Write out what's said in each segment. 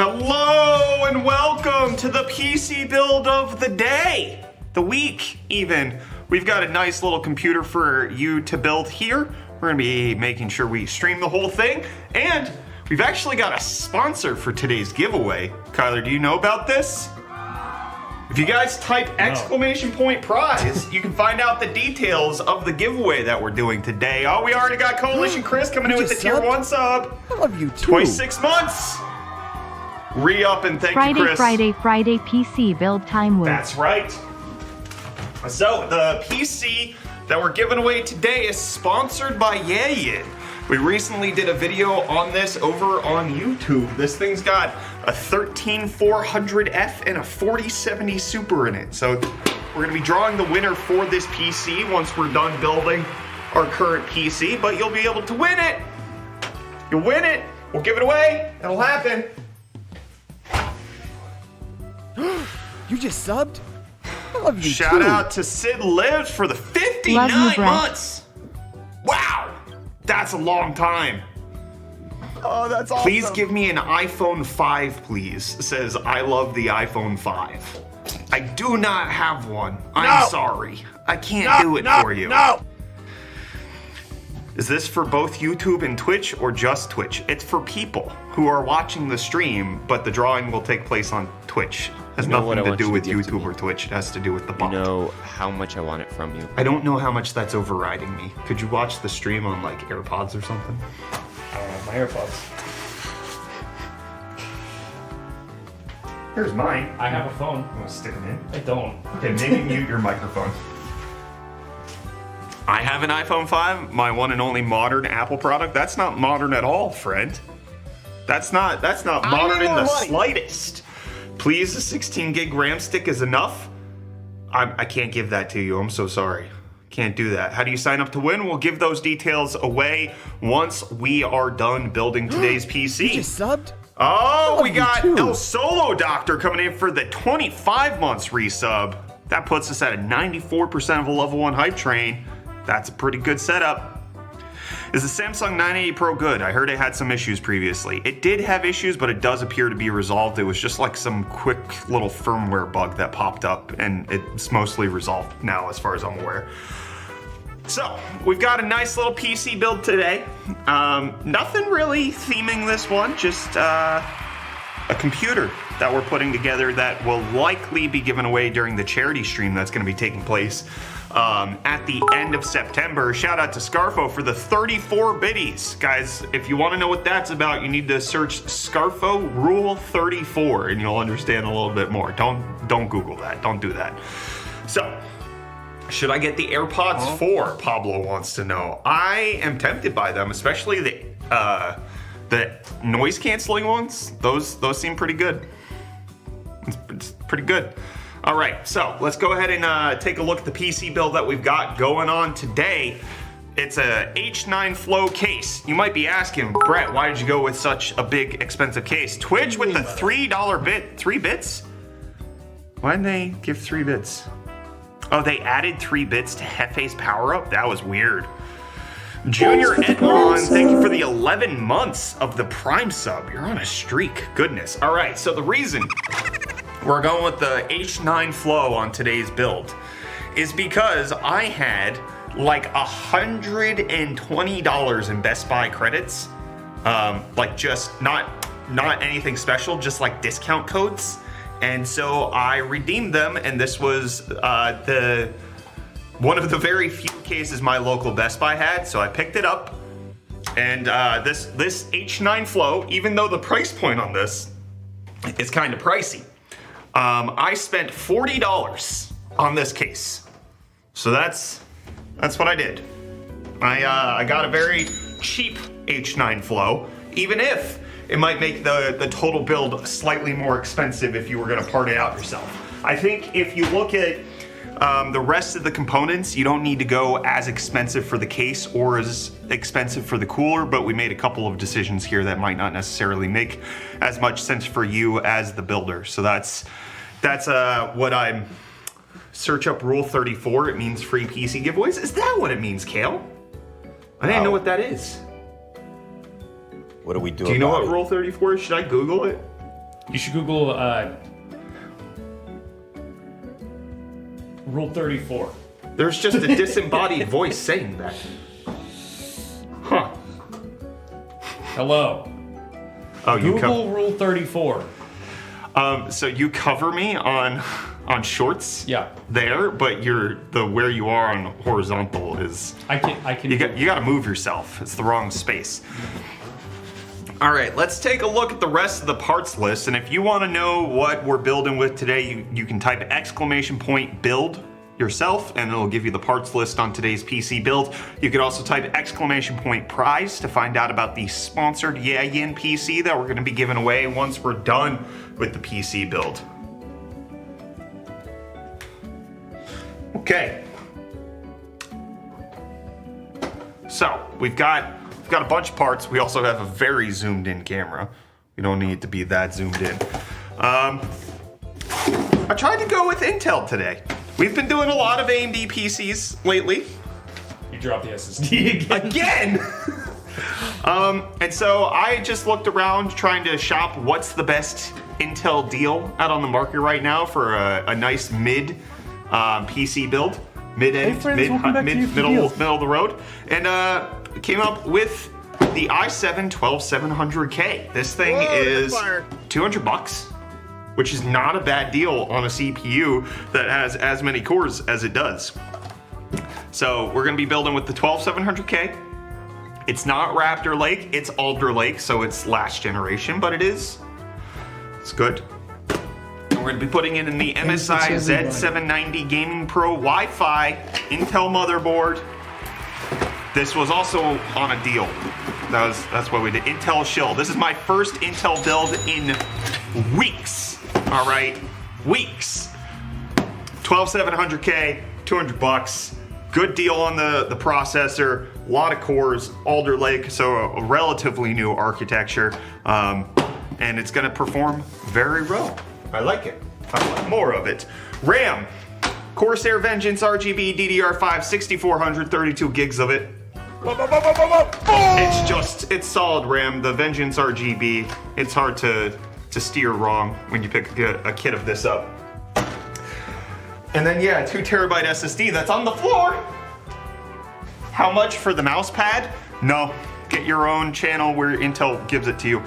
Hello and welcome to the PC build of the day, the week even. We've got a nice little computer for you to build here. We're gonna be making sure we stream the whole thing, and we've actually got a sponsor for today's giveaway. Kyler, do you know about this? If you guys type exclamation point prize, you can find out the details of the giveaway that we're doing today. Oh, we already got Coalition Chris coming in with the tier 1 sub. I love you too. 26 months. Re-up and thank you, Chris. Friday PC build time with. That's right. So the PC that we're giving away today is sponsored by Yayin. We recently did a video on this over on YouTube. This thing's got a 13400F and a 4070 Super in it. So we're gonna be drawing the winner for this PC once we're done building our current PC, but you'll be able to win it. You'll win it. We'll give it away. It'll happen. You just subbed? I love you Shout too. out to Sid Lives for the 59 months. Wow, that's a long time. Oh, that's awesome. Please give me an iPhone 5, please. Says, I love the iPhone 5. I do not have one. I'm sorry. I can't do it for you. No! Is this for both YouTube and Twitch or just Twitch? It's for people who are watching the stream, but the drawing will take place on Twitch. It has nothing to do with YouTube or Twitch. It has to do with the bot. You know how much I want it from you. I don't know how much that's overriding me. Could you watch the stream on like AirPods or something? I don't have my AirPods. Here's mine. I have a phone. I'm gonna stick them in. I don't. Okay, maybe mute your microphone. I have an iPhone 5, my one and only modern Apple product. That's not modern at all, friend. That's not modern in the slightest. Please, the 16 gig RAM stick is enough. I can't give that to you. I'm so sorry. Can't do that. How do you sign up to win? We'll give those details away once we are done building today's PC. You just subbed? Oh, we got too. El Solo Doctor coming in for the 25 months resub. That puts us at a 94% of a level 1 hype train. That's a pretty good setup. Is the Samsung 980 Pro good? I heard it had some issues previously. It did have issues, but it does appear to be resolved. It was just like some quick little firmware bug that popped up, and it's mostly resolved now as far as I'm aware. So, we've got a nice little PC build today. Nothing really theming this one, just a computer that we're putting together that will likely be given away during the charity stream that's going to be taking place at the end of September. Shout out to Scarfo for the 34 biddies. Guys, if you want to know what that's about, you need to search Scarfo Rule 34 and you'll understand a little bit more. Don't Google that. Don't do that. So, should I get the AirPods 4? Pablo wants to know. I am tempted by them, especially the noise canceling ones. Those seem pretty good. It's pretty good. All right, so let's go ahead and take a look at the PC build that we've got going on today. It's a H9 Flow case. You might be asking, Brett, why did you go with such a big, expensive case? Twitch with the $3 bit, 3 bits? Why did they give 3 bits? Oh, they added 3 bits to Hefe's power up? That was weird. Junior Edmond, thank you for the 11 months of the Prime sub. You're on a streak. Goodness. All right, so the reason we're going with the H9 Flow on today's build is because I had like $120 in Best Buy credits. Like just not anything special, just like discount codes. And so I redeemed them, and this was one of the very few cases my local Best Buy had, so I picked it up. And this H9 Flow, even though the price point on this is kind of pricey, I spent $40 on this case. So that's what I did. I got a very cheap H9 Flow, even if it might make the total build slightly more expensive if you were gonna part it out yourself. I think if you look at the rest of the components, you don't need to go as expensive for the case or as expensive for the cooler, but we made a couple of decisions here that might not necessarily make as much sense for you as the builder. So that's what I'm... Search up Rule 34, it means free PC giveaways. Is that what it means, Kale? I didn't know what that is. What do we do? Do you know what Rule 34 is? Should I Google it? You should Google Rule 34. There's just a disembodied voice saying that. Huh. Hello. Oh, you Google Rule 34. So you cover me on shorts. Yeah. There, but where you are on horizontal is. I can. You got to move yourself. It's the wrong space. All right, let's take a look at the rest of the parts list. And if you want to know what we're building with today, you can type !build yourself, and it'll give you the parts list on today's PC build. You could also type !prize to find out about the sponsored Yin PC that we're going to be giving away once we're done with the PC build. Okay. So we've got a bunch of parts. We also have a very zoomed in camera. We don't need to be that zoomed in. I tried to go with Intel today. We've been doing a lot of AMD PCs lately. You dropped the SSD again. And so I just looked around trying to shop what's the best Intel deal out on the market right now for a nice mid PC build. Middle of the road. And came up with the i7-12700K. This thing is $200, which is not a bad deal on a CPU that has as many cores as it does. So we're gonna be building with the 12700K. It's not Raptor Lake, it's Alder Lake, so it's last generation, but it's good. And we're gonna be putting it in the MSI Z790 Gaming Pro Wi-Fi Intel motherboard. This was also on a deal. That's what we did. Intel shill. This is my first Intel build in weeks. All right, weeks. 12700K, $200. Good deal on the processor. A lot of cores. Alder Lake, so a relatively new architecture, and it's going to perform very well. I like it. I want more of it. RAM. Corsair Vengeance RGB DDR5 6400, 32 gigs of it. It's solid RAM. The Vengeance RGB, it's hard to steer wrong when you pick a kit of this up. And then yeah, 2 terabyte SSD that's on the floor. How much for the mouse pad? No, get your own channel where Intel gives it to you.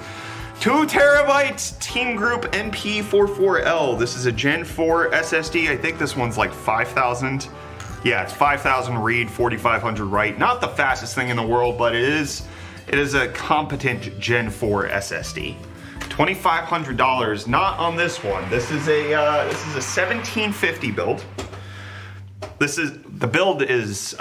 2 terabyte Team Group MP44L. This is a Gen 4 SSD. I think this one's like 5,000. Yeah, it's 5,000 read, 4,500 write. Not the fastest thing in the world, but it is a competent Gen 4 SSD. $2,500, not on this one. This is a 1750 build. The build is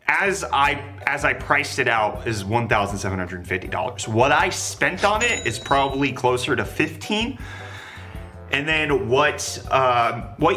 as I priced it out is $1,750. What I spent on it is probably closer to $15,000. And then what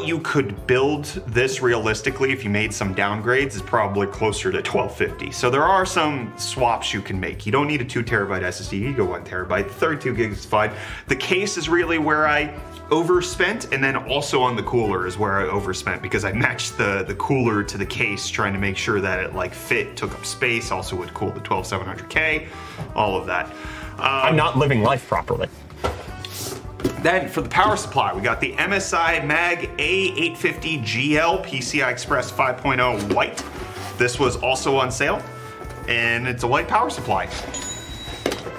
you could build this realistically if you made some downgrades is probably closer to $1,250. So there are some swaps you can make. You don't need a 2 terabyte SSD, you go 1 terabyte, 32 gigs is fine. The case is really where I overspent, and then also on the cooler is where I overspent because I matched the cooler to the case trying to make sure that it like fit, took up space, also would cool the 12700K, all of that. I'm not living life properly. Then for the power supply, we got the MSI Mag A850GL PCI Express 5.0 white. This was also on sale, and it's a white power supply.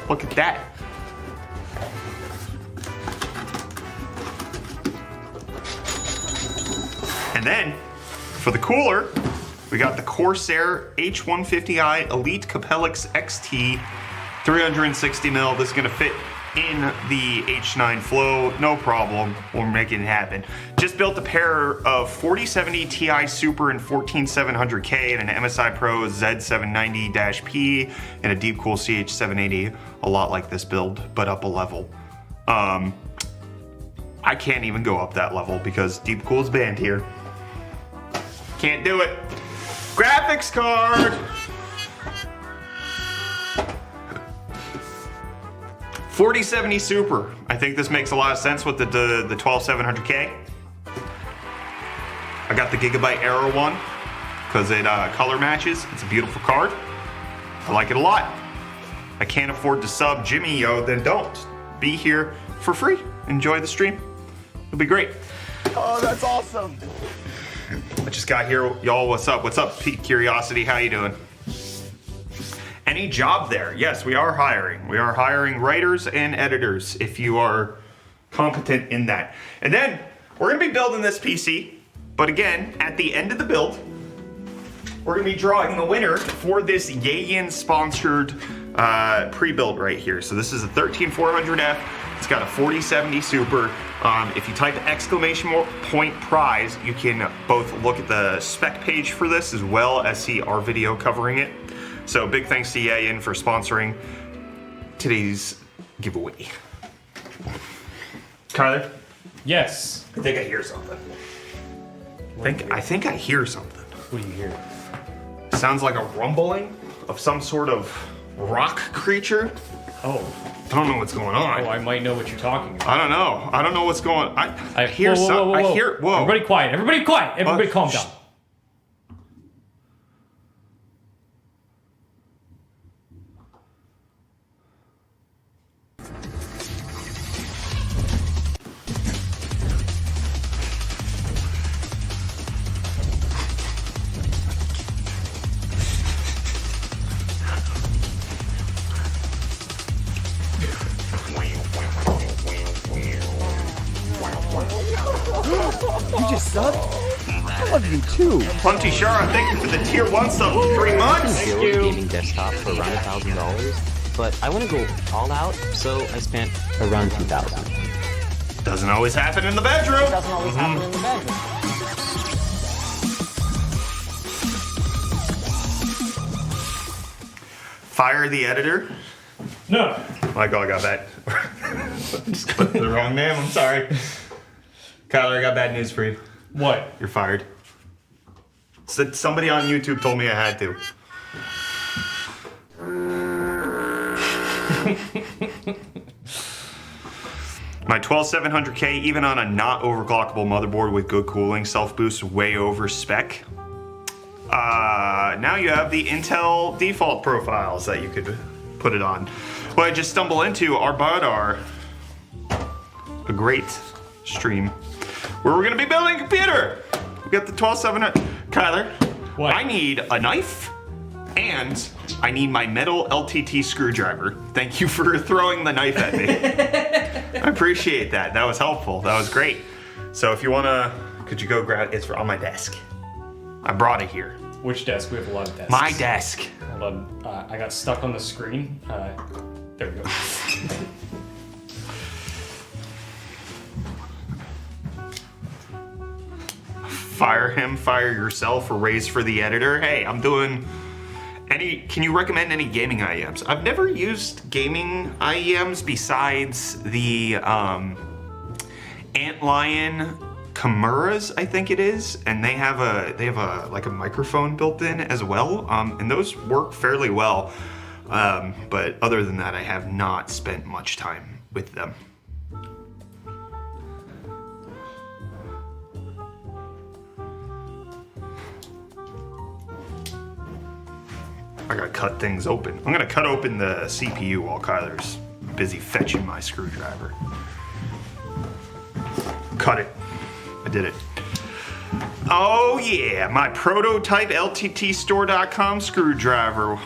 Look at that. And then for the cooler, we got the Corsair H150i Elite Capellix XT 360mm. This is gonna fit in the H9 Flow, no problem. We're making it happen. Just built a pair of 4070 Ti Super and 14700K and an MSI Pro Z790-P and a Deepcool CH780, a lot like this build, but up a level. I can't even go up that level because Deepcool's banned here. Can't do it. Graphics card! 4070 Super. I think this makes a lot of sense with the 12700K. I got the Gigabyte Aero one because it color matches. It's a beautiful card. I like it a lot. I can't afford to sub Jimmy, yo, then don't. Be here for free. enjoy the stream. It'll be great. Oh, that's awesome. I just got here. Y'all, what's up? What's up, Pete Curiosity? How you doing? Any job there? Yes, we are hiring. We are hiring writers and editors if you are competent in that. And then we're gonna be building this PC, but again, at the end of the build, we're gonna be drawing the winner for this Yayin sponsored pre-build right here. So this is a 13400F. It's got a 4070 Super. If you type exclamation point prize, you can both look at the spec page for this as well as see our video covering it. So big thanks to Yayin for sponsoring today's giveaway. Kyler? Yes. I think I hear something. I think I hear something. What do you hear? Sounds like a rumbling of some sort of rock creature. Oh. I don't know what's going on. Oh, I might know what you're talking about. I don't know. I don't know what's going on. I hear whoa, some. whoa. I hear. Whoa. Everybody quiet. Everybody quiet. Everybody calm down. You just subbed? I love you too. Plenty Shara, thank you for the tier 1 sub for 3 months. Build a gaming desktop for around $1,000, but I want to go all out, so I spent around $2,000. Doesn't always happen in the bedroom. Doesn't always happen in the bedroom. Fire the editor. No. Michael, I got bad. Just clicked the wrong name. I'm sorry. Kyler, I got bad news for you. What? You're fired. Somebody on YouTube told me I had to. My 12700K, even on a not overclockable motherboard with good cooling, self-boost way over spec. Now you have the Intel default profiles that you could put it on. What I just stumbled into are a great stream where we're gonna be building a computer. We got the 12700. Kyler, What? I need a knife and I need my metal LTT screwdriver. Thank you for throwing the knife at me. I appreciate that. That was helpful. That was great. So if you wanna, could you go grab, it's on my desk. I brought it here. Which desk? We have a lot of desks. My desk. Hold on. I got stuck on the screen. There we go. Fire him, fire yourself, or raise for the editor. Hey, I'm doing can you recommend any gaming IEMs? I've never used gaming IEMs besides the Antlion Chimeras, I think it is, and they have a like a microphone built in as well, and those work fairly well. But other than that, I have not spent much time with them. I gotta cut things open. I'm gonna cut open the CPU while Kyler's busy fetching my screwdriver. Cut it. I did it. Oh yeah, my prototype LTTstore.com screwdriver.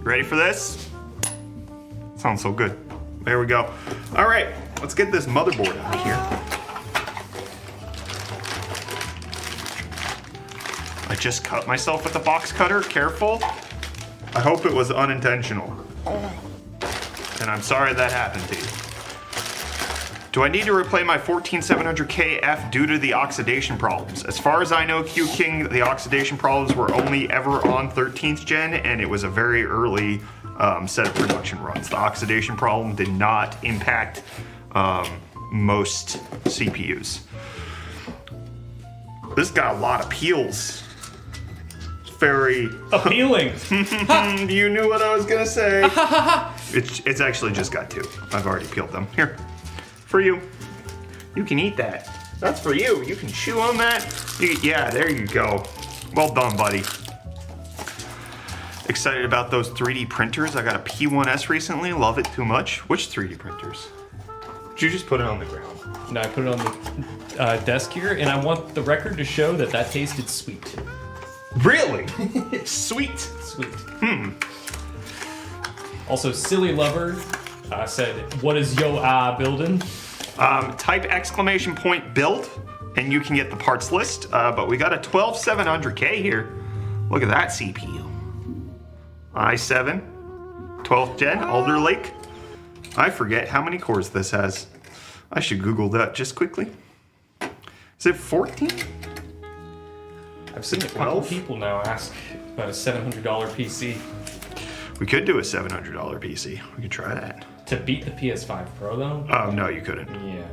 Ready for this? Sounds so good. There we go. All right, let's get this motherboard out of here. I just cut myself with the box cutter. Careful. I hope it was unintentional. And I'm sorry that happened to you. Do I need to replay my 14700KF due to the oxidation problems? As far as I know, Q King, the oxidation problems were only ever on 13th gen, and it was a very early set of production runs. The oxidation problem did not impact most CPUs. This got a lot of peels. It's very appealing. You knew what I was gonna say. It's actually just got two. I've already peeled them. Here. For you. You can eat that. That's for you. You can chew on that. Yeah, there you go. Well done, buddy. Excited about those 3D printers. I got a P1S recently. Love it too much. Which 3D printers? Did you just put it on the ground? No, I put it on the desk here, and I want the record to show that that tasted sweet. Really? Sweet. Sweet. Also, Silly Lover said, "What is yo building?" Type exclamation point build, and you can get the parts list. But we got a 12700K here. Look at that CPU. i7, 12th gen, Alder Lake. I forget how many cores this has. I should Google that just quickly. Is it 14? I've seen a couple 12? people now ask about a $700 PC We could do a $700 PC. We could try that. to beat the PS5 Pro, though. Oh, no, you couldn't. Yeah.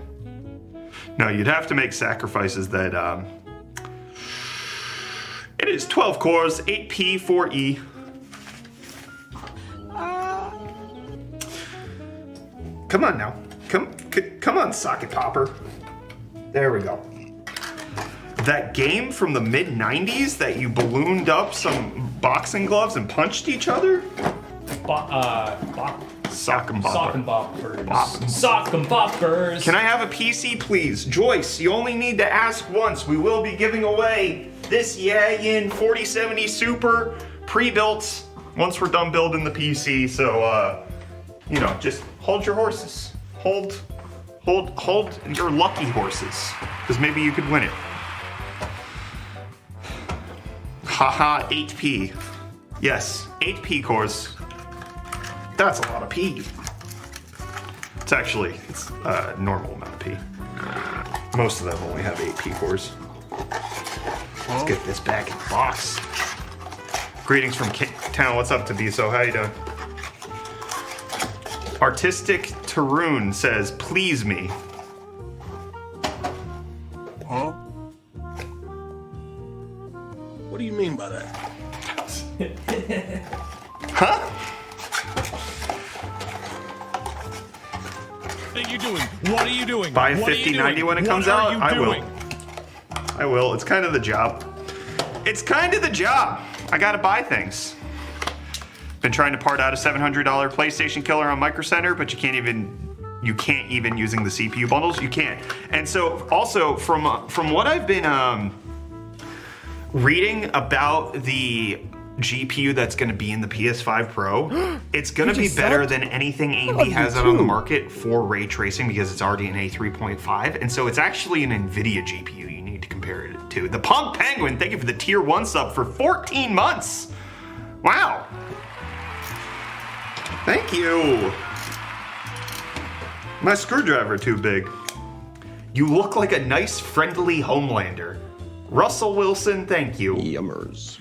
No, you'd have to make sacrifices that, It is 12 cores, 8P, 4E. Come on now. Come on, socket popper. There we go. That game from the mid-90s that you ballooned up some boxing gloves and punched each other? Sock and Sock and bopper. boppers. Sock and boppers. Can I have a PC, please? Joyce, you only need to ask once. We will be giving away this Yayin 4070 Super pre-built once we're done building the PC. So, you know, just hold your horses. Hold your lucky horses, because maybe you could win it. Haha, 8P. Yes, 8P cores. That's a lot of P. It's a normal amount of P. Most of them only have 8P cores. Let's get this back in the box. Greetings from Cape Town. What's up, Tabiso? How you doing? Artistic Tarun says, please me. Huh? What do you mean by that? Huh? What are you doing? What are you doing? Buy a What are you 5090 doing? when it comes What are out? you I will. doing? I will. It's kind of the job. It's kind of the job. I gotta buy things. Been trying to part out a $700 PlayStation killer on Micro Center, but you can't even using the CPU bundles. You can't. And so also from what I've been reading about the GPU that's going to be in the PS5 Pro, it's going to be better than anything AMD has out on the market for ray tracing because it's already an A3.5, and so it's actually an NVIDIA GPU you need to compare it to. The Punk Penguin, thank you for the tier 1 sub for 14 months. Wow. Thank you. My screwdriver too big. You look like a nice, friendly Homelander. Russell Wilson, thank you. Yummers.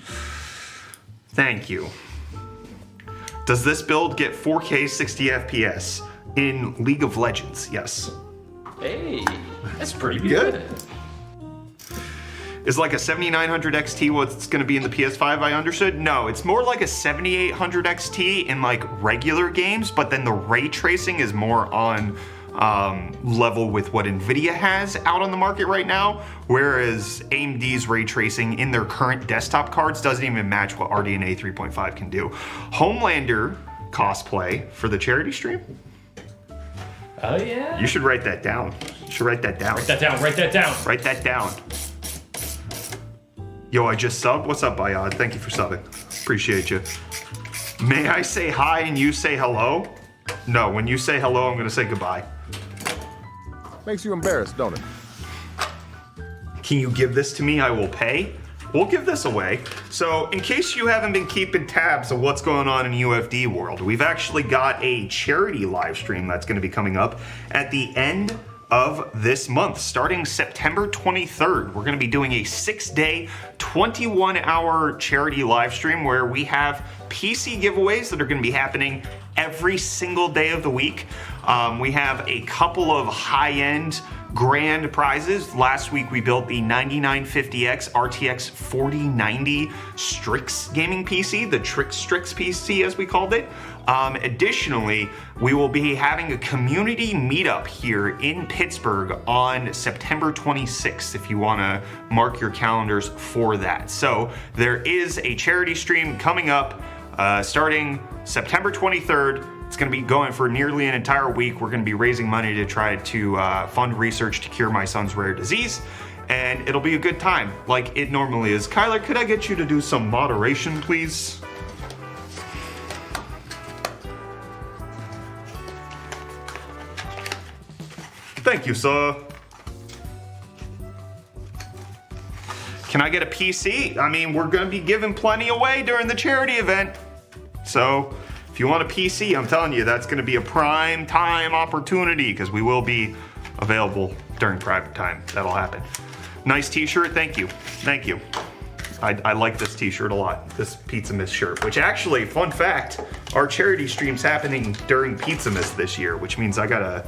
Thank you. Does this build get 4K 60 FPS in League of Legends? Yes. Hey, that's pretty Good. Is like a 7900 XT what's going to be in the PS5, I understood? No, it's more like a 7800 XT in like regular games, but then the ray tracing is more on level with what NVIDIA has out on the market right now, whereas AMD's ray tracing in their current desktop cards doesn't even match what RDNA 3.5 can do. Homelander cosplay for the charity stream? Oh, yeah? You should write that down. You should write that down. Write that down, write that down. Write that down. Yo, I just subbed. What's up, Bayad? Thank you for subbing. Appreciate you. May I say hi and you say hello? No, when you say hello, I'm going to say goodbye. Makes you embarrassed, don't it? Can you give this to me? I will pay. We'll give this away. So, in case you haven't been keeping tabs of what's going on in UFD world, we've actually got a charity live stream that's going to be coming up at the end of this month, starting September 23rd. We're going to be doing a 6-day, 21-hour charity live stream where we have PC giveaways that are going to be happening every single day of the week. We have a couple of high-end grand prizes. Last week we built the 9950X RTX 4090 Strix gaming PC, the Strix PC as we called it. Additionally, we will be having a community meetup here in Pittsburgh on September 26th if you want to mark your calendars for that. So there is a charity stream coming up starting September 23rd It's going to be going for nearly an entire week. We're going to be raising money to try to fund research to cure my son's rare disease, and it'll be a good time, like it normally is. Kyler, could I get you to do some moderation, please? Thank you, sir. Can I get a PC? I mean, we're going to be giving plenty away during the charity event. So, if you want a PC, I'm telling you, that's going to be a prime time opportunity because we will be available during private time. That'll happen. Nice t-shirt. Thank you. Thank you. I like this t-shirt a lot. This Pizza Miss shirt, which actually, fun fact, our charity stream's happening during Pizza Miss this year, which means I gotta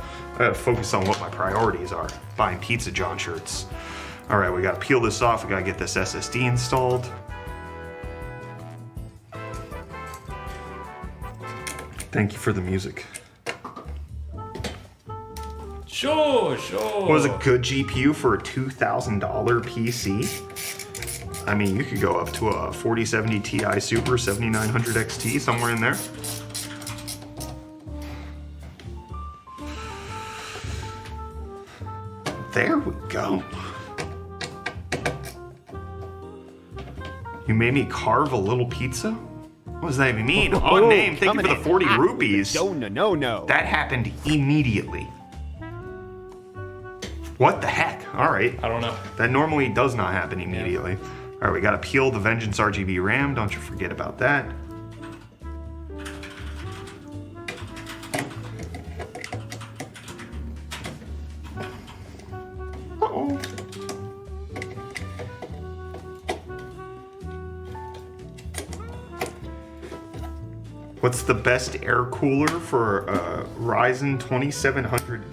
focus on what my priorities are. Buying Pizza John shirts. All right, we gotta peel this off. We gotta get this SSD installed. Thank you for the music. Sure. What was a good GPU for a $2,000 PC? I mean, you could go up to a 4070 Ti Super 7900 XT, somewhere in there. There we go. You made me carve a little pizza? What does that even mean? On name, thank you for the 40 rupees. No. That happened immediately. What the heck? All right. I don't know. That normally does not happen immediately. All right, we gotta peel the Vengeance RGB RAM. Don't you forget about that. Uh-oh. What's the best air cooler for a Ryzen 2700?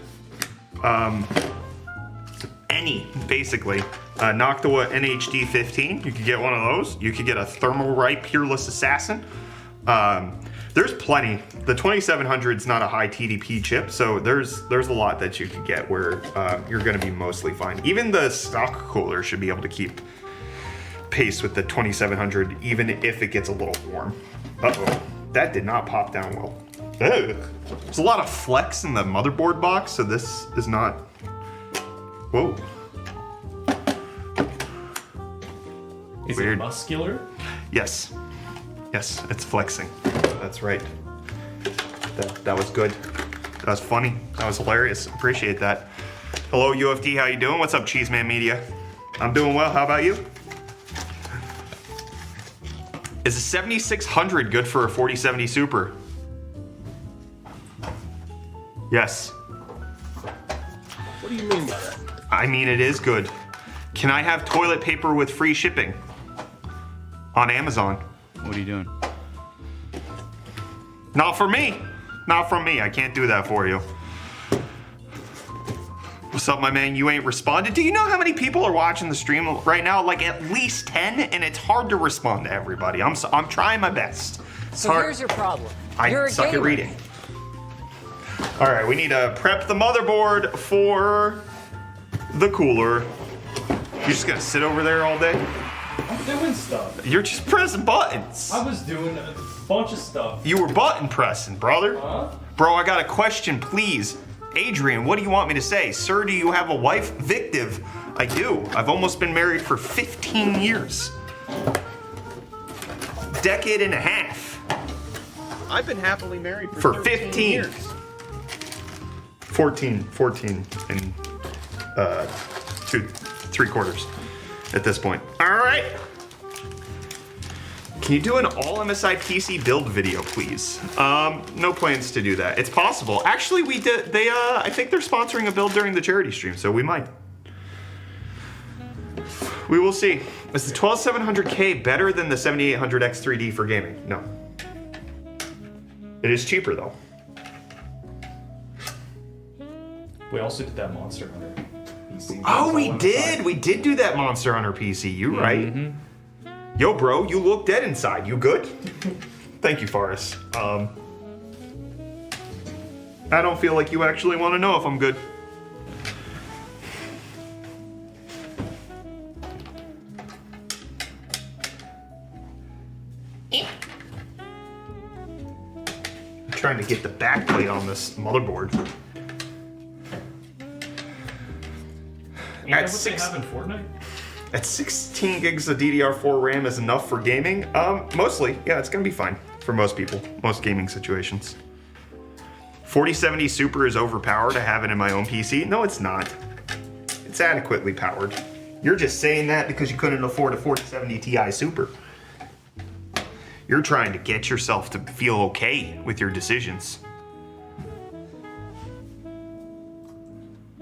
Any, basically. Noctua NHD 15, you could get one of those. You could get a Thermalright Peerless Assassin. There's plenty. The 2700 is not a high TDP chip, so there's a lot that you could get where you're going to be mostly fine. Even the stock cooler should be able to keep pace with the 2700, even if it gets a little warm. Uh-oh, that did not pop down well. Ugh. There's a lot of flex in the motherboard box, so this is not... Whoa. Is Weird. it muscular? Yes. Yes, it's flexing. That's right. That was good. That was funny. That was hilarious. Appreciate that. Hello, UFD. How you doing? What's up, Cheeseman Media? I'm doing well. How about you? Is a 7600 good for a 4070 Super? Yes. What do you mean by that? I mean, it is good. Can I have toilet paper with free shipping? On Amazon. What are you doing? Not for me. Not from me. I can't do that for you. What's up, my man? You ain't responded. Do you know how many people are watching the stream right now? Like at least 10, and it's hard to respond to everybody. I'm trying my best. It's So hard. here's your problem. I You're a suck at gamer. reading. All right, we need to prep the motherboard for the cooler. You're just gonna sit over there all day? I'm doing stuff. You're just pressing buttons. I was doing a bunch of stuff. You were button pressing, brother. Huh? Bro, I got a question, please. Adrian, what do you want me to say? Sir, do you have a wife? Victiv, I do. I've almost been married for 15 years. Decade and a half. I've been happily married For 15 years. 14 and 3/4 at this point. All right. Can you do an all MSI PC build video, please? No plans to do that. It's possible. Actually, we did. I think they're sponsoring a build during the charity stream, so we might. We will see. Is the 12700K better than the 7800X3D for gaming? No. It is cheaper though. We also did that Monster Hunter PC. Oh, we That's all did. We did do that Monster Hunter PC. You're right. Yo, bro, you look dead inside. You good? Thank you, Forrest. I don't feel like you actually want to know if I'm good. trying to get the backplate on this motherboard. You know what they have in Fortnite? At 16 gigs of DDR4 RAM is enough for gaming? Mostly. Yeah, it's gonna be fine for most people, most gaming situations. 4070 Super is overpowered to have it in my own PC. No, it's not. It's adequately powered. You're just saying that because you couldn't afford a 4070 Ti Super. You're trying to get yourself to feel okay with your decisions.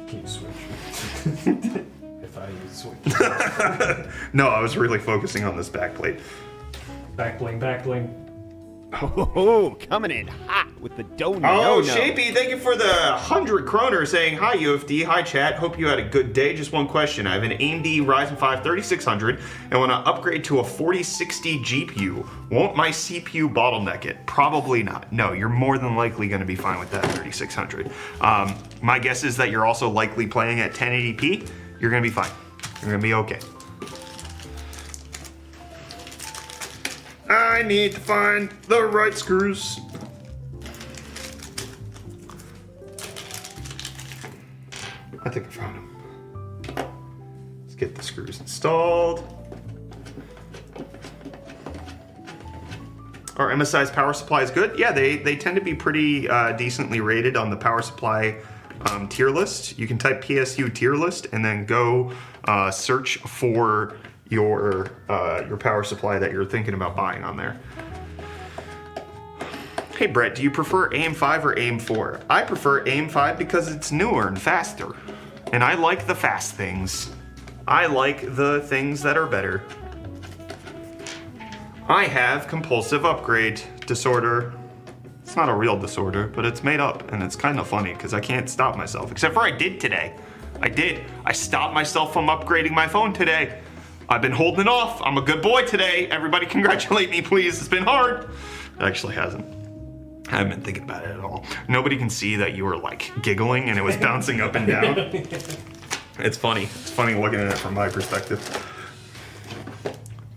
Can you switch? If I switch. No, I was really focusing on this backplate. Back bling. Oh, coming in hot with the dough. Oh, Shapey, thank you for the 100 kroner saying, hi, UFD, hi, chat. Hope you had a good day. Just one question. I have an AMD Ryzen 5 3600 and want to upgrade to a 4060 GPU. Won't my CPU bottleneck it? Probably not. No, you're more than likely going to be fine with that 3600. My guess is that you're also likely playing at 1080p. You're going to be fine. You're going to be okay. I need to find the right screws. I think I found them. Let's get the screws installed. Our MSI's power supply is good. Yeah, they tend to be pretty decently rated on the power supply tier list. You can type PSU tier list and then go search for your power supply that you're thinking about buying on there. Hey Brett, do you prefer AM5 or AM4? I prefer AM5 because it's newer and faster. And I like the fast things. I like the things that are better. I have compulsive upgrade disorder. It's not a real disorder, but it's made up and it's kind of funny because I can't stop myself. Except for I did today. I did. I stopped myself from upgrading my phone today. I've been holding off. I'm a good boy today. Everybody congratulate me, please. It's been hard. It actually hasn't. I haven't been thinking about it at all. Nobody can see that you were like giggling and it was bouncing up and down. It's funny. It's funny looking at it from my perspective.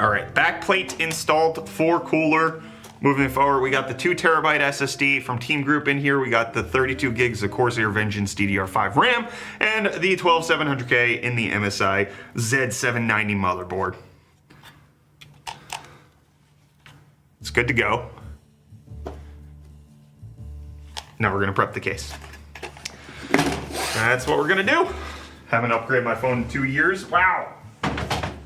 All right, backplate installed for cooler. Moving forward, we got the 2 terabyte SSD from Team Group in here. We got the 32 gigs of Corsair Vengeance DDR5 RAM and the 12700K in the MSI Z790 motherboard. It's good to go. Now we're gonna prep the case. That's what we're gonna do. Haven't upgraded my phone in 2 years. Wow,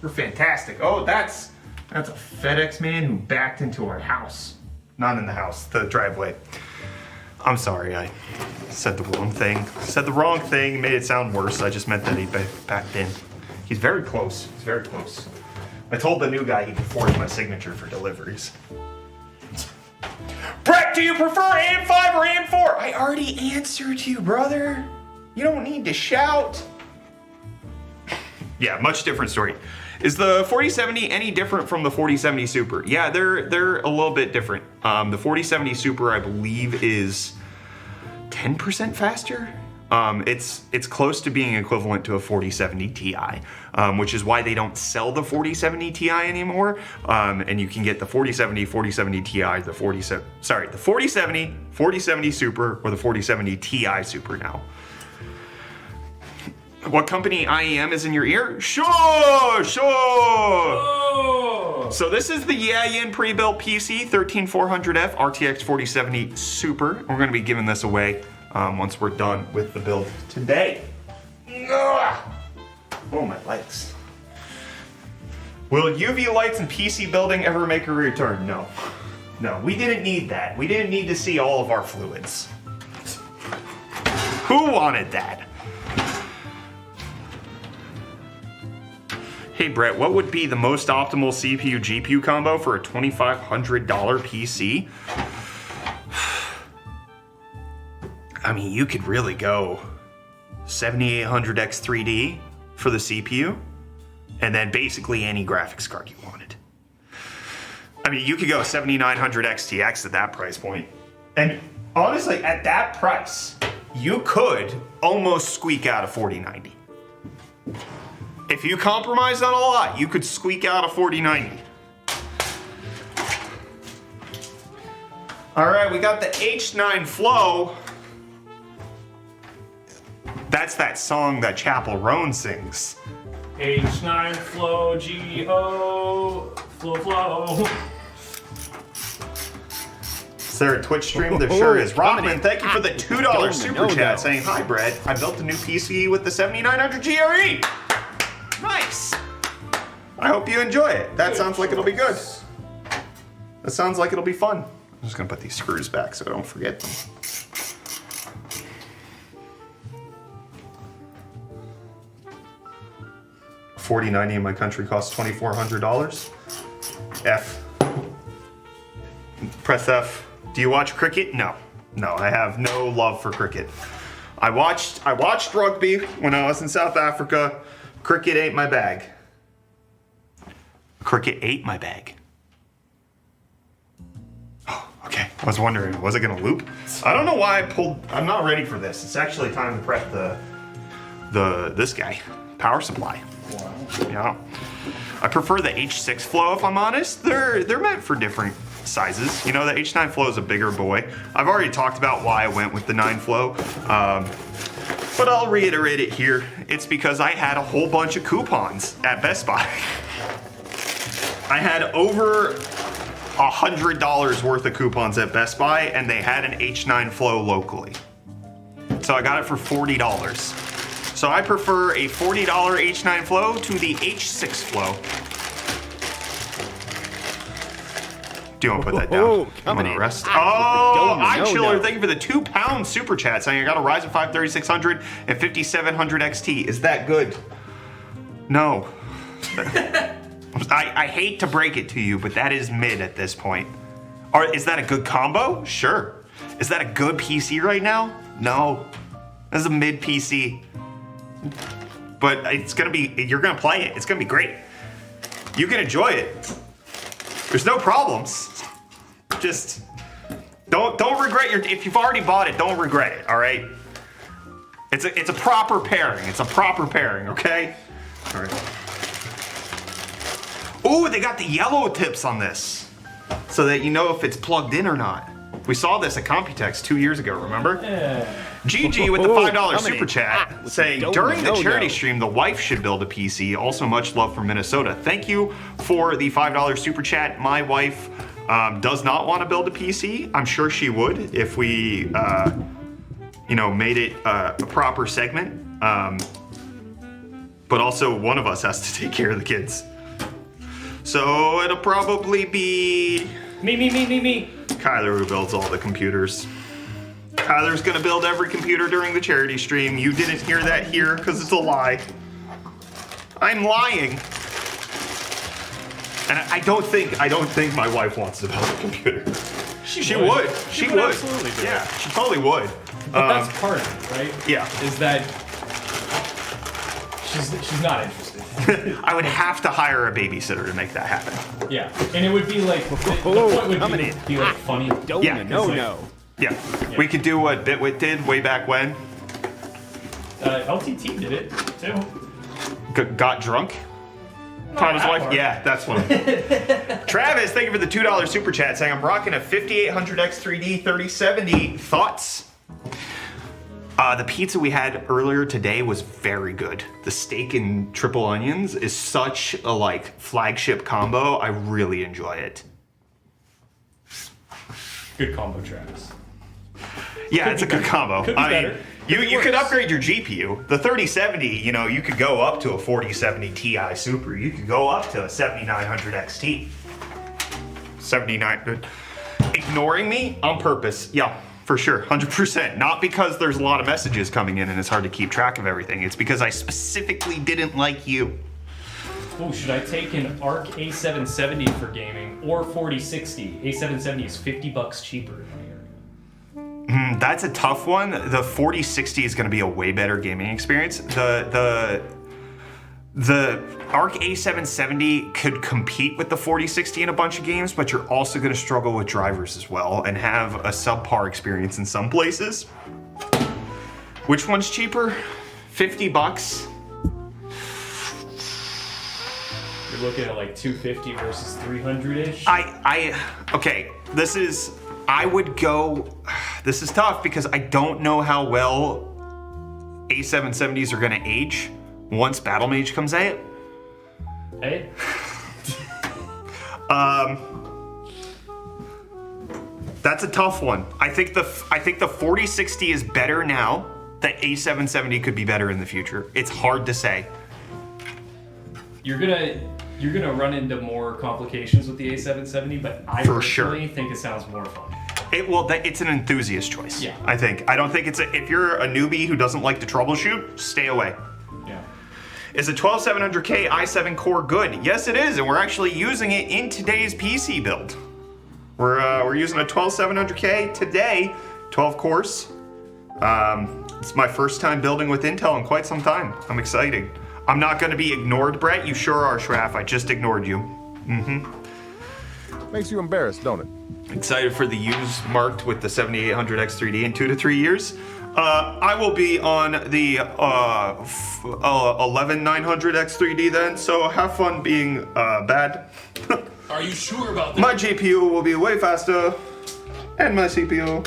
you're fantastic. Oh, that's a FedEx man who backed into our house. Not in the house, the driveway. I'm sorry, I said the wrong thing. Said the wrong thing, made it sound worse. I just meant that he backed in. He's very close, he's very close. I told the new guy he could forge my signature for deliveries. Brett, do you prefer AM5 or AM4? I already answered you, brother. You don't need to shout. Yeah, much different story. Is the 4070 any different from the 4070 Super? Yeah, they're a little bit different. The 4070 Super, I believe, is 10% faster. It's close to being equivalent to a 4070 Ti, which is why they don't sell the 4070 Ti anymore. And you can get the 4070, 4070 Ti, the 4070, 4070 Super, or the 4070 Ti Super now. What company IEM is in your ear? Sure. So this is the Yayin pre-built PC 13400F RTX 4070 Super. We're gonna be giving this away once we're done with the build today. Ugh. Oh, my legs. Will UV lights in PC building ever make a return? No. No, we didn't need that. We didn't need to see all of our fluids. Who wanted that? Hey Brett, what would be the most optimal CPU GPU combo for a $2,500 PC? I mean, you could really go 7800X3D for the CPU, and then basically any graphics card you wanted. I mean, you could go 7900 XTX at that price point. And honestly, at that price, you could almost squeak out a 4090. If you compromised on a lot, you could squeak out a 4090. All right, we got the H9 Flow. That's that song that Chapel Roan sings. H9 flow, G-O, flow. Is there a Twitch stream? There sure is. Robin, thank you for the $2 super chat saying, hi, Brett. I built a new PC with the 7900 GRE. Nice. I hope you enjoy it. That sounds like it'll be good. That sounds like it'll be fun. I'm just going to put these screws back so I don't forget them. $40.90 in my country costs $2,400. F. Press F. Do you watch cricket? No. No, I have no love for cricket. I watched rugby when I was in South Africa. Cricket ain't my bag. Cricket ate my bag. Oh, okay. I was wondering, was it gonna loop? I don't know why I pulled. I'm not ready for this. It's actually time to prep this guy. Power supply. Wow. Yeah. I prefer the H6 Flow if I'm honest. They're meant for different sizes. You know, the H9 Flow is a bigger boy. I've already talked about why I went with the 9 Flow. But I'll reiterate it here. It's because I had a whole bunch of coupons at Best Buy. I had over $100 worth of coupons at Best Buy, and they had an H9 Flow locally. So I got it for $40. So I prefer a $40 H9 Flow to the H6 Flow. Do you want to put that down? I'm gonna rest. Oh, iChiller, thank you for the £2 super chat saying I got a Ryzen 5 3600 and 5700 XT. Is that good? No. I hate to break it to you, but that is mid at this point. Is that a good combo? Sure. Is that a good PC right now? No. That's a mid PC. But it's gonna be, you're gonna play it. It's gonna be great. You can enjoy it. There's no problems. Just don't regret if you've already bought it, don't regret it, all right? It's a proper pairing. It's a proper pairing, okay? All right. Ooh, they got the yellow tips on this so that you know if it's plugged in or not. We saw this at Computex 2 years ago, remember? Yeah. GG with the $5 super chat saying, during the charity stream, the wife should build a PC. Also, much love from Minnesota. Thank you for the $5 super chat. My wife does not want to build a PC. I'm sure she would if we, made it a proper segment. But also, one of us has to take care of the kids. So it'll probably be... Me. Kyler who builds all the computers. Kyler's gonna build every computer during the charity stream. You didn't hear that here because it's a lie. I'm lying. And I don't think my wife wants to build a computer. She would. She would. Absolutely do. Yeah, she totally would. But that's part of it, right? Yeah. Is that she's not interested. I would have to hire a babysitter to make that happen. Yeah, and it would be like the point would be like funny. Yeah. No. Yeah, we could do what Bitwit did way back when. LTT did it too. Got drunk. Taught his wife. Yeah, that's one. Travis, thank you for the $2 super chat saying I'm rocking a 5800X3D 3070. Thoughts? The pizza we had earlier today was very good. The steak and triple onions is such a flagship combo. I really enjoy it. Good combo, Travis. Yeah, it's a good combo. Could be better. You could upgrade your GPU. The 3070, you could go up to a 4070 Ti Super. You could go up to a 7900 XT. 79. Ignoring me on purpose. Yeah, for sure. 100%. Not because there's a lot of messages coming in and it's hard to keep track of everything. It's because I specifically didn't like you. Oh, should I take an ARC A770 for gaming or 4060? A770 is $50 cheaper in my area. That's a tough one. The 4060 is going to be a way better gaming experience. The ARC A770 could compete with the 4060 in a bunch of games, but you're also going to struggle with drivers as well and have a subpar experience in some places. Which one's cheaper? $50? You're looking at like 250 versus 300-ish. Okay, I would go, this is tough because I don't know how well A770s are gonna age once Battle Mage comes out. Hey? That's a tough one. I think the 4060 is better now. The A770 could be better in the future. It's hard to say. You're gonna run into more complications with the A770, but I For personally sure. think it sounds more fun. It's an enthusiast choice. Yeah. I think. I don't think if you're a newbie who doesn't like to troubleshoot, stay away. Yeah. Is a 12700K i7 core good? Yes, it is, and we're actually using it in today's PC build. We're using a 12700K today, 12 cores. It's my first time building with Intel in quite some time. I'm excited. I'm not going to be ignored, Brett. You sure are, Schraff. I just ignored you. Makes you embarrassed, don't it? Excited for the use marked with the 7800X3D in 2 to 3 years. I will be on the 11900X3D then, so have fun being bad. Are you sure about that? My GPU will be way faster, and my CPU.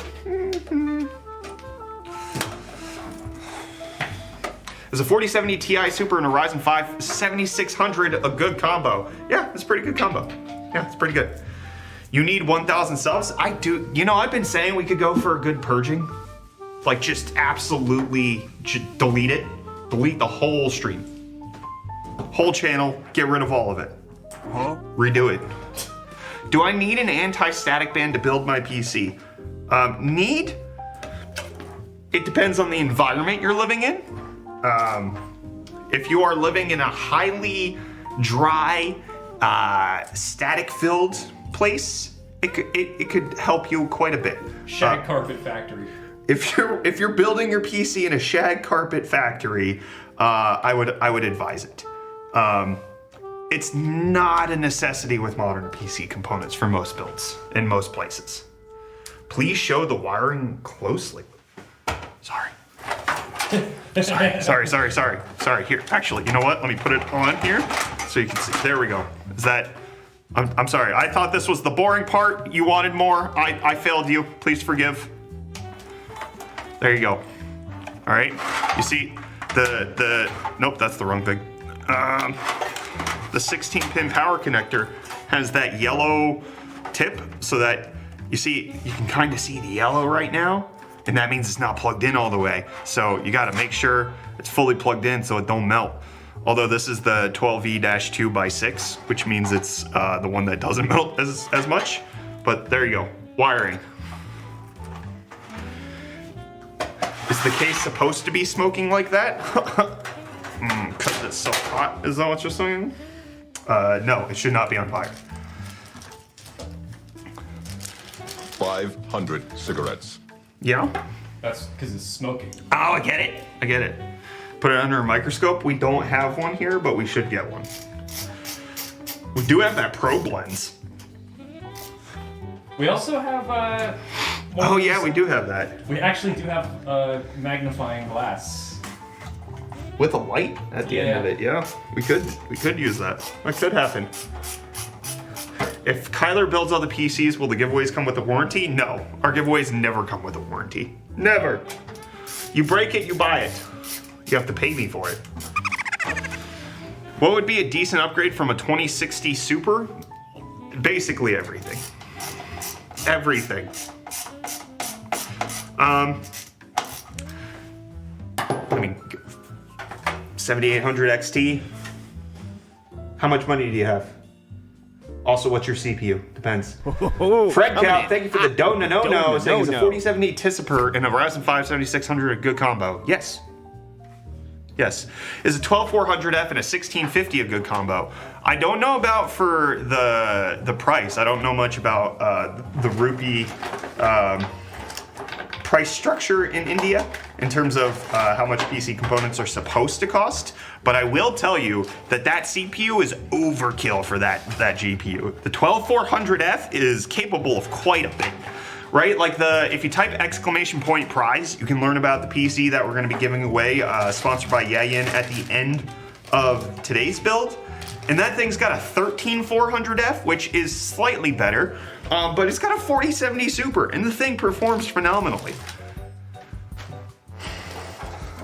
Is a 4070 Ti Super and a Ryzen 5 7600 a good combo? Yeah, it's a pretty good combo. Yeah, it's pretty good. You need 1,000 subs? I do. You know, I've been saying we could go for a good purging. Like, just absolutely delete it. Delete the whole stream. Whole channel, get rid of all of it. Redo it. Do I need an anti-static band to build my PC? Need? It depends on the environment you're living in. If you are living in a highly dry, static-filled place, it could help you quite a bit. Shag carpet factory. If you're building your PC in a shag carpet factory, I would advise it. It's not a necessity with modern PC components for most builds in most places. Please show the wiring closely. Sorry. Sorry. Here, actually, you know what? Let me put it on here so you can see. There we go. Is that? I'm sorry. I thought this was the boring part. You wanted more. I failed you. Please forgive. There you go. All right. You see the nope, that's the wrong thing. The 16-pin power connector has that yellow tip so that you can kind of see the yellow right now, and that means it's not plugged in all the way. So you got to make sure it's fully plugged in so it don't melt. Although this is the 12E-2x6, which means it's the one that doesn't melt as much. But there you go, wiring. Is the case supposed to be smoking like that? Because it's so hot, is that what you're saying? No, it should not be on fire. 500 cigarettes. Yeah? That's because it's smoking. Oh, I get it. Put it under a microscope. We don't have one here, but we should get one. We do have that probe lens. We also have. Oh yeah, we do have that. We actually do have magnifying glass. With a light at the end of it, yeah. We could use that. That could happen. If Kyler builds all the PCs, will the giveaways come with a warranty? No. Our giveaways never come with a warranty. Never. You break it, you buy it. You have to pay me for it. What would be a decent upgrade from a 2060 Super? Basically everything. Everything. I mean, 7800 XT. How much money do you have? Also, what's your CPU? Depends. Fred Cow, thank you for the no, saying is a 4070 Tisiper and a Ryzen 5 7600 a good combo. Yes. Yes. Is a 12400F and a 1650 a good combo? I don't know about for the price. I don't know much about the rupee price structure in India in terms of how much PC components are supposed to cost. But I will tell you that CPU is overkill for that GPU. The 12400F is capable of quite a bit. Right, like if you type ! prize, you can learn about the PC that we're going to be giving away, sponsored by Yayin at the end of today's build. And that thing's got a 13400F, which is slightly better, but it's got a 4070 Super, and the thing performs phenomenally.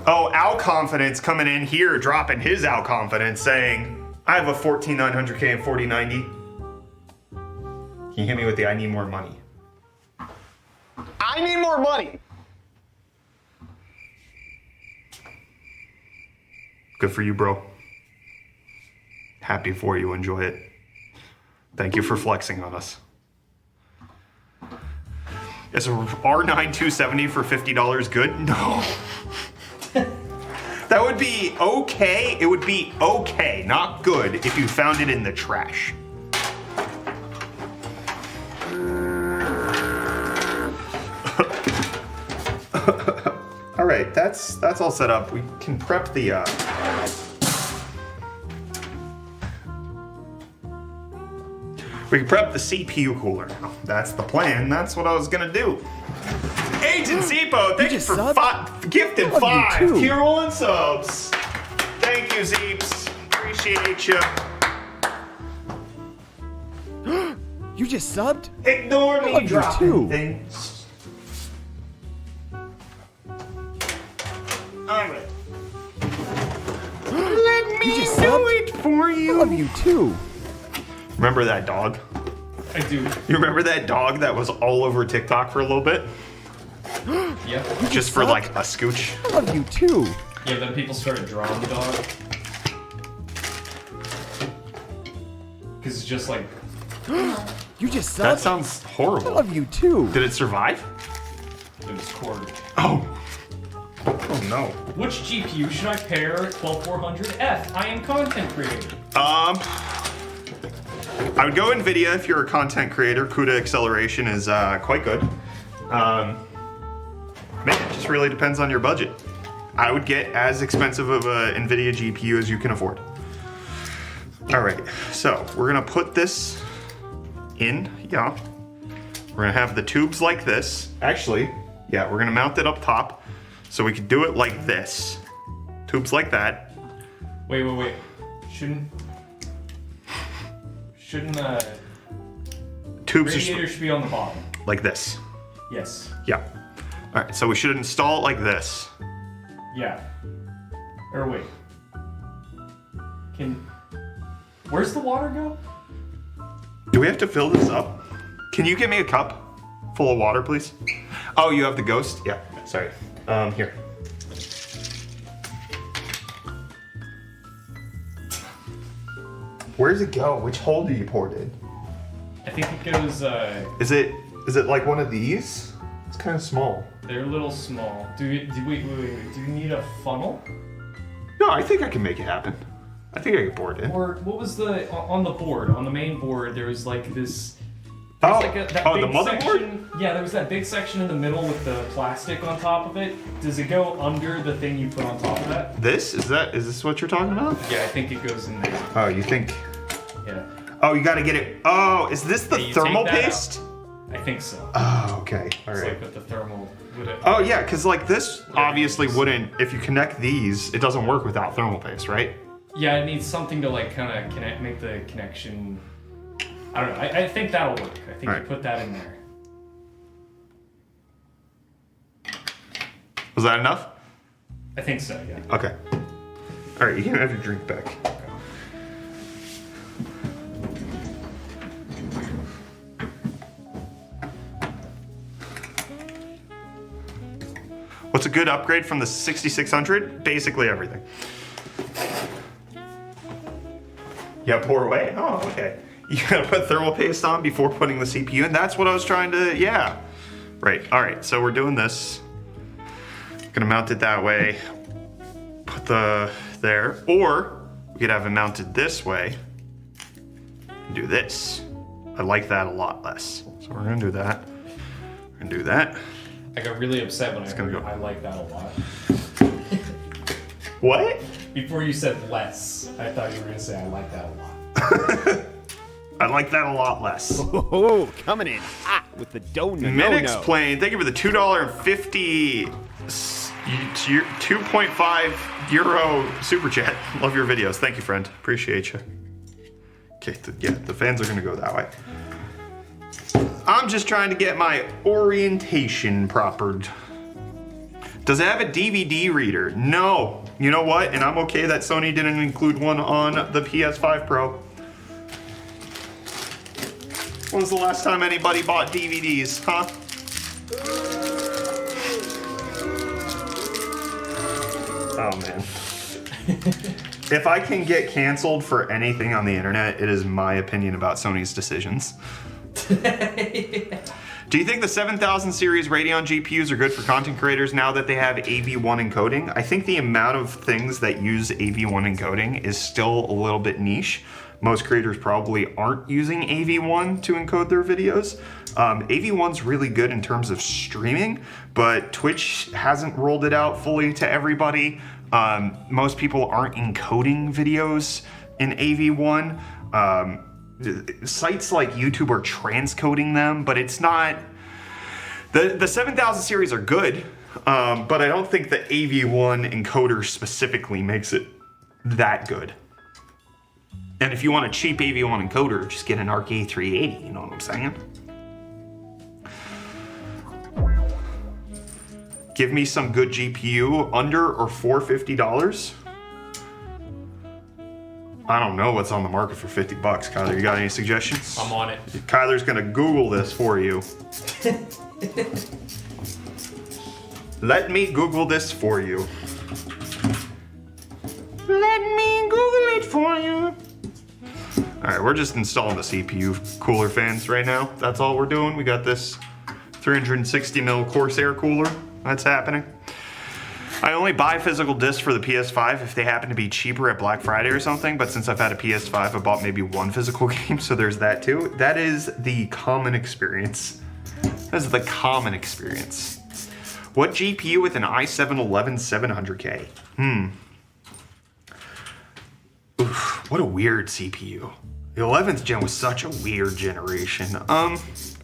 Oh, Al Confidence coming in here, dropping his Al Confidence, saying, I have a 14900K and 4090. Can you hit me with the I need more money? I need more money. Good for you, bro. Happy for you. Enjoy it. Thank you for flexing on us. Is a R9 270 for $50 good? No. That would be okay. It would be okay, not good, if you found it in the trash. All right, that's all set up. We can prep the we can prep the CPU cooler now. That's the plan. That's what I was gonna do. Agent Zeepo, thank you just for subbed? gifted I love you 5 too. Tier 1 subs. Thank you, Zeeps. Appreciate you. You just subbed? Ignore I me love you dropping too. things. Alright. Let me You just do subbed? it for I you. love you too. Remember that dog? I do. You remember that dog that was all over TikTok for a little bit? Yep. Just for subbed? like a scooch? I love you too. Yeah, then people started drawing the dog. Because it's just like, You just That subbed? sounds I horrible. love you too. Did it survive? it was cord. Oh. Oh no. Which GPU should I pair 12400F? I am content creator. I would go NVIDIA if you're a content creator. CUDA acceleration is quite good. Man, it just really depends on your budget. I would get as expensive of a NVIDIA GPU as you can afford. All right, so we're gonna put this in, yeah. We're gonna have the tubes like this. Actually, yeah, we're gonna mount it up top so we could do it like this. Tubes like that. Wait. Shouldn't Tubes radiator should be on the bottom? like this. Yes. Yeah. All right, so we should install it like this. Yeah. Or wait. Where's the water go? Do we have to fill this up? Can you get me a cup full of water, please? Oh, you have the ghost? Yeah, sorry. Here. Where does it go? Which hole do you pour it in? I think it goes, Is it like one of these? It's kind of small. they're a little small. Wait. Do you need a funnel? No, I think I can make it happen. I think I can pour it in. Or what was on the board, on the main board, there was like this... Oh, Like that the big motherboard? section, yeah, there was that big section in the middle with the plastic on top of it. Does it go under the thing you put on top of that? Is this what you're talking about? Yeah, I think it goes in there. Oh, you think? Yeah, Oh, you gotta get it. Oh, is this the Yeah, you thermal take that paste? I think so. Oh, okay. All It's right. like with the thermal. Would it? Oh yeah, because like this obviously just- wouldn't. If you connect these, it doesn't work without thermal paste, right? Yeah, it needs something to like kind of make the connection. I don't know. I think that'll work. I think you Alright. put that in there. Was that enough? I think so. Yeah. Okay. All right, you can have your drink back. What's a good upgrade from the 6600? Basically everything. Yeah, pour away. Oh, okay. You gotta put thermal paste on before putting the CPU in. That's what I was trying to, yeah. Right, all right, so we're doing this. Gonna mount it that way. Put the there. Or we could have it mounted this way and do this. I like that a lot less. So we're gonna do that. We're gonna do that. I got really upset when I gonna heard go- I like that a lot. What? Before you said less, I thought you were gonna say I like that a lot. I like that a lot less. Oh, coming in hot with the donut. Minix Plane, thank you for the $2.50 2.5 euro super chat. Love your videos. Thank you, friend. Appreciate you. Okay, yeah, the fans are gonna go that way. I'm just trying to get my orientation propered. Does it have a DVD reader? No. You know what? And I'm okay that Sony didn't include one on the PS5 Pro. When was the last time anybody bought DVDs, huh? Oh man. If I can get canceled for anything on the internet, it is my opinion about Sony's decisions. Do you think the 7000 series Radeon GPUs are good for content creators now that they have AV1 encoding? I think the amount of things that use AV1 encoding is still a little bit niche. Most creators probably aren't using AV1 to encode their videos. AV1's really good in terms of streaming, but Twitch hasn't rolled it out fully to everybody. Most people aren't encoding videos in AV1. Sites like YouTube are transcoding them, but it's not... The 7000 series are good, but I don't think the AV1 encoder specifically makes it that good. And if you want a cheap AV1 encoder, just get an ARC A380, you know what I'm saying? Give me some good GPU under or for $50. I don't know what's on the market for 50 bucks. Kyler, you got any suggestions? I'm on it. Kyler's gonna Google this for you. Let me Google this for you. Let me Google it for you. All right, we're just installing the CPU cooler fans right now. That's all we're doing. We got this 360 mil Corsair cooler. That's happening. I only buy physical discs for the PS5 if they happen to be cheaper at Black Friday or something, but since I've had a PS5, I bought maybe one physical game, so there's that too. That is the common experience. That is the common experience. What GPU with an i7-11 700K? Oof, what a weird CPU. The 11th gen was such a weird generation. I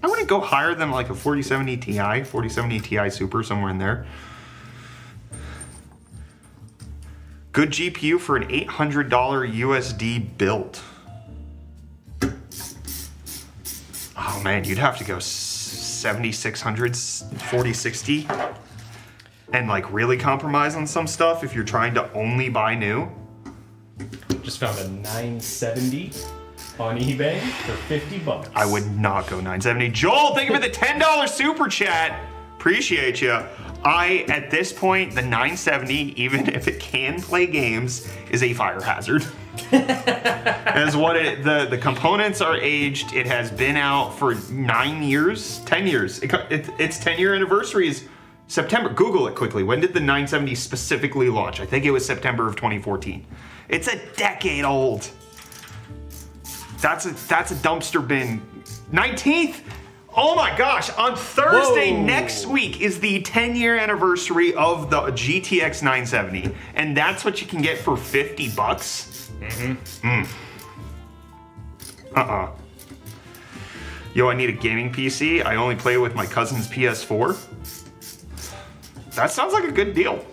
wouldn't go higher than like a 4070 Ti, 4070 Ti Super, somewhere in there. Good GPU for an $800 USD build. Oh man, you'd have to go 7600, 4060, and like really compromise on some stuff if you're trying to only buy new. Just found a 970 on eBay for 50 bucks. I would not go 970. Joel, thank you for the $10 super chat. Appreciate you. At this point, the 970, even if it can play games, is a fire hazard. As what the components are aged. It has been out for 9 years, 10 years. Its 10-year anniversary is September. Google it quickly. When did the 970 specifically launch? I think it was September of 2014. It's a decade old. That's a dumpster bin. 19th. Oh my gosh, on Thursday next week is the 10-year anniversary of the GTX 970, and that's what you can get for 50 bucks? Yo, I need a gaming PC. I only play with my cousin's PS4. That sounds like a good deal.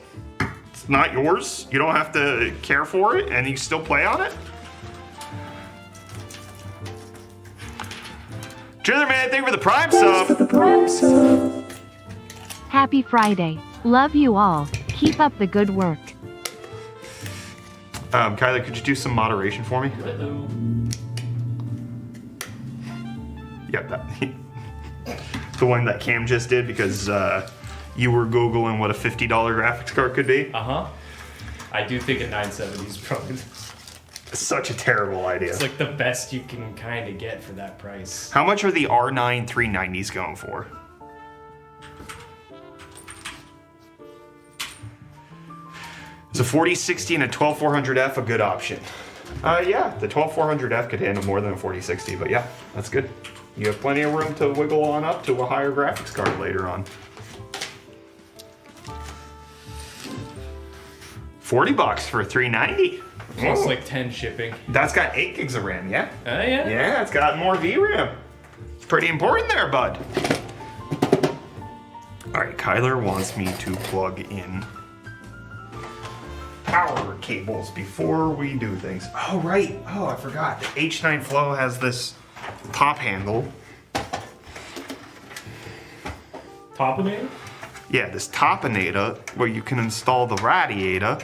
It's not yours. You don't have to care for it, and you still play on it? Jitherman, thank you for the Prime sub. Happy Friday. Love you all. Keep up the good work. Kyler, could you do some moderation for me? Hello. Yep, that. The one that Cam just did because you were Googling what a $50 graphics card could be. Uh-huh. I do think a 970 is probably... Such a terrible idea. It's like the best you can kind of get for that price. How much are the R9 390s going for? Is a 4060 and a 12400F a good option? Yeah, the 12400F could handle more than a 4060, but yeah, that's good. You have plenty of room to wiggle on up to a higher graphics card later on. 40 bucks for a 390. Plus like 10 shipping. That's got 8 gigs of RAM, yeah? Oh, yeah? Yeah, it's got more VRAM. It's pretty important there, bud. All right, Kyler wants me to plug in our cables before we do things. Oh, right. Oh, I forgot. The H9 Flow has this top handle. Topinator? Yeah, this topinator where you can install the radiator.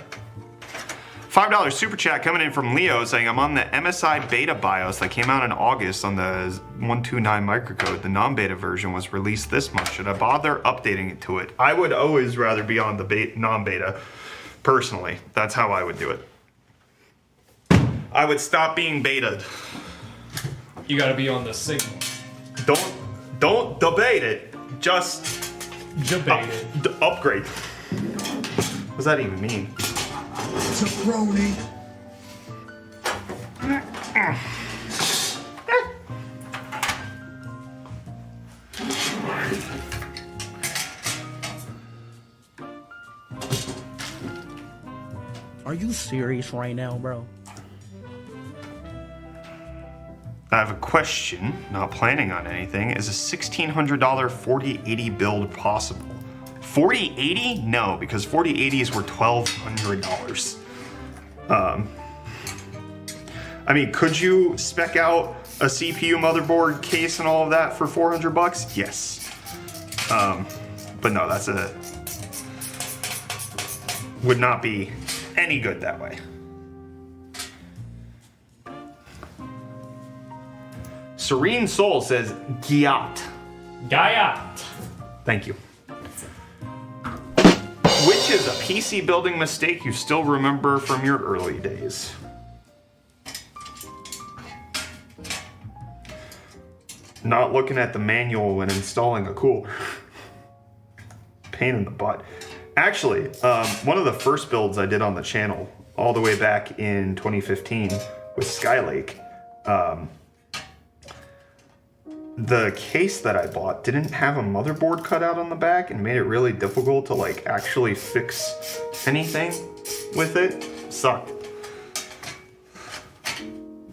$5 super chat coming in from Leo saying, I'm on the MSI beta BIOS that came out in August on the 129 microcode. The non-beta version was released this month. Should I bother updating it to it? I would always rather be on the non-beta, personally. That's how I would do it. I would stop being betaed. You gotta be on the signal. Don't debate it. Just Debate it. upgrade. What does that even mean? Jabroni. Are you serious right now, bro? I have a question, not planning on anything. Is a $1,600 4080 build possible? 4080? No, because 4080s were $1,200. I mean, could you spec out a CPU, motherboard, case, and all of that for $400? Yes. But no, would not be any good that way. Serene Soul says, Giat. Gaiat. Thank you. Which is a PC building mistake you still remember from your early days? Not looking at the manual when installing a cooler. Pain in the butt. Actually, one of the first builds I did on the channel, all the way back in 2015 with Skylake, the case that I bought didn't have a motherboard cut out on the back and made it really difficult to like actually fix anything with it. Sucked.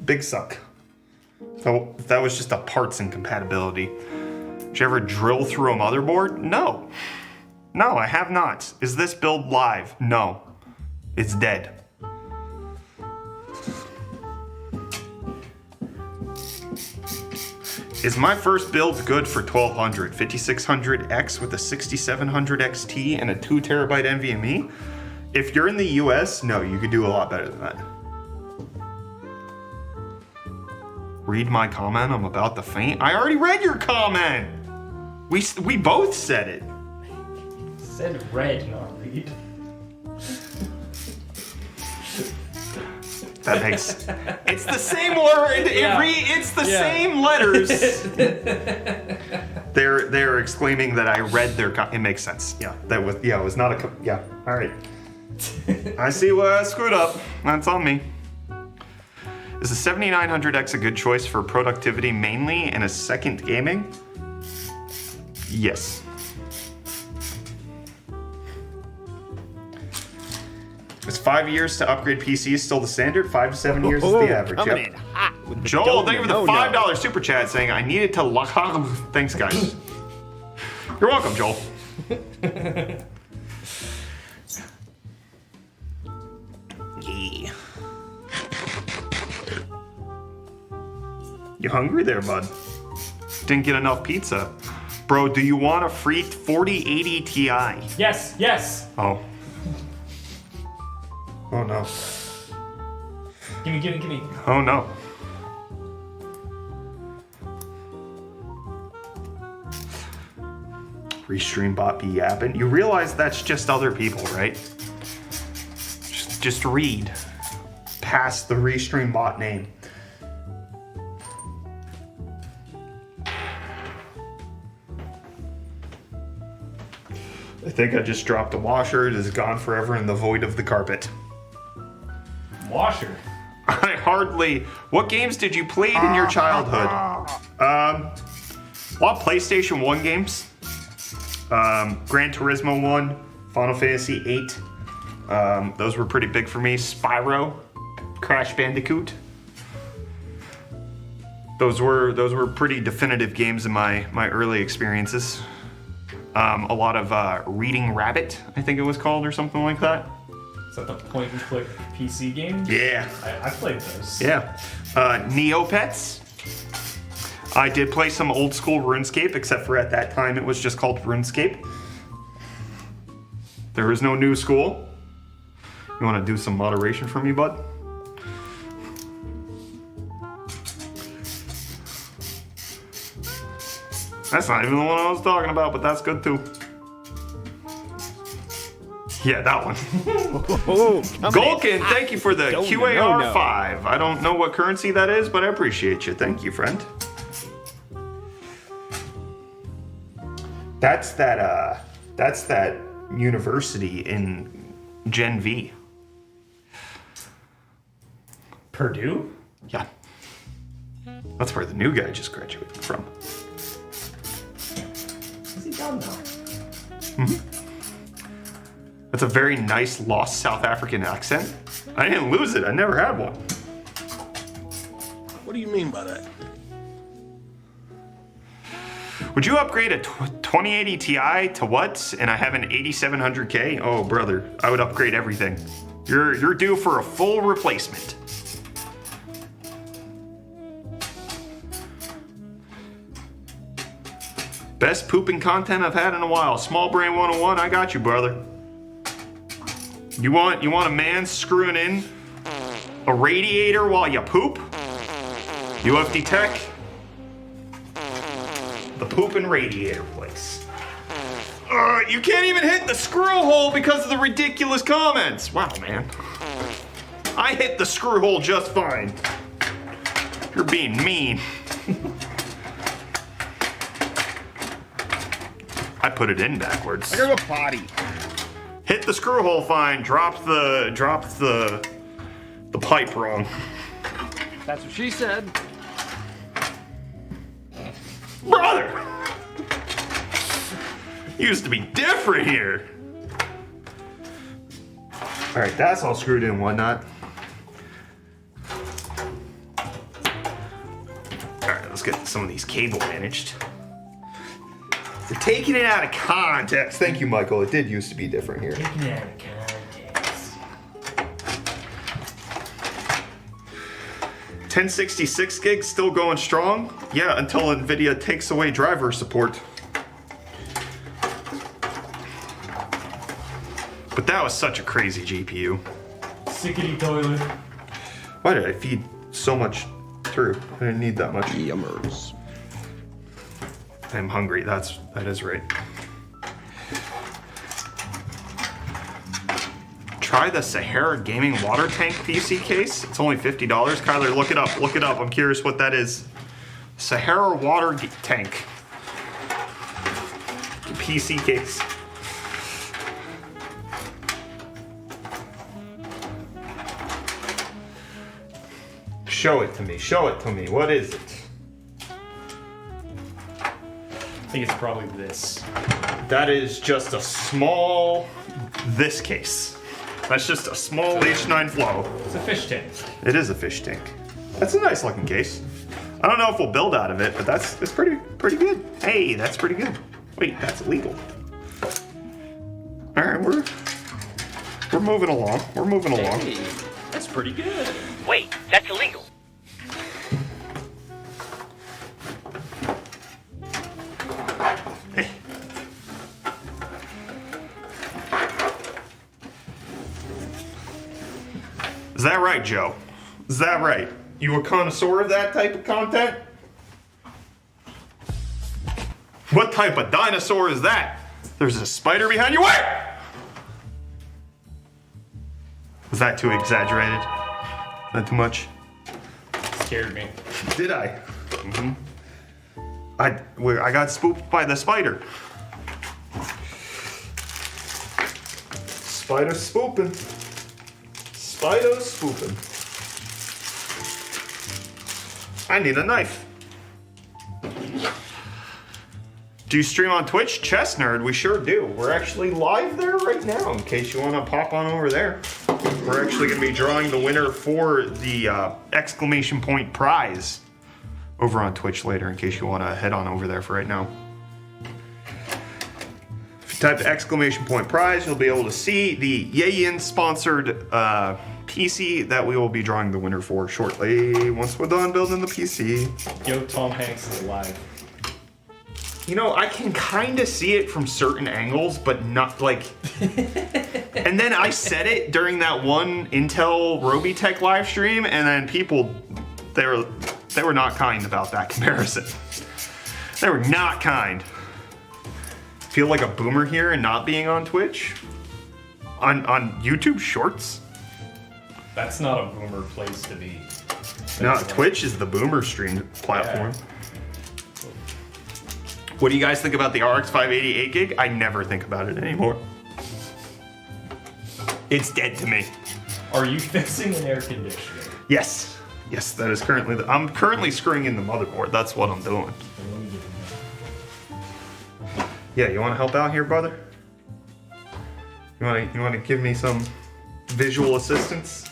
Big suck. So that was just a parts incompatibility. Did you ever drill through a motherboard? No. No, I have not. Is this build live? No. It's dead. Is my first build good for 1200? 5600X with a 6700 XT and a 2 terabyte NVMe? If you're in the US, no, you could do a lot better than that. Read my comment, I'm about to faint. I already read your comment! We both said it. Said read, not read. That makes... It's the same word, Yeah. it's the same letters. They're exclaiming that I read their it makes sense. Yeah, it was not a... Yeah, alright. I see where I screwed up. That's on me. Is the 7900X a good choice for productivity mainly and a second gaming? Yes. Is 5 years to upgrade PCs still the standard? 5 to 7 years is the average. Coming Yep. in hot with the Joel, thank you for the donut. $5 super chat saying I needed to lock. Thanks, guys. You're welcome, Joel. Yeah. You hungry there, bud? Didn't get enough pizza. Bro, do you want a free 4080 Ti? Yes, yes. Oh. Oh no. Gimme. Oh no. Restream bot be yapping. You realize that's just other people, right? Just read past the restream bot name. I think I just dropped a washer. It is gone forever in the void of the carpet. Washer. I hardly... What games did you play in your childhood? A lot of PlayStation 1 games. Gran Turismo 1, Final Fantasy 8. Those were pretty big for me. Spyro, Crash Bandicoot. Those were pretty definitive games in my early experiences. A lot of Reading Rabbit, I think it was called, or something like that. Is that the point and click PC game? Yeah. I played those. Yeah. Neopets. I did play some old school RuneScape, except for at that time it was just called RuneScape. There is no new school. You want to do some moderation for me, bud? That's not even the one I was talking about, but that's good too. Yeah, that one. Oh, Golkin, thank you for the Don't QAR5. I don't know what currency that is, but I appreciate you. Thank you, friend. That's that university in Gen V. Purdue? Yeah. That's where the new guy just graduated from. What's he done now? That's a very nice lost South African accent. I didn't lose it. I never had one. What do you mean by that? Would you upgrade a 2080 Ti to what? And I have an 8700K? Oh, brother, I would upgrade everything. You're due for a full replacement. Best pooping content I've had in a while. Small Brain 101, I got you, brother. You want a man screwing in a radiator while you poop? UFD Tech. The pooping radiator place. You can't even hit the screw hole because of the ridiculous comments. Wow, man. I hit the screw hole just fine. You're being mean. I put it in backwards. I gotta go potty. Hit the screw hole fine. Dropped the pipe wrong. That's what she said. Brother! Used to be different here. Alright, that's all screwed in and whatnot. Alright, let's get some of these cable managed. You're taking it out of context. Thank you, Michael. It did used to be different here. Taking it out of context. 1066 gigs still going strong? Yeah, until NVIDIA takes away driver support. But that was such a crazy GPU. Sickety toilet. Why did I feed so much through? I didn't need that much. Yummers. I'm hungry, that is right. Try the Sahara Gaming water tank PC case. It's only $50. Kyler, look it up. I'm curious what that is. Sahara water tank. PC case. Show it to me. What is it? I think it's probably this. That is just a small, this case. That's just a small H9 flow. It's a fish tank. It is a fish tank. That's a nice looking case. I don't know if we'll build out of it, but it's pretty good. Hey, that's pretty good. Wait, that's illegal. All right, we're moving along. Hey, that's pretty good. Wait, that's illegal. Is that right, Joe? Is that right? You a connoisseur of that type of content? What type of dinosaur is that? There's a spider behind you. Wait! Was that too exaggerated? Not too much? Scared me. Did I? I got spooked by the spider. Spider spooping. Spider spooping. I need a knife. Do you stream on Twitch? Chess Nerd, we sure do. We're actually live there right now, in case you want to pop on over there. We're actually going to be drawing the winner for the exclamation point prize over on Twitch later, in case you want to head on over there for right now. Type exclamation point prize. You'll be able to see the Yayin sponsored PC that we will be drawing the winner for shortly once we're done building the PC. Yo, Tom Hanks is alive. You know, I can kind of see it from certain angles, but not like. And then I said it during that one Intel Robitech live stream, and then people, they were not kind about that comparison. They were not kind. Feel like a boomer here and not being on Twitch? On YouTube Shorts? That's not a boomer place to be. No, Twitch is the boomer stream platform. Yeah. What do you guys think about the RX 580 8GB? I never think about it anymore. It's dead to me. Are you fixing an air conditioner? Yes. Yes, that is currently I'm currently screwing in the motherboard. That's what I'm doing. Yeah, you want to help out here, brother? You want to give me some visual assistance?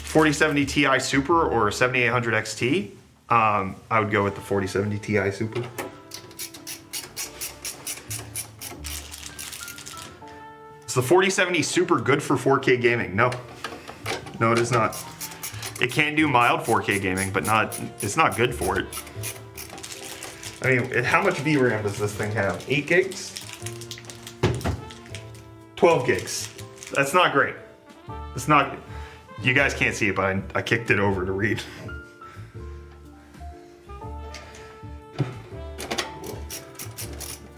4070 Ti Super or 7800 XT? I would go with the 4070 Ti Super. Is the 4070 Super good for 4K gaming? No. No, it is not. It can do mild 4K gaming, but it's not good for it. I mean, how much VRAM does this thing have? 8 gigs? 12 gigs. That's not great. It's not... You guys can't see it, but I kicked it over to read.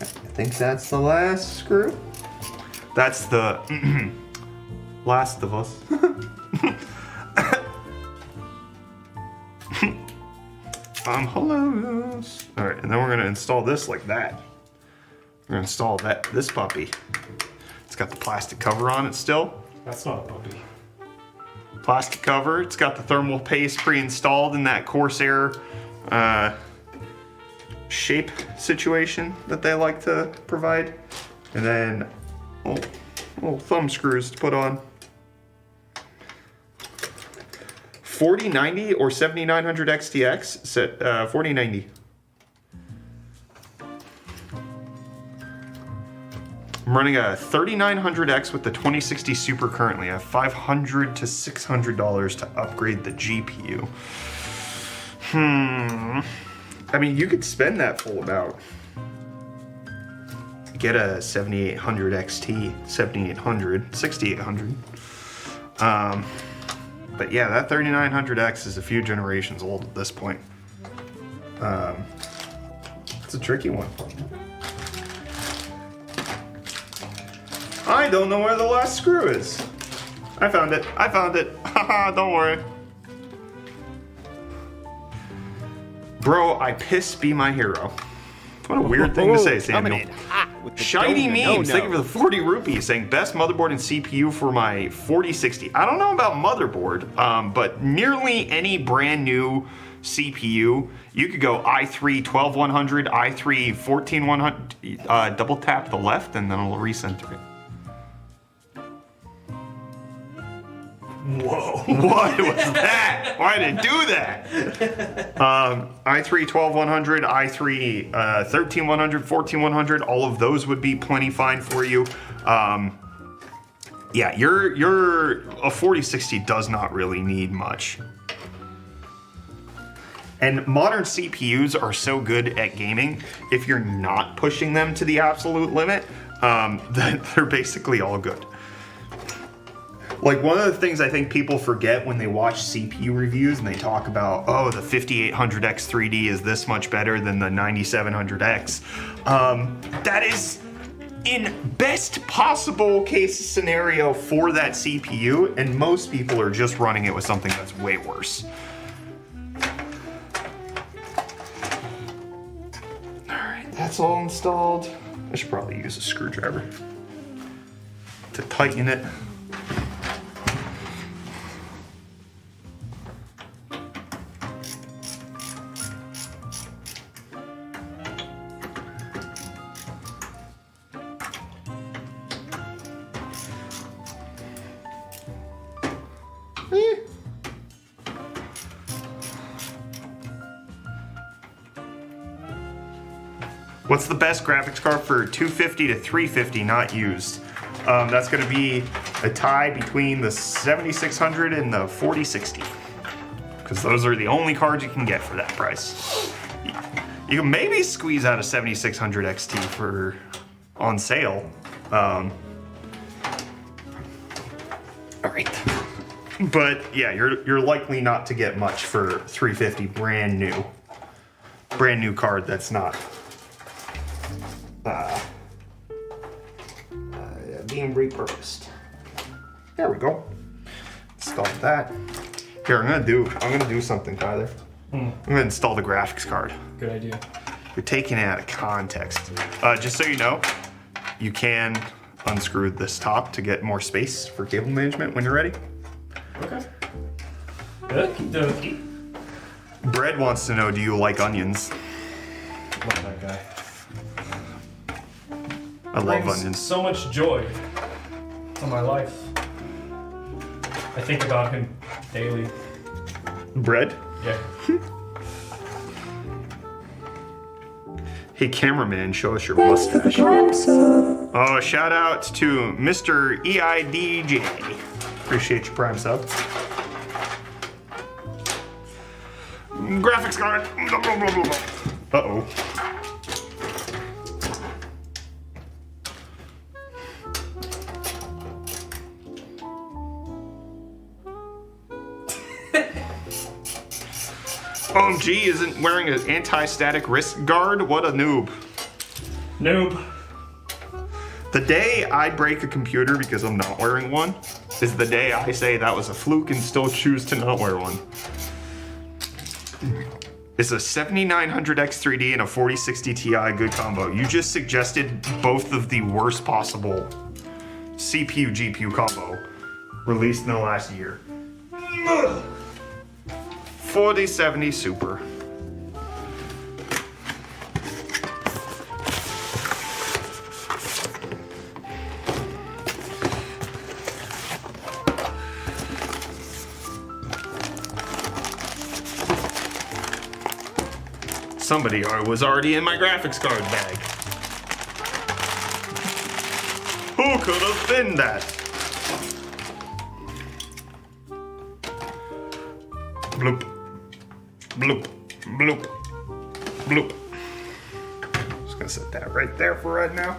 I think that's the last screw. That's the Last of Us. Hello. All right, and then we're gonna install this like that. We're gonna install this puppy. It's got the plastic cover on it still. That's not a puppy. Plastic cover. It's got the thermal paste pre-installed in that Corsair shape situation that they like to provide. And then little thumb screws to put on. 4090 or 7900 XTX, 4090. I'm running a 3900X with the 2060 Super currently. I have $500 to $600 to upgrade the GPU. I mean, you could spend that full amount. Get a 7800 XT, 7800, 6800. But yeah, that 3900X is a few generations old at this point. It's a tricky one. I don't know where the last screw is. I found it. I found it. Haha, don't worry. Bro, I piss be my hero. What a weird thing to say, Samuel. Shiny Memes, thank you for the 40 rupees, saying best motherboard and CPU for my 4060. I don't know about motherboard, but nearly any brand new CPU, you could go i3 12100, i3 14100, double tap the left and then it'll recenter it. Whoa, what was that? Why did it do that? i3 12100, i3 13100, 14100, all of those would be plenty fine for you. Yeah, a 4060 does not really need much. And modern CPUs are so good at gaming, if you're not pushing them to the absolute limit, that they're basically all good. Like, one of the things I think people forget when they watch CPU reviews and they talk about, oh, the 5800X 3D is this much better than the 9700X. That is in best possible case scenario for that CPU, and most people are just running it with something that's way worse. Alright, that's all installed. I should probably use a screwdriver to tighten it. What's the best graphics card for 250 to 350 not used? That's going to be a tie between the 7600 and the 4060. Because those are the only cards you can get for that price. You can maybe squeeze out a 7600 XT for on sale. All right. But yeah, you're likely not to get much for 350 brand new card that's not being repurposed. There we go. Install that. Here, I'm gonna do something, Tyler. I'm gonna install the graphics card. Good idea. You're taking it out of context. Just so you know, you can unscrew this top to get more space for cable management when you're ready. Okay. Okie dokie. Bread wants to know, do you like onions? Love that guy. I love Brings onions. so much joy to my life. I think about him daily. Bread? Yeah. Hey cameraman, show us your mustache. Oh, shout out to Mr. EIDJ. Appreciate your prime sub. Graphics card. Uh-oh. OMG isn't wearing an anti-static wrist guard? What a noob. Noob. The day I break a computer because I'm not wearing one is the day I say that was a fluke and still choose to not wear one. Is a 7900X3D and a 4060 Ti a good combo? You just suggested both of the worst possible CPU GPU combo released in the last year. 4070 Super. Somebody was already in my graphics card bag. Who could have been that? Bloop. Bloop. Bloop. Bloop. Just gonna set that right there for right now.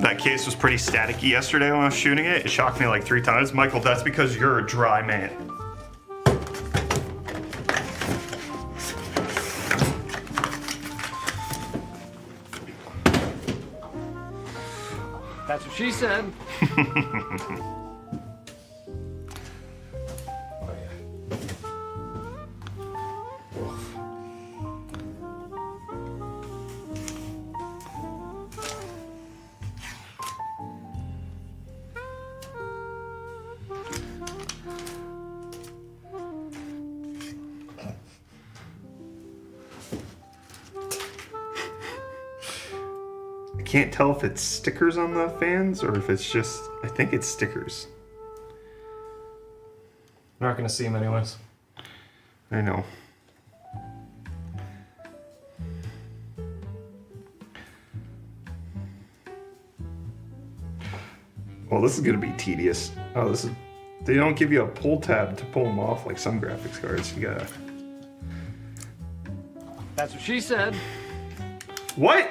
That case was pretty staticky yesterday when I was shooting it. It shocked me like 3 times. Michael, that's because you're a dry man. That's what she said. Oh yeah. Oof. I can't tell if it's stickers on the fans or if it's just, I think it's stickers. Not gonna see him anyways. I know. Well, this is gonna be tedious. Oh, this is, they don't give you a pull tab to pull them off like some graphics cards. You gotta. That's what she said. What?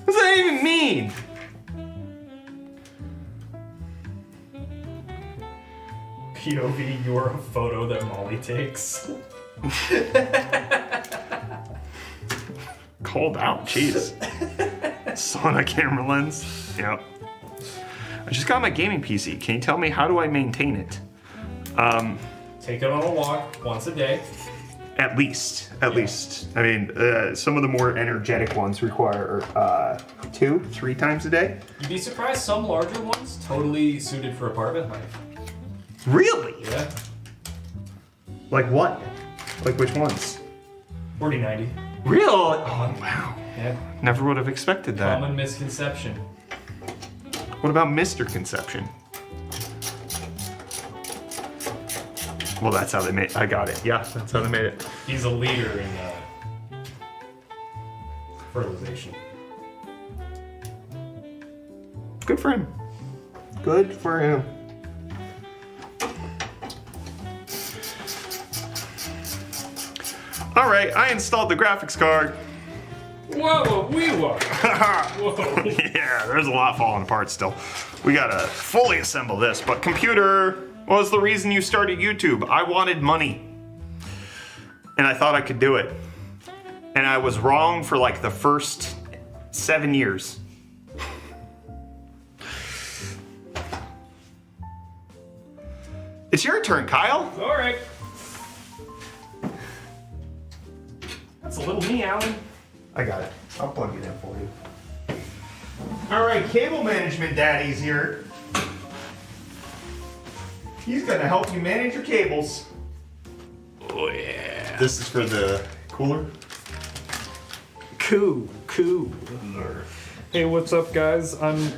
What does that even mean? POV, you're a photo that Molly takes. Called out, jeez. Saw on a camera lens. Yep. I just got my gaming PC. Can you tell me how do I maintain it? Take it on a walk once a day. At least. I mean, some of the more energetic ones require 2-3 times a day. You'd be surprised, some larger ones totally suited for apartment life. Really? Yeah. Like what? Like which ones? 4090. Real? Oh, wow. Yeah. Never would have expected that. Common misconception. What about Mr. Conception? Well, that's how they made. I got it. Yeah, that's how they made it. He's a leader in fertilization. Good for him. Good for him. All right, I installed the graphics card. Whoa, whoa. Yeah, there's a lot falling apart still. We gotta fully assemble this, but computer, what was the reason you started YouTube? I wanted money. And I thought I could do it. And I was wrong for like the first 7 years. It's your turn, Kyle. All right. That's a little me, Alan. I got it. I'll plug it in for you. All right, cable management daddy's here. He's gonna help you manage your cables. Oh yeah. This is for the cooler. Cool. Hey, what's up, guys? I'm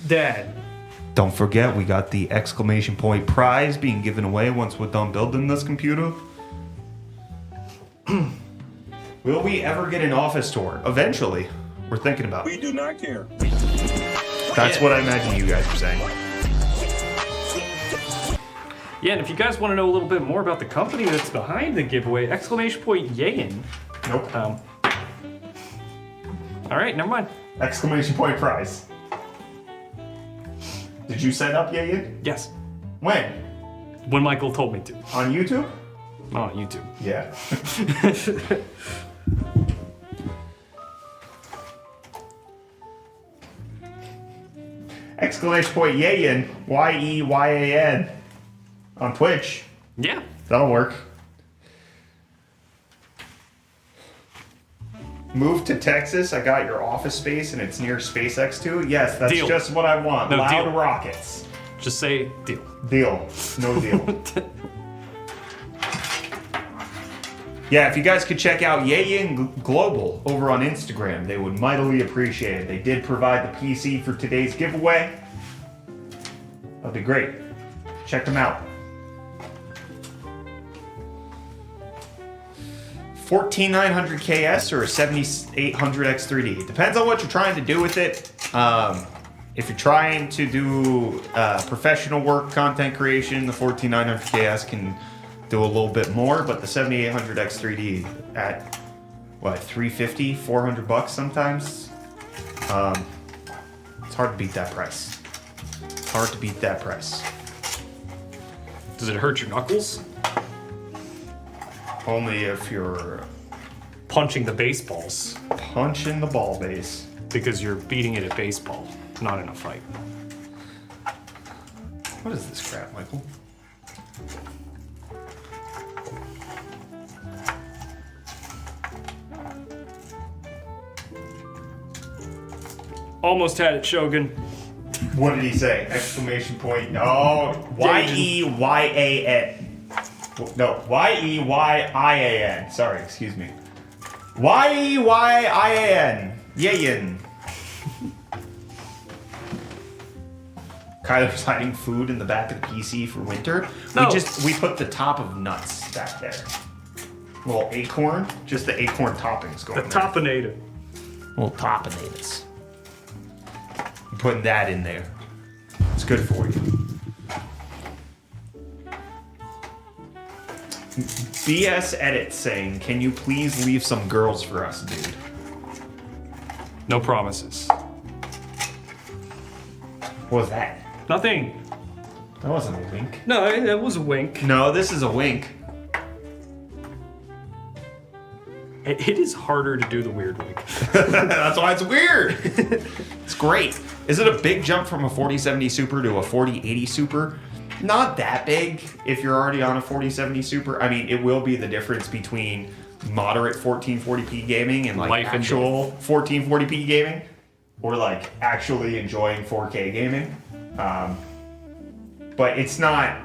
Dad. Don't forget, we got the exclamation point prize being given away once we're done building this computer. Will we ever get an office tour? Eventually. We're thinking about it. We do not care. That's what I imagine you guys are saying. Yeah, and if you guys want to know a little bit more about the company that's behind the giveaway, exclamation point Yayin. Nope. All right, never mind. Exclamation point prize. Did you set up Yayin? Yes, When? when Michael told me to. On YouTube? Not on YouTube. Yeah. Exclamation point Yayin. Y-E-Y-A-N. On Twitch. Yeah. That'll work. Move to Texas. I got your office space and it's near SpaceX too. Yes, that's Deal. just what I want. No, Loud deal. rockets. Just say deal. Deal. No deal. Yeah, if you guys could check out Yayin Global over on Instagram, they would mightily appreciate it. They did provide the PC for today's giveaway. That'd be great. Check them out. 14900 KS or a 7800 X3D. Depends on what you're trying to do with it. If you're trying to do professional work, content creation, the 14900 KS can do a little bit more, but the 7800 X3D at what, 350, 400 bucks sometimes. It's hard to beat that price. Hard to beat that price. Does it hurt your knuckles? Only if you're Punching the baseballs punching the ball base. because you're beating it at baseball, not in a fight. What is this crap, Michael? Almost had it, Shogun. What did he say? Exclamation point. Oh, Y-E-Y-A-N. No, Y-E-Y-I-A-N. Sorry, excuse me. Y-E-Y-I-A-N. Yayin. Kyler's hiding food in the back of the PC for winter. No. We put the top of nuts back there. Little acorn, just the acorn toppings going The there. Topinator. Little topinators. I'm putting that in there. It's good for you. BS Edit saying, can you please leave some girls for us, dude? No promises. What was that? Nothing. That wasn't a wink. No, that was a wink. No, this is a wink. It is harder to do the weird wink. That's why it's weird. It's great. Is it a big jump from a 4070 Super to a 4080 Super? Not that big if you're already on a 4070 Super. I mean, it will be the difference between moderate 1440p gaming and like Life and actual 1440p gaming, or like actually enjoying 4K gaming. But it's not.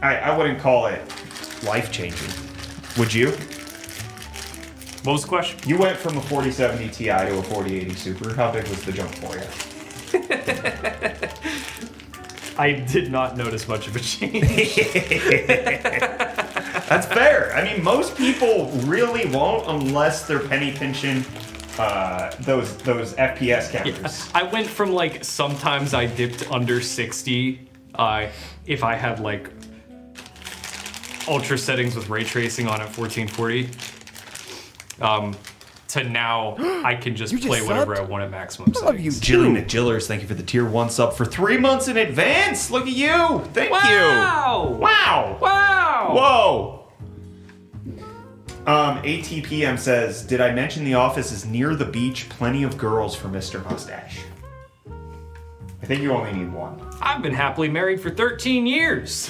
I wouldn't call it life changing. Would you? What was the question? You went from a 4070 Ti to a 4080 Super. How big was the jump for you? I did not notice much of a change. That's fair. I mean, most people really won't unless they're penny pinching those FPS counters. I went from like sometimes I dipped under 60 if I had like ultra settings with ray tracing on at 1440. To now I can just play whatever I want at maximum I love you, settings. Jilly McJillers, thank you for the tier 1 sub for 3 months in advance. Look at you. Thank you. Wow. Wow! Whoa! ATPM says, did I mention the office is near the beach? Plenty of girls for Mr. Mustache. I think you only need one. I've been happily married for 13 years.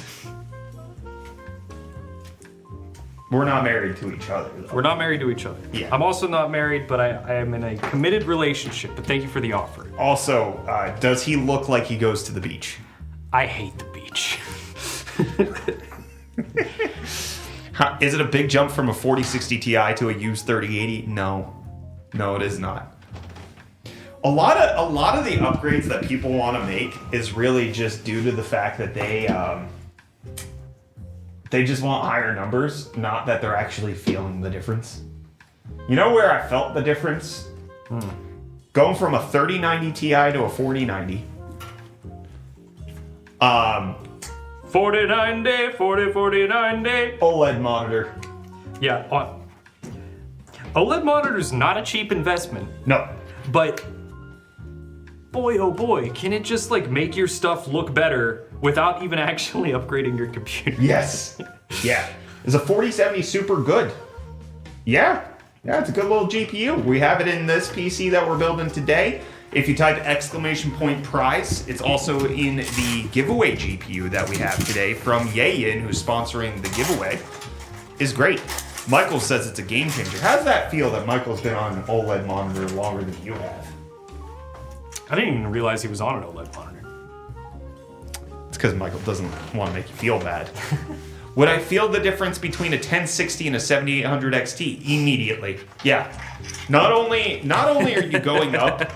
We're not married to each other, though. We're not married to each other. Yeah. I'm also not married, but I am in a committed relationship. But thank you for the offer. Also, does he look like he goes to the beach? I hate the beach. Is it a big jump from a 4060 Ti to a used 3080? No. No, it is not. A lot of the upgrades that people want to make is really just due to the fact that they just want higher numbers, not that they're actually feeling the difference. You know where I felt the difference? Going from a 3090 Ti to a 4090. 49 day, 49 day. OLED monitor. Yeah. OLED monitor is not a cheap investment, No. but boy, oh boy, can it just like make your stuff look better without even actually upgrading your computer? Yes. Yeah. Is a 4070 super good? Yeah. Yeah, it's a good little GPU. We have it in this PC that we're building today. If you type !! prize, it's also in the giveaway GPU that we have today from Yayin, who's sponsoring the giveaway. Is great. Michael says it's a game changer. How does that feel that Michael's been on an OLED monitor longer than you have? I didn't even realize he was on an OLED monitor. It's because Michael doesn't want to make you feel bad. Would I feel the difference between a 1060 and a 7800 XT? Immediately. Yeah. Not only are you going up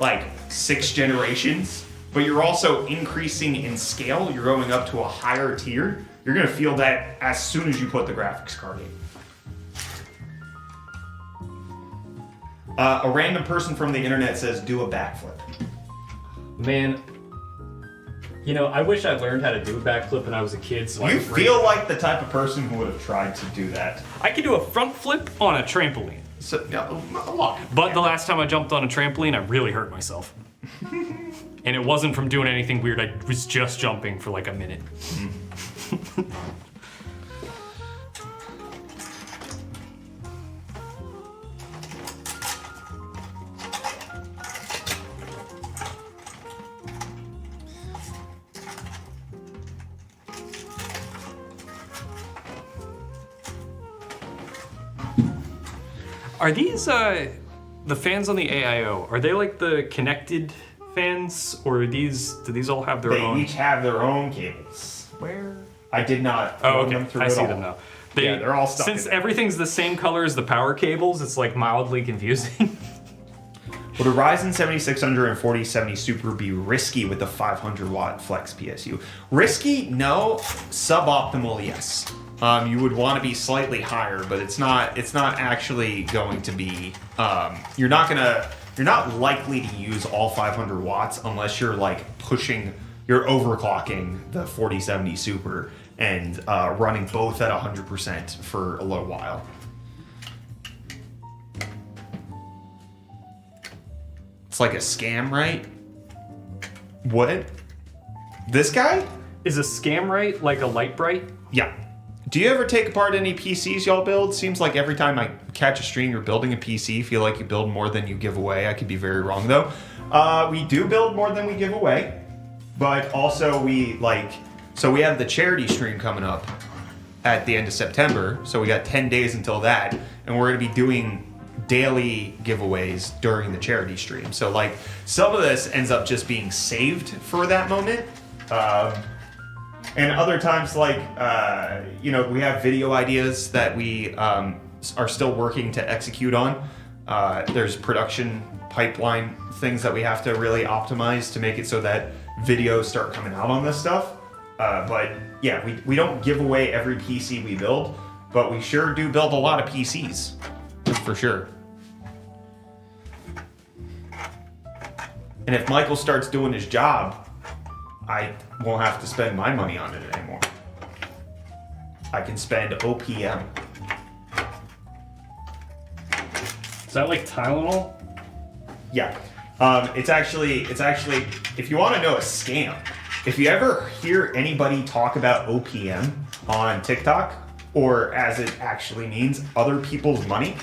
like 6 generations, but you're also increasing in scale. You're going up to a higher tier. You're going to feel that as soon as you put the graphics card in. A random person from the internet says, do a backflip. Man, you know, I wish I learned how to do a backflip when I was a kid. So You feel like the type of person who would have tried to do that. I could do a front flip on a trampoline. So, look. But the last time I jumped on a trampoline, I really hurt myself. And it wasn't from doing anything weird, I was just jumping for like a minute. Are these, the fans on the AIO, are they like the connected fans, or do these all have their own? They each have their own cables. Where? I did not Oh, run okay. them through I at see all. them now. Yeah, they're all stuck Since in there. everything's the same color as the power cables, it's like mildly confusing. Would a Ryzen 7600 and 4070 Super be risky with the 500 watt Flex PSU? Risky? No. Suboptimal? Yes. You would want to be slightly higher, but it's not actually going to be. You're not likely to use all 500 watts unless you're like you're overclocking the 4070 Super and running both at 100% for a little while. It's like a scam, right? What? This guy? Is a scam right like a light bright? Yeah. Do you ever take apart any PCs y'all build? Seems like every time I catch a stream, you're building a PC. Feel like you build more than you give away. I could be very wrong though. We do build more than we give away, but also we have the charity stream coming up at the end of September. So we got 10 days until that, and we're gonna be doing daily giveaways during the charity stream. So like some of this ends up just being saved for that moment. And other times, like, we have video ideas that we are still working to execute on. There's production pipeline things that we have to really optimize to make it so that videos start coming out on this stuff. But yeah, we don't give away every PC we build, but we sure do build a lot of PCs. That's for sure. And if Michael starts doing his job, I won't have to spend my money on it anymore. I can spend OPM. Is that like Tylenol? Yeah. It's actually, if you want to know a scam, if you ever hear anybody talk about OPM on TikTok, or as it actually means, other people's money,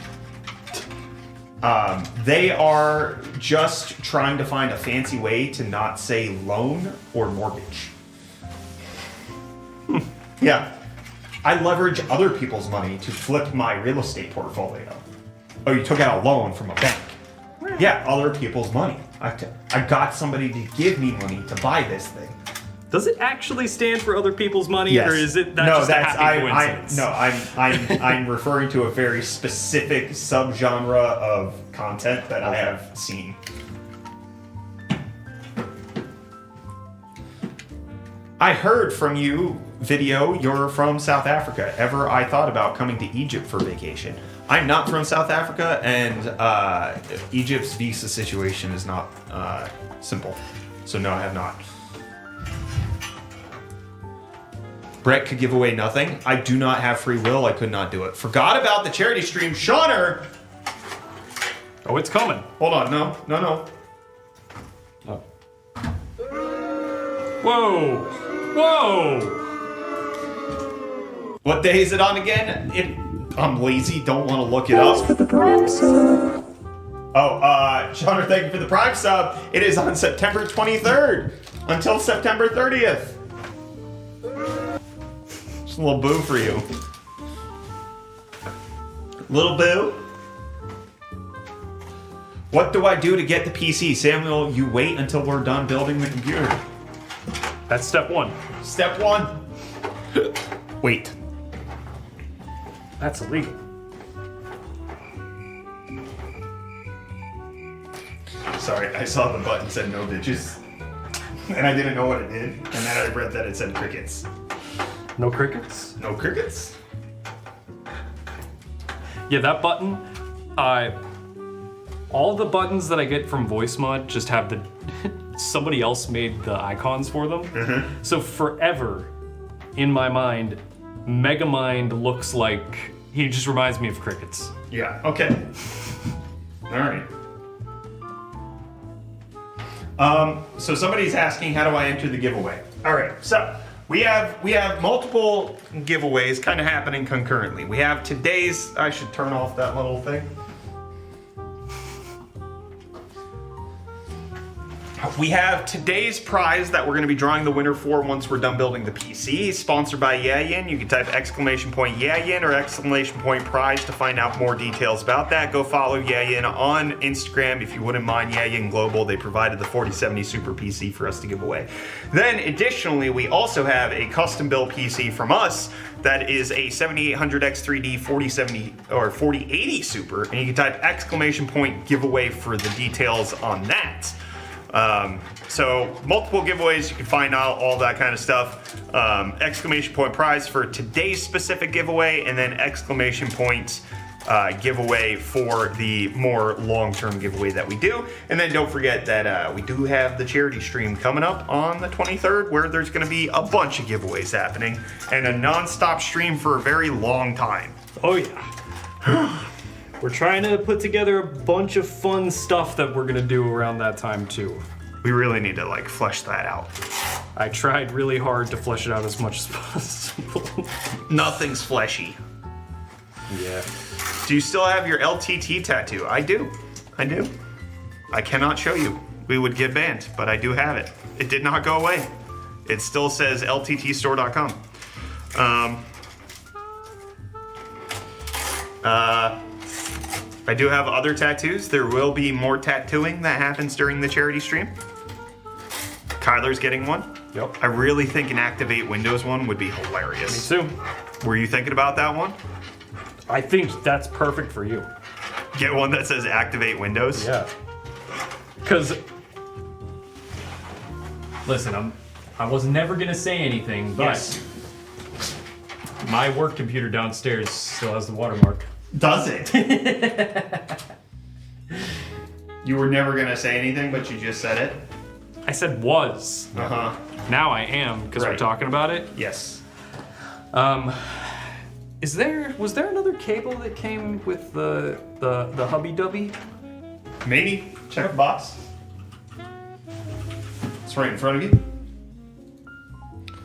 they are just trying to find a fancy way to not say loan or mortgage. Yeah. I leverage other people's money to flip my real estate portfolio. Oh, you took out a loan from a bank. Yeah, other people's money. I got somebody to give me money to buy this thing. Does it actually stand for other people's money, Yes. or is it that no, just that's, a happy coincidence? I'm referring to a very specific subgenre of content that I have seen. I heard from you, video, you're from South Africa. Ever I thought about coming to Egypt for vacation. I'm not from South Africa, and Egypt's visa situation is not simple. So no, I have not. Brett could give away nothing. I do not have free will. I could not do it. Forgot about the charity stream. Shauner! Oh, it's coming. Hold on. No. Oh. Whoa! Whoa! What day is it on again? I'm lazy. Don't want to look it up. Shauner, thank you for the Prime sub. It is on September 23rd until September 30th. Just a little boo for you. Little boo. What do I do to get the PC? Samuel, you wait until we're done building the computer. That's step one. Step one. Wait. That's illegal. Sorry, I saw the button said no bitches. And I didn't know what it did. And then I read that it said crickets. No crickets? No crickets? Yeah, that button, all the buttons that I get from VoiceMod just have the, somebody else made the icons for them. Mm-hmm. So forever, in my mind, Megamind looks like, he just reminds me of crickets. Yeah, okay. Alright. So somebody's asking, how do I enter the giveaway? Alright, so we have multiple giveaways kind of happening concurrently. We have today's, I should turn off that little thing. We have today's prize that we're going to be drawing the winner for once we're done building the PC, sponsored by Yayin. You can type !Yayin or !prize to find out more details about that. Go follow Yayin on Instagram if you wouldn't mind. Yayin Global, they provided the 4070 Super PC for us to give away. Then additionally, we also have a custom built PC from us that is a 7800X3D 4070 or 4080 Super, and you can type !giveaway for the details on that. So multiple giveaways, you can find out all that kind of stuff. !Prize for today's specific giveaway, and then giveaway for the more long-term giveaway that we do. And then don't forget that we do have the charity stream coming up on the 23rd, where there's going to be a bunch of giveaways happening and a non-stop stream for a very long time. Oh yeah. We're trying to put together a bunch of fun stuff that we're gonna do around that time too. We really need to like flesh that out. I tried really hard to flesh it out as much as possible. Nothing's fleshy. Yeah. Do you still have your LTT tattoo? I do. I cannot show you. We would get banned, but I do have it. It did not go away. It still says lttstore.com. I do have other tattoos. There will be more tattooing that happens during the charity stream. Kyler's getting one. Yep. I really think an Activate Windows one would be hilarious. Me too. Were you thinking about that one? I think that's perfect for you. Get one that says activate Windows. Yeah. Because, listen, I was never gonna say anything, but Yes. my work computer downstairs still has the watermark. Does it? You were never gonna say anything, but you just said it. I said was. Uh-huh. Now I am, because we're Right. talking about it. Yes. Was there another cable that came with the Hubby Dubby? Maybe. Check the box. It's right in front of you.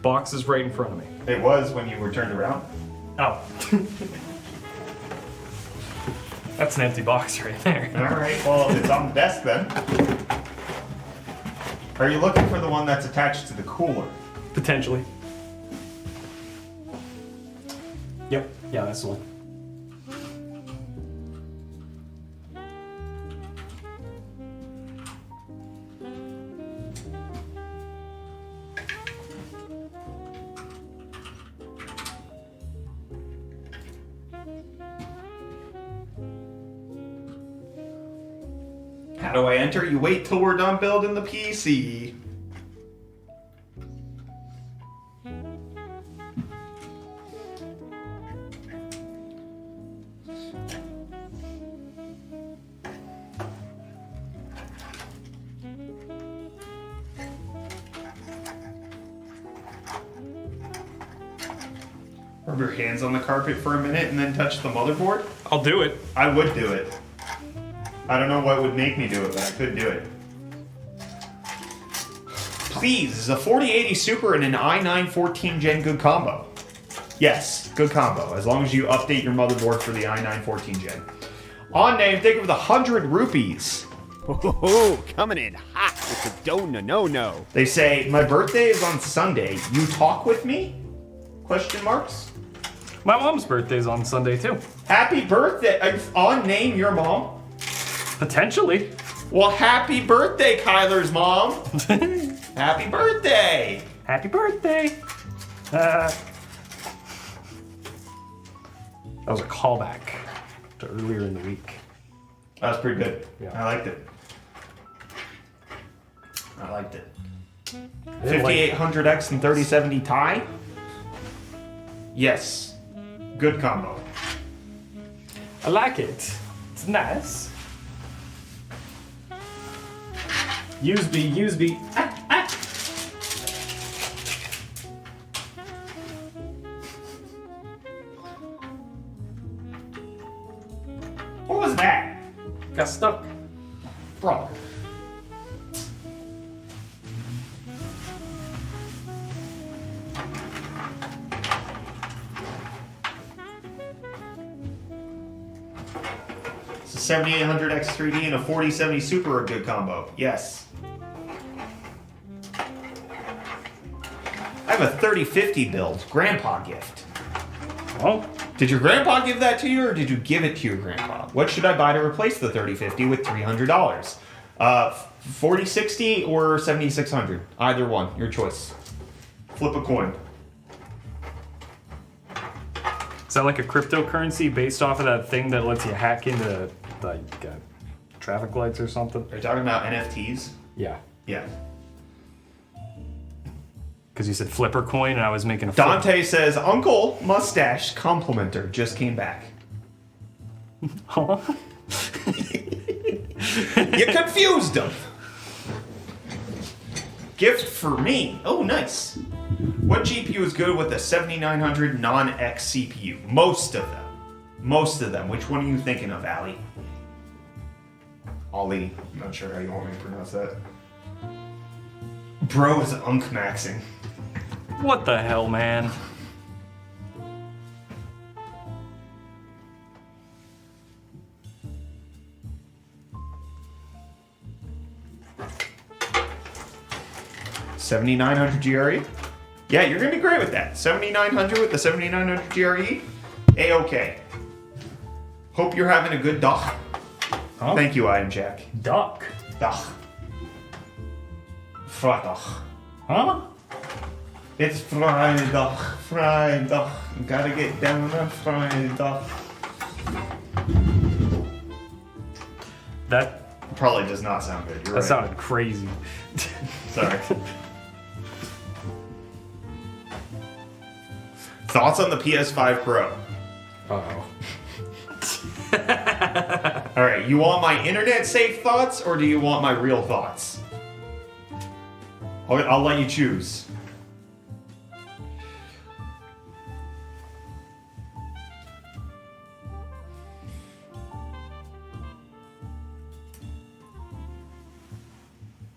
Box is right in front of me. It was when you were turned around. Oh. That's an empty box right there. Alright, well, it's on the desk then. Are you looking for the one that's attached to the cooler? Potentially. Yep. Yeah, that's the one. How do I enter? You wait till we're done building the PC. Rub your hands on the carpet for a minute and then touch the motherboard? I'll do it. I would do it. I don't know what would make me do it, but I could do it. Please, is a 4080 Super and an i9 14 Gen good combo? Yes, good combo, as long as you update your motherboard for the i9 14 Gen. On name, think of the 100 rupees. Oh, coming in hot with the no. They say, my birthday is on Sunday. You talk with me? Question marks. My mom's birthday's on Sunday too. Happy birthday. On name your mom? Potentially. Well, happy birthday, Kyler's mom. Happy birthday. Happy birthday. That was a callback to earlier in the week. That was pretty good. Yeah. I liked it. I liked it. I didn't like- 5800X and 3070 Ti? Yes. Good combo. I like it. It's nice. Use B. What was that? Got stuck. Bro. It's a 7800X 3D and a 4070 Super a good combo. Yes. I have a 3050 build. Grandpa gift. Oh, Did your grandpa give that to you, or did you give it to your grandpa? What should I buy to replace the 3050 with $300? 4060 or 7600? Either one, your choice. Flip a coin. is that like a cryptocurrency based off of that thing that lets you hack into like traffic lights or something? Are you talking about NFTs? Yeah, Yeah. because you said flipper coin, and I was making a flip. Dante says, Uncle Mustache Complimenter just came back. Huh? You confused him. Gift for me. Oh, nice. What GPU is good with a 7900 non-X CPU? Most of them. Most of them. Which one are you thinking of, Ali? Ollie. I'm not sure how you want me to pronounce that. Bro is unk-maxing. What the hell, man? $7,900 GRE? Yeah, you're gonna be great with that. 7900 with the 7900 GRE? A-okay. Hope you're having a good dag. Huh? Thank you, I am Jack. Duck. Dag. Vrijdag. Huh? It's Vrijdag. Vrijdag. Gotta get down on Vrijdag. That Probably does not sound good. You're that right. sounded crazy. Sorry. Thoughts on the PS5 Pro? Uh-oh. All right, you want my internet safe thoughts or do you want my real thoughts? I'll let you choose.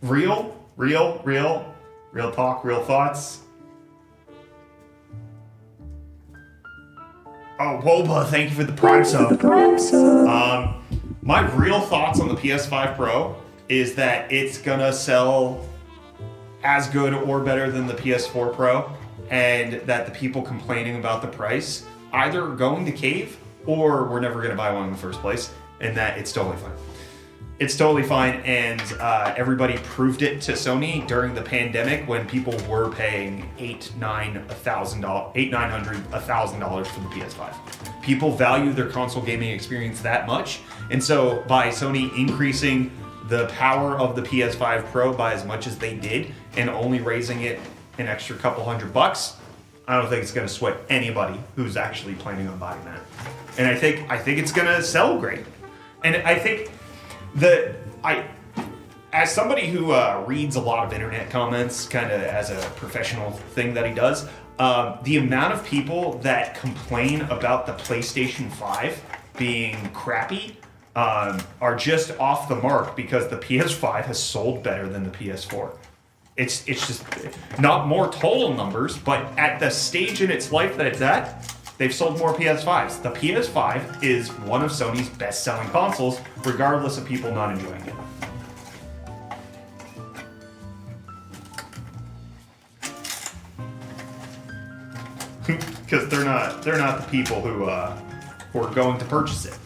Real talk, real thoughts. Oh, Boba, thank you for the Prime sub. My real thoughts on the PS5 Pro is that it's gonna sell as good or better than the PS4 Pro, and that the people complaining about the price either are going to cave or we're never gonna buy one in the first place, and that it's totally fine. It's totally fine, and everybody proved it to Sony during the pandemic when people were paying $800, $1,000 for the PS5. People value their console gaming experience that much, and so by Sony increasing the power of the PS5 Pro by as much as they did, and only raising it an extra couple $100, I don't think it's going to sweat anybody who's actually planning on buying that. And I think it's going to sell great, and I think. As somebody who reads a lot of internet comments, kind of as a professional thing that he does, the amount of people that complain about the PlayStation 5 being crappy are just off the mark because the PS5 has sold better than the PS4. It's just not more total numbers, but at the stage in its life that it's at, they've sold more PS5s. The PS5 is one of Sony's best-selling consoles, regardless of people not enjoying it. Because they're not the people who are going to purchase it.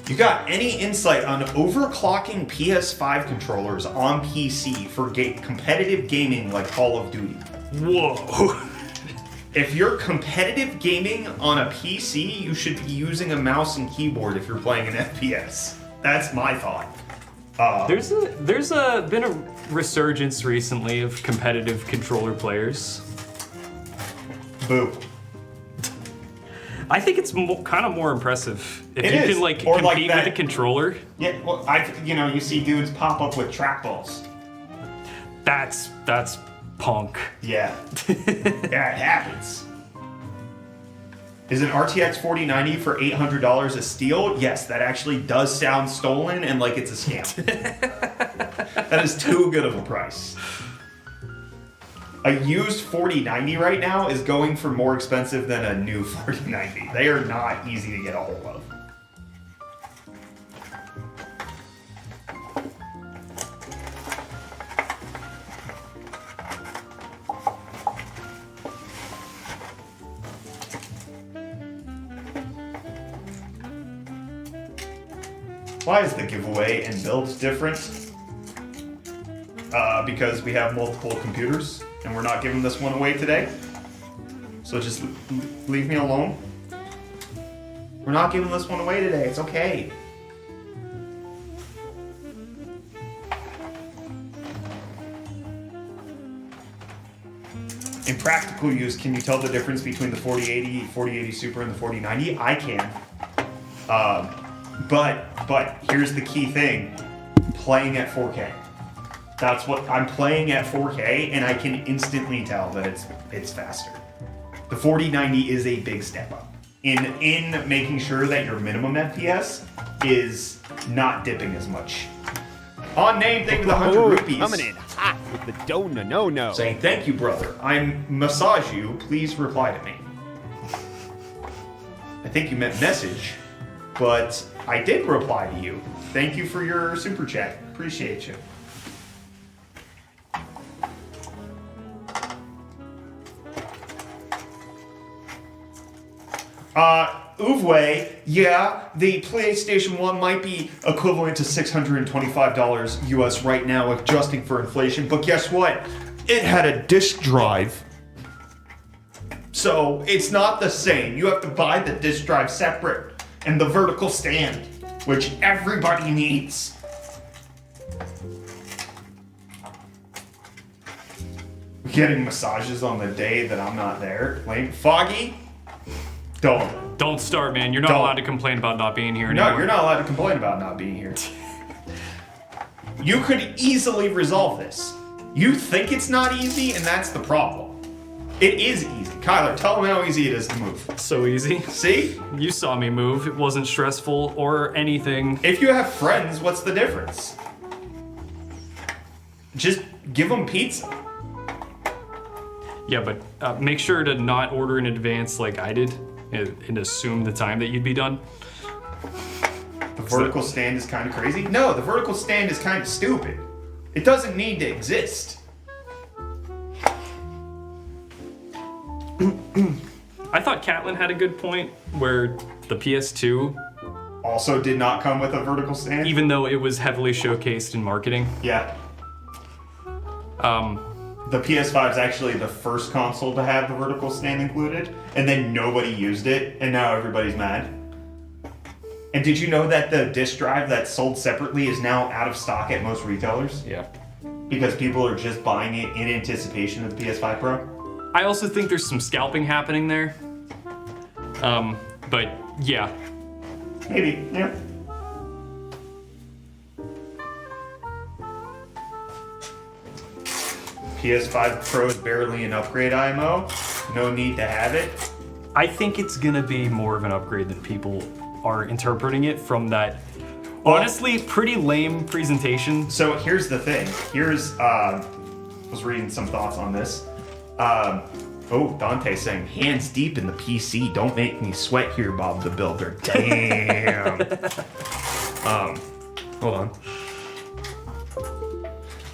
You got any insight on overclocking PS5 controllers on PC for competitive gaming like Call of Duty? Whoa. If you're competitive gaming on a PC, you should be using a mouse and keyboard if you're playing an FPS. That's my thought. There's been a resurgence recently of competitive controller players. Boo. I think it's kind of more impressive if It you is. can like Or compete like with that- a controller. Yeah, well, you see dudes pop up with trackballs. That's punk. Yeah. Yeah, it happens. Is an RTX 4090 for $800 a steal? Yes, that actually does sound stolen and like it's a scam. That is too good of a price. A used 4090 right now is going for more expensive than a new 4090. They are not easy to get a hold of. Why is the giveaway and build different? Because we have multiple computers and we're not giving this one away today. So just leave me alone. We're not giving this one away today. It's okay. In practical use, can you tell the difference between the 4080, 4080 Super, and the 4090? I can. But here's the key thing: playing at 4K. That's what I'm playing at 4K, and I can instantly tell that it's faster. The 4090 is a big step up in making sure that your minimum FPS is not dipping as much. On name, thank you for the 100 rupees. Coming in hot with the donut, no. Saying thank you, brother. I massage you. Please reply to me. I think you meant message, but I did reply to you. Thank you for your super chat. Appreciate you. Uwe, yeah, the PlayStation 1 might be equivalent to $625 US right now, adjusting for inflation, but guess what? It had a disk drive. So it's not the same. You have to buy the disk drive separate and the vertical stand, which everybody needs. Getting massages on the day that I'm not there. Lame. Foggy? Don't start, man. You're not allowed to complain about not being here anymore. No, you're not allowed to complain about not being here. You could easily resolve this. You think it's not easy, and that's the problem. It is easy. Kyler, tell them how easy it is to move. So easy. See? You saw me move. It wasn't stressful or anything. If you have friends, what's the difference? Just give them pizza. Yeah, but make sure to not order in advance like I did and assume the time that you'd be done. The vertical stand is kind of crazy. No, the vertical stand is kind of stupid. It doesn't need to exist. I thought Catlin had a good point where the PS2, Also did not come with a vertical stand. even though it was heavily showcased in marketing, Yeah. The PS5 is actually the first console to have the vertical stand included, and then nobody used it, and now everybody's mad. And did you know that the disk drive that's sold separately is now out of stock at most retailers? yeah. Because people are just buying it in anticipation of the PS5 Pro? I also think there's some scalping happening there. But yeah, Maybe, yeah. PS5 Pro is barely an upgrade IMO. No need to have it. I think it's gonna be more of an upgrade than people are interpreting it from that honestly pretty lame presentation. So here's the thing. I was reading some thoughts on this. Dante saying, hands deep in the PC. Don't make me sweat here, Bob the Builder. Damn. Hold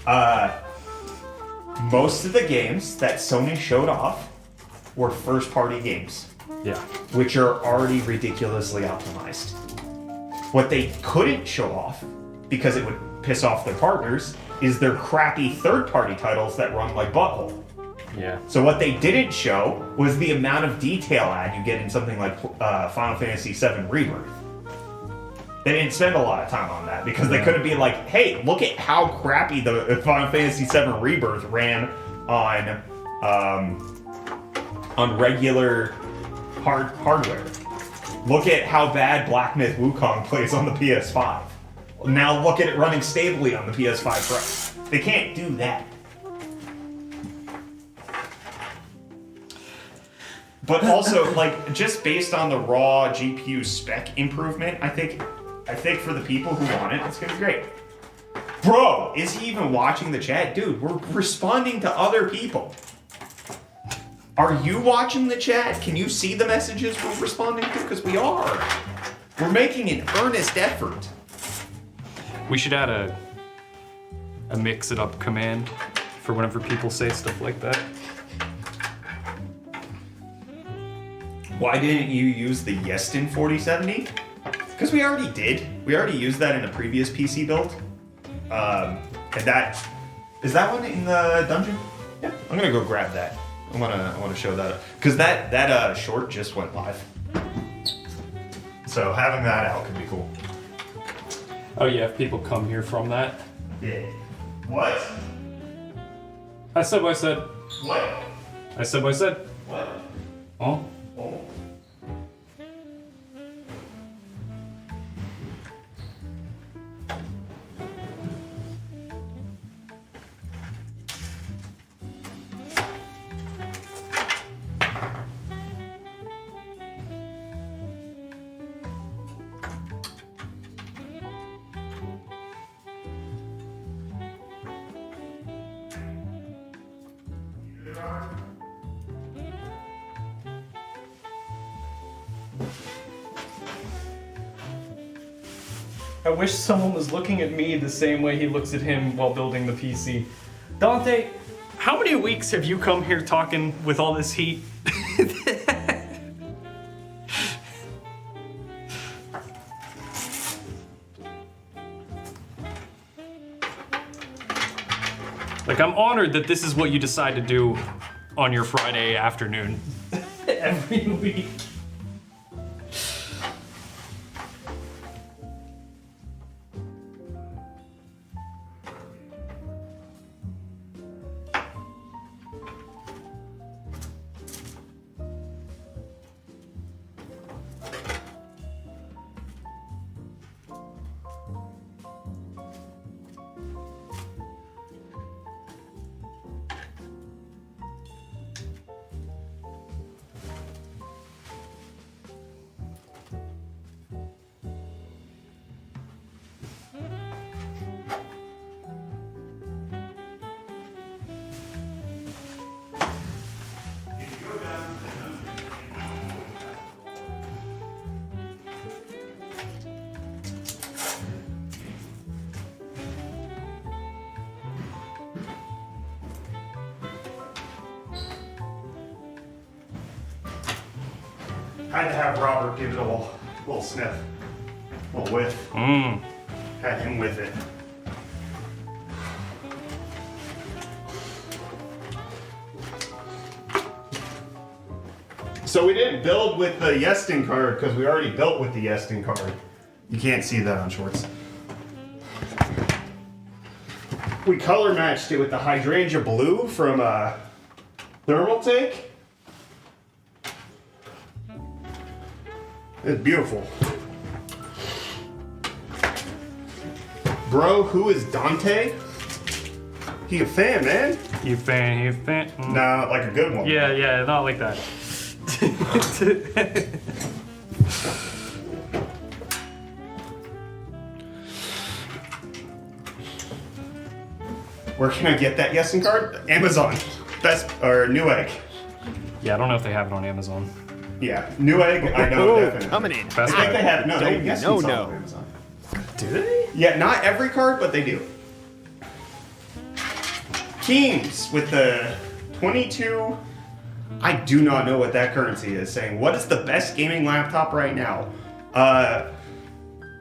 on. Most of the games that Sony showed off were first-party games, Yeah. which are already ridiculously optimized. What they couldn't show off, because it would piss off their partners, is their crappy third-party titles that run like butthole. Yeah. So what they didn't show was the amount of detail add you get in something like Final Fantasy VII Rebirth. They didn't spend a lot of time on that because they couldn't be like, hey, look at how crappy the Final Fantasy VII Rebirth ran on regular hardware. Look at how bad Black Myth Wukong plays on the PS5. Now look at it running stably on the PS5 Pro. They can't do that. But also, like, just based on the raw GPU spec improvement, I think for the people who want it, it's gonna be great. Bro, is he even watching the chat? Dude, we're responding to other people. Are you watching the chat? Can you see the messages we're responding to? Because we are. We're making an earnest effort. We should add a mix it up command for whenever people say stuff like that. Why didn't you use the Yeston 4070? Because we already did. We already used that in a previous PC build. And that is that one in the dungeon? Yeah, I'm gonna go grab that. I wanna show that because that short just went live. So having that out could be cool. Oh yeah, if people come here from that. Yeah. What? I said what I said. What? I said what I said. What? Oh. Oh. I wish someone was looking at me the same way he looks at him while building the PC. Dante, how many weeks have you come here talking with all this heat? Like, I'm honored that this is what you decide to do on your Friday afternoon. every week. I had to have Robert give it a little sniff, a little whiff. Had him with it. So we didn't build with the Yeston card because we already built with the Yeston card. You can't see that on shorts. We color matched it with the hydrangea blue from Thermal Take. It's beautiful. Bro, who is Dante? He a fan, man. You fan. Nah, like a good one. Yeah, not like that. Where can I get that Yeston card? Amazon. Best or Newegg. Yeah, I don't know if they have it on Amazon. Yeah, Newegg. I know Oh, definitely. coming in. Best I think Buy. they have. No, they have Yeston No, songs no. on Amazon. Do they? Yeah, not every card, but they do. Teams with the 22. I do not know what that currency is saying. What is the best gaming laptop right now?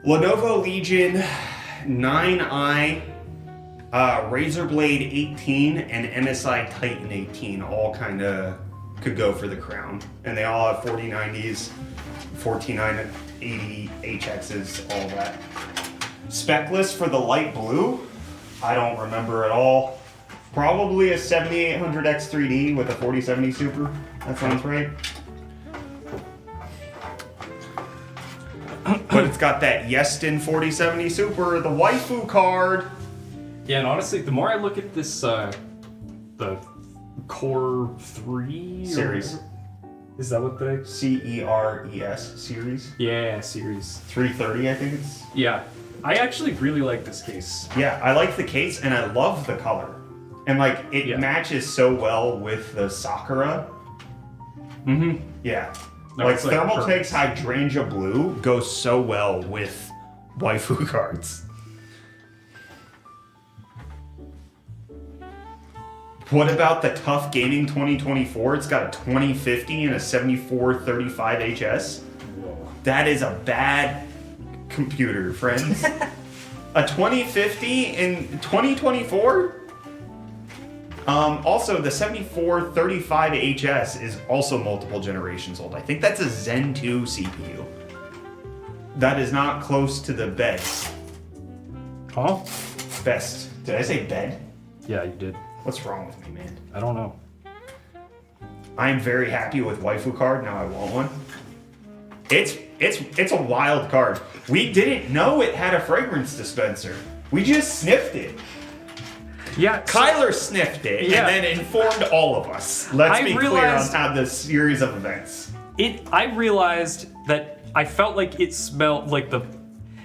Lenovo Legion 9i, Razer Blade 18, and MSI Titan 18 all kind of could go for the crown. And they all have 4090s, 4980 HXs, all that. Spec list for the light blue, I don't remember at all. Probably a 7800X 3D with a 4070 Super. That sounds right. But it's got that Yeston 4070 Super, the waifu card. Yeah, and honestly, the more I look at this, the Core 3 or Series. whatever- is that what they? CERES series. Yeah, series. 330, I think it's. Yeah, I actually really like this case. Yeah, I like the case and I love the color. And like, it Yeah. matches so well with the Sakura. Mm-hmm. Yeah. No, like it's, like, Thermal perfect. Take's Hydrangea Blue goes so well with waifu cards. What about the Tough Gaming 2024? It's got a 2050 and a 7435 HS. That is a bad computer, friends. A 2050 in 2024? Also, the 7435 HS is also multiple generations old. I think that's a Zen 2 CPU. That is not close to the best. Huh? Best. Did I say bed? Yeah, you did. What's wrong with me, man? I don't know. I am very happy with waifu card. Now I want one. It's a wild card. We didn't know it had a fragrance dispenser. We just sniffed it. Yeah, Kyler sniffed it Yeah. and then informed all of us. Let's I be realized- clear on how this series of events. I realized that I felt like it smelled like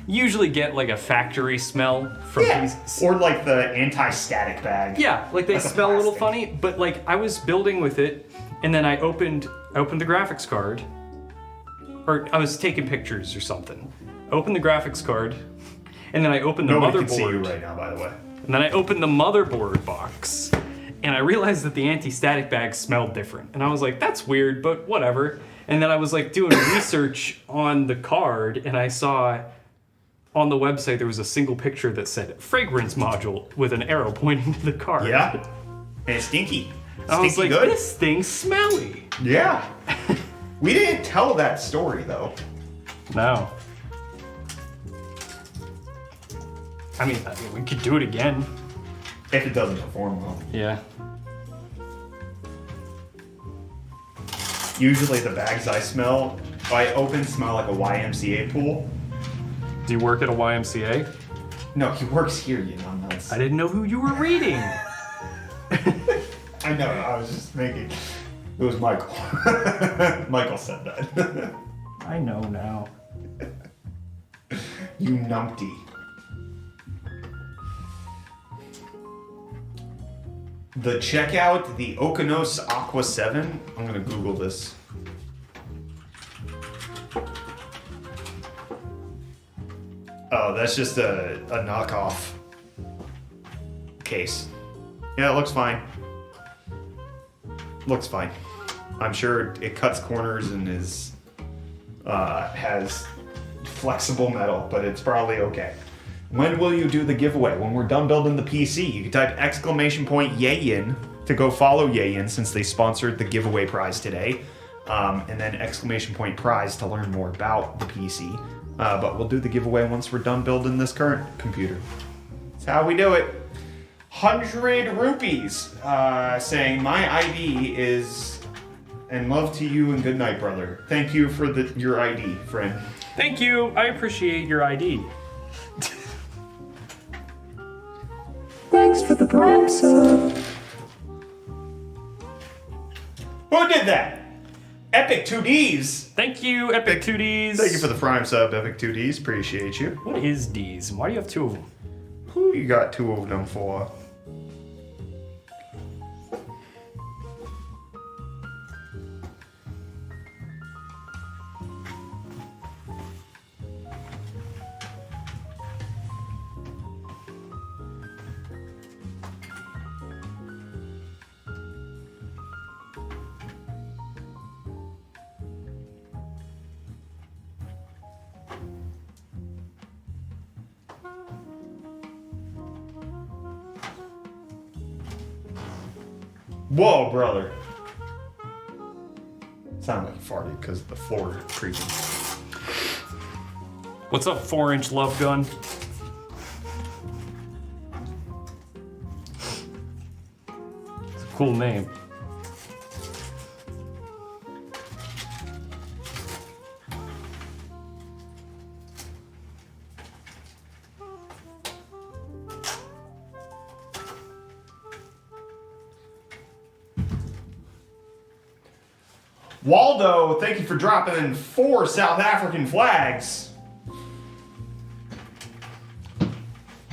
usually get like a factory smell from these. Or like the anti-static bag. Yeah, like they Like a smell a little plastic. funny, but like I was building with it, and then I opened the graphics card, or I was taking pictures or something. Opened the graphics card, and then I opened the Nobody motherboard. can see you right now, by the way. And then I opened the motherboard box, and I realized that the anti-static bag smelled different. And I was like, that's weird, but whatever. And then I was like doing research on the card, and I saw on the website there was a single picture that said fragrance module with an arrow pointing to the card. Yeah. And it's stinky. I was Stinky like, good. this thing's smelly. Yeah. We didn't tell that story though. No. I mean, we could do it again. If it doesn't perform well. Yeah. Usually the bags I open smell like a YMCA pool. Do you work at a YMCA? No, he works here, you nuts. I didn't know who you were reading. I know, I was just making... It was Michael. Michael said that. I know now. You numpty. The checkout, the Okonos Aqua 7. I'm gonna Google this. Oh, that's just a knockoff case. Yeah, it looks fine. Looks fine. I'm sure it cuts corners and is has flexible metal, but it's probably okay. When will you do the giveaway? When we're done building the PC. You can type !Yayin to go follow Yayin since they sponsored the giveaway prize today. And then !Prize to learn more about the PC. But we'll do the giveaway once we're done building this current computer. That's how we do it. 100 rupees saying my ID is and love to you and good night, brother. Thank you for your ID, friend. Thank you. I appreciate your ID. Thanks for the Prime sub. Who did that? Epic 2Ds. Thank you, Epic 2Ds. Thank you for the Prime sub, Epic 2Ds. Appreciate you. What is Ds? And why do you have two of them? Who you got two of them for? Whoa, brother. Sounded like you farted because the floor is creaking. What's up, 4-inch love gun? It's a cool name. Waldo, thank you for dropping in 4 South African flags.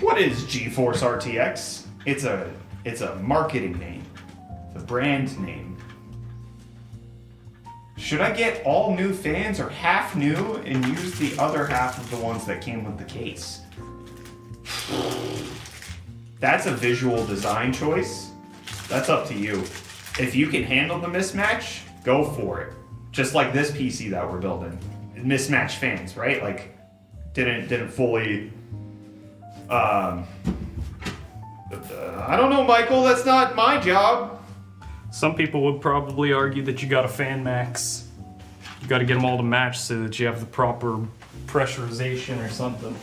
What is GeForce RTX? It's a marketing name. It's a brand name. Should I get all new fans or half new and use the other half of the ones that came with the case? That's a visual design choice. That's up to you. If you can handle the mismatch, go for it. Just like this PC that we're building. Mismatched fans, right? Like, didn't fully... I don't know, Michael. That's not my job. Some people would probably argue that you got a fan max. You got to get them all to match so that you have the proper pressurization or something.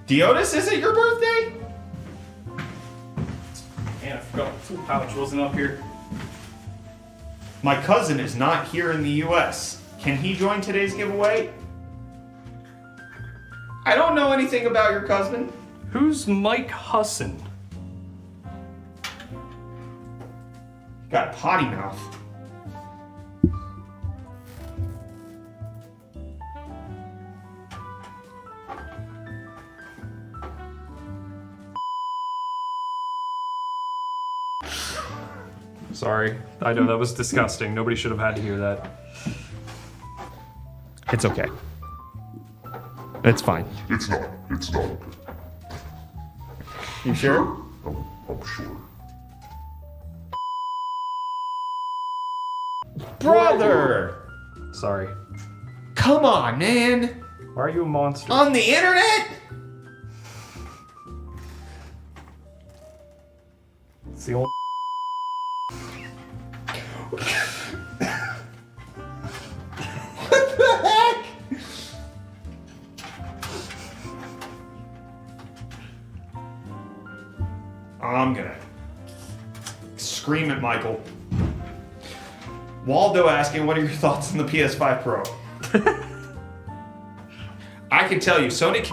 Diotis, is it your birthday? Man, I forgot the tool pouch wasn't up here. My cousin is not here in the US. Can he join today's giveaway? I don't know anything about your cousin. Who's Mike Husson? Got a potty mouth. Sorry. I know that was disgusting. Nobody should have had to hear that. It's okay. It's fine. It's not. It's not. You sure? I'm sure. Brother! Sorry. Come on, man! Why are you a monster? On the internet? It's the old. I'm gonna scream at Michael. Waldo asking, what are your thoughts on the PS5 Pro? I can tell you, Sony.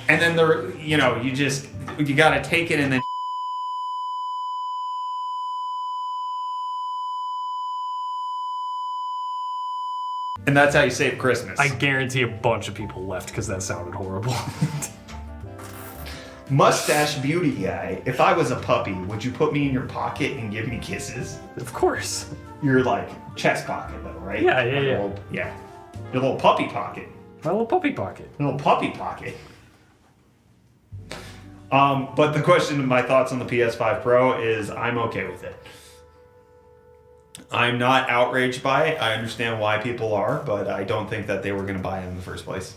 And then you gotta take it and then. And that's how you save Christmas. I guarantee a bunch of people left because that sounded horrible. Mustache beauty guy, if I was a puppy, would you put me in your pocket and give me kisses? Of course. Your like chest pocket though, right? Yeah, Like yeah. Yeah. Your little puppy pocket. My little puppy pocket. Your little puppy pocket. But the question of my thoughts on the PS5 Pro is I'm okay with it. I'm not outraged by it. I understand why people are, but I don't think that they were going to buy it in the first place.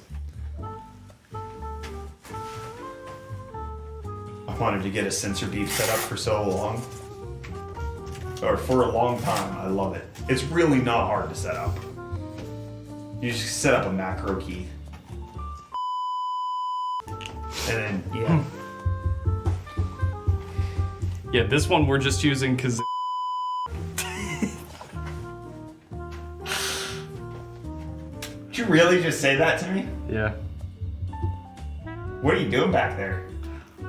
I wanted to get a sensor beef set up for so long. Or for a long time. I love it. It's really not hard to set up. You just set up a macro key. And then, yeah. Yeah, this one we're just using because. Did you really just say that to me? Yeah. What are you doing back there?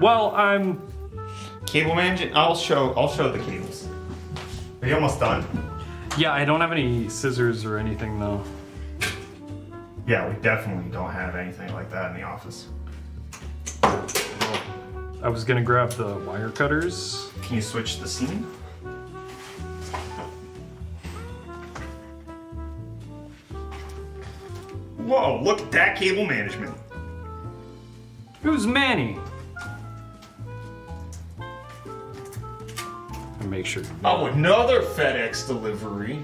Well, I'm. Cable management? I'll show the cables. Are you almost done? Yeah, I don't have any scissors or anything though. Yeah, we definitely don't have anything like that in the office. I was gonna grab the wire cutters. Can you switch the scene? Whoa, look at that cable management. Who's Manny? And make sure. Oh, another FedEx delivery.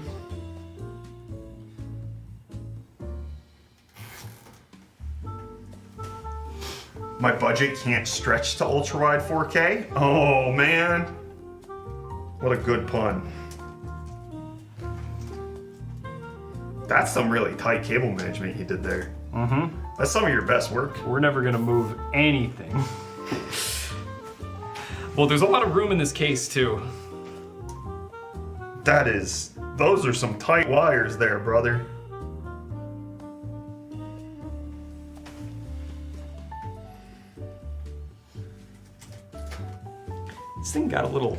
My budget can't stretch to ultra-wide 4K? Oh, man. What a good pun. That's some really tight cable management you did there. Mm-hmm. That's some of your best work. We're never gonna move anything. Well, there's a lot of room in this case too. Those are some tight wires there, brother. This thing got a little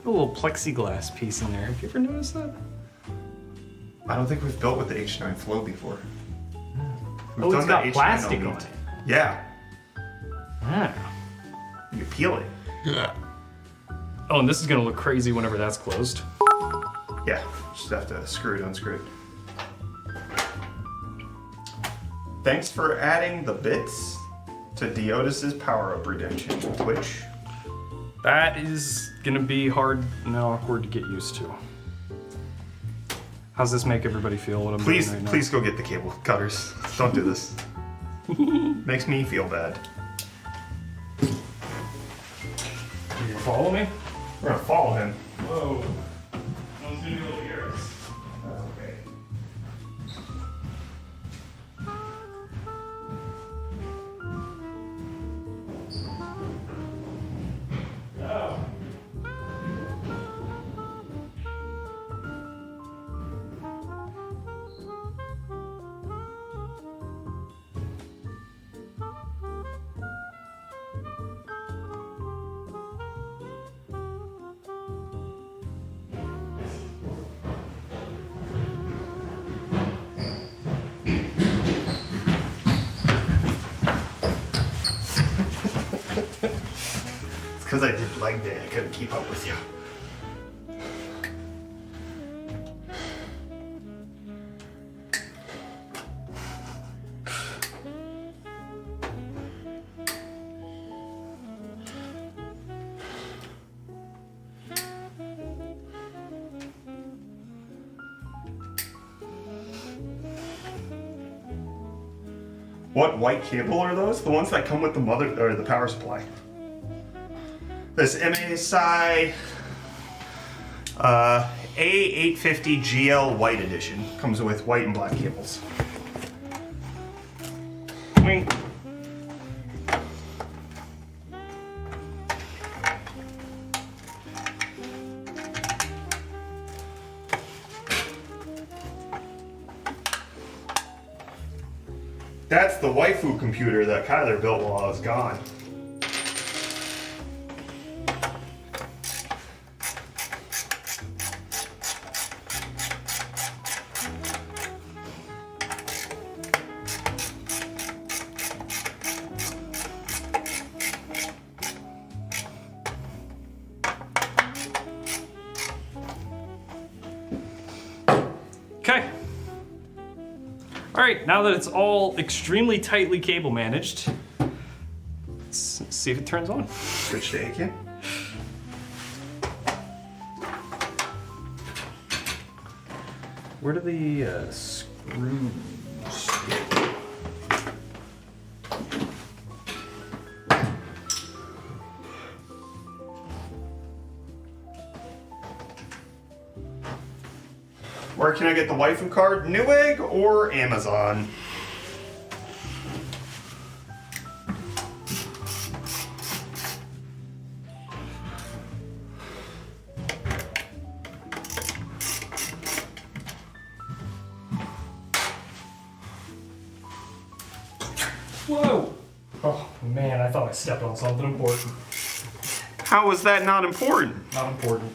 plexiglass piece in there. Have you ever noticed that? I don't think we've built with the H9 Flow before. We've Oh, it's done the got H9 plastic Elite. on it. Yeah, Ah. you peel it. Oh, and this is gonna look crazy whenever that's closed. Yeah, just have to screw it, unscrew it. Thanks for adding the bits to Diotis's power-up redemption, Twitch. That is gonna be hard and awkward to get used to. How's this make everybody feel? What I'm Please, doing right now? please go get the cable cutters. Don't do this. Makes me feel bad. You gonna follow me? We're gonna follow him. Whoa. No one's gonna be able to hear us. Okay. It's because I did leg day. I couldn't keep up with you. What white cable are those? The ones that come with the or the power supply. This MSI A850 GL White Edition comes with white and black cables. Wink. That's the waifu computer that Kyler built while I was gone. Okay. All right, now that it's all extremely tightly cable managed, let's see if it turns on. Switch to AK. Where do the screws go? Where can I get the waifu card? Newegg or Amazon? Whoa! Oh man, I thought I stepped on something important. How is that not important? Not important.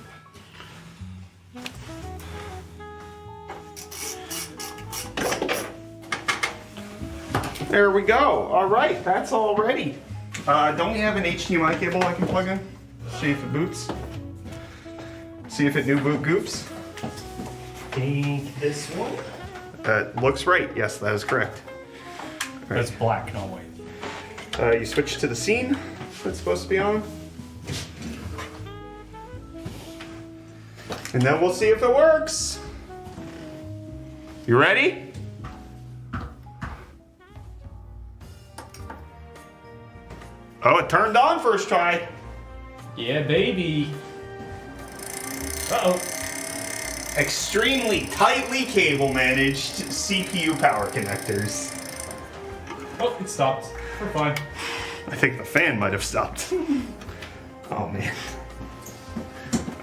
There we go. All right, that's all ready. Don't we have an HDMI cable I can plug in? See if it boots. See if it new boot goops. Think this one? That looks right. Yes, that is correct. That's black, not white. You switch to the scene that's supposed to be on. And then we'll see if it works. You ready? Oh, it turned on first try. Yeah, baby. Uh-oh. Extremely tightly cable managed CPU power connectors. Oh, it stopped. We're fine. I think the fan might have stopped. Oh man.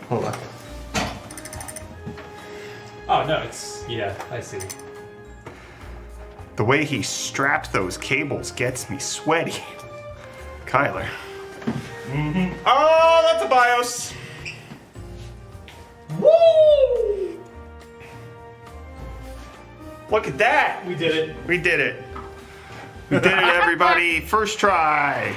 Hold on. Oh, no, it's... Yeah, I see. The way he strapped those cables gets me sweaty. Kyler. Mm-hmm. Oh, that's a BIOS. Woo! Look at that. We did it. We did it. We did it, everybody. First try.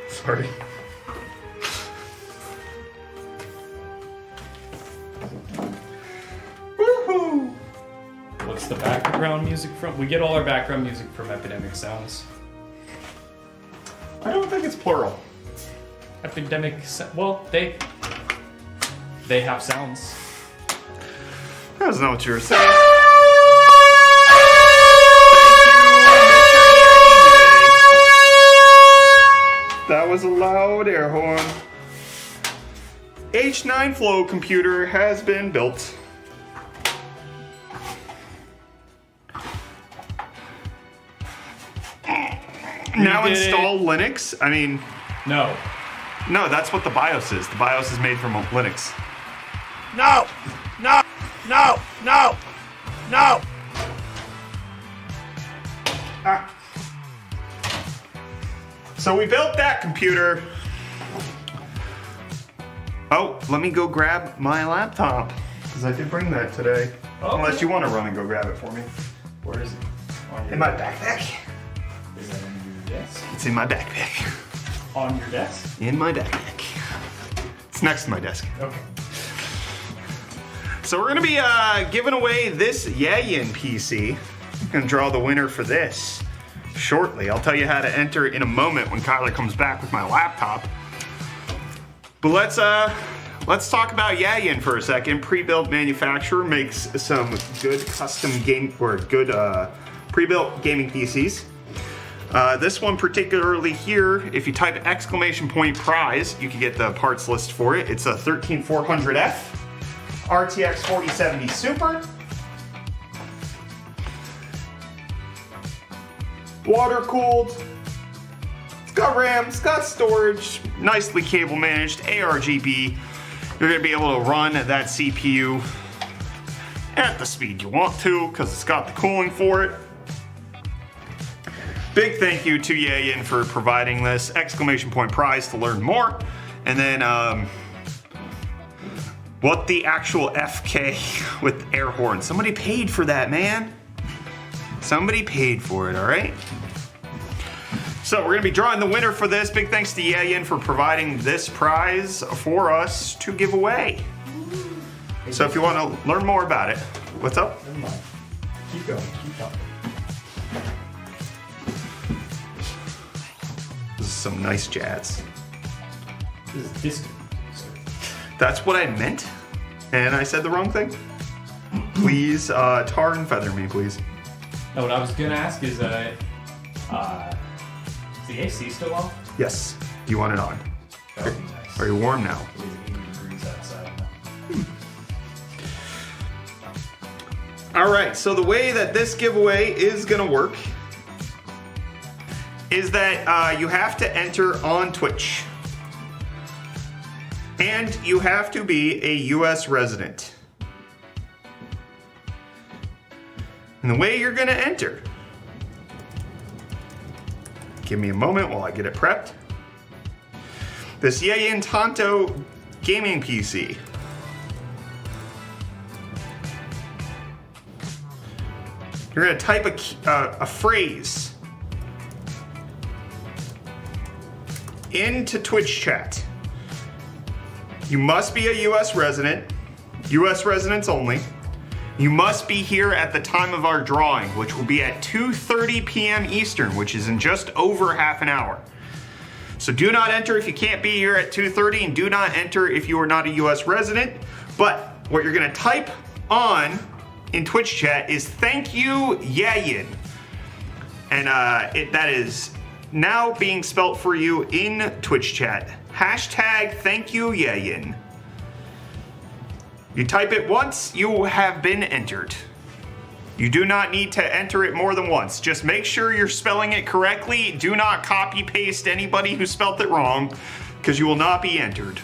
Sorry. Woohoo! What's the background music from? We get all our background music from Epidemic Sounds. I don't think it's plural. Well, they have sounds. I don't know what you were saying. That was a loud air horn. H9 Flow computer has been built. Now install Linux. I mean, No. no, that's what the BIOS is. The BIOS is made from Linux. No! No! No! No! No! Ah. So we built that computer. Oh, let me go grab my laptop, because I did bring that today. Oh. Unless you want to run and go grab it for me. Where is it? On your In my backpack. Is that on your desk? It's in my backpack. On your desk? In my backpack. It's next to my desk. Okay. So we're gonna be giving away this Yayin PC. I'm gonna draw the winner for this shortly. I'll tell you how to enter in a moment when Kyler comes back with my laptop. But let's talk about Yayin for a second. Pre-built manufacturer makes some good custom pre-built gaming PCs. This one particularly here, if you type !prize, you can get the parts list for it. It's a 13400F RTX 4070 Super. Water cooled. It's got RAM, it's got storage, nicely cable managed, ARGB. You're gonna be able to run that CPU at the speed you want to because it's got the cooling for it. Big thank you to Yayin for providing this !prize to learn more. And then what the actual FK with air horn. Somebody paid for that, man. Somebody paid for it, all right? So we're gonna be drawing the winner for this. Big thanks to Yayin for providing this prize for us to give away. So if you wanna learn more about it, what's up? Never mind. Keep going, keep talking. This is some nice jazz. This is disco. That's what I meant, and I said the wrong thing. Please, tar and feather me, please. No, what I was gonna ask is the AC still on? Yes, you want it on. That would be nice. Are you warm now? It is 80 degrees outside now. All right, so the way that this giveaway is gonna work is that you have to enter on Twitch. And you have to be a US resident. And the way you're gonna enter, give me a moment while I get it prepped. This Yayin Tanto gaming PC. You're gonna type a phrase into Twitch chat. You must be a US resident, US residents only. You must be here at the time of our drawing, which will be at 2:30 p.m. Eastern, which is in just over half an hour. So do not enter if you can't be here at 2:30, and do not enter if you are not a US resident. But what you're gonna type on in Twitch chat is "Thank you, Yayin," and that is now being spelt for you in Twitch chat. Hashtag "Thank you, Yayin." You type it once, you have been entered. You do not need to enter it more than once. Just make sure you're spelling it correctly. Do not copy paste anybody who spelled it wrong, because you will not be entered.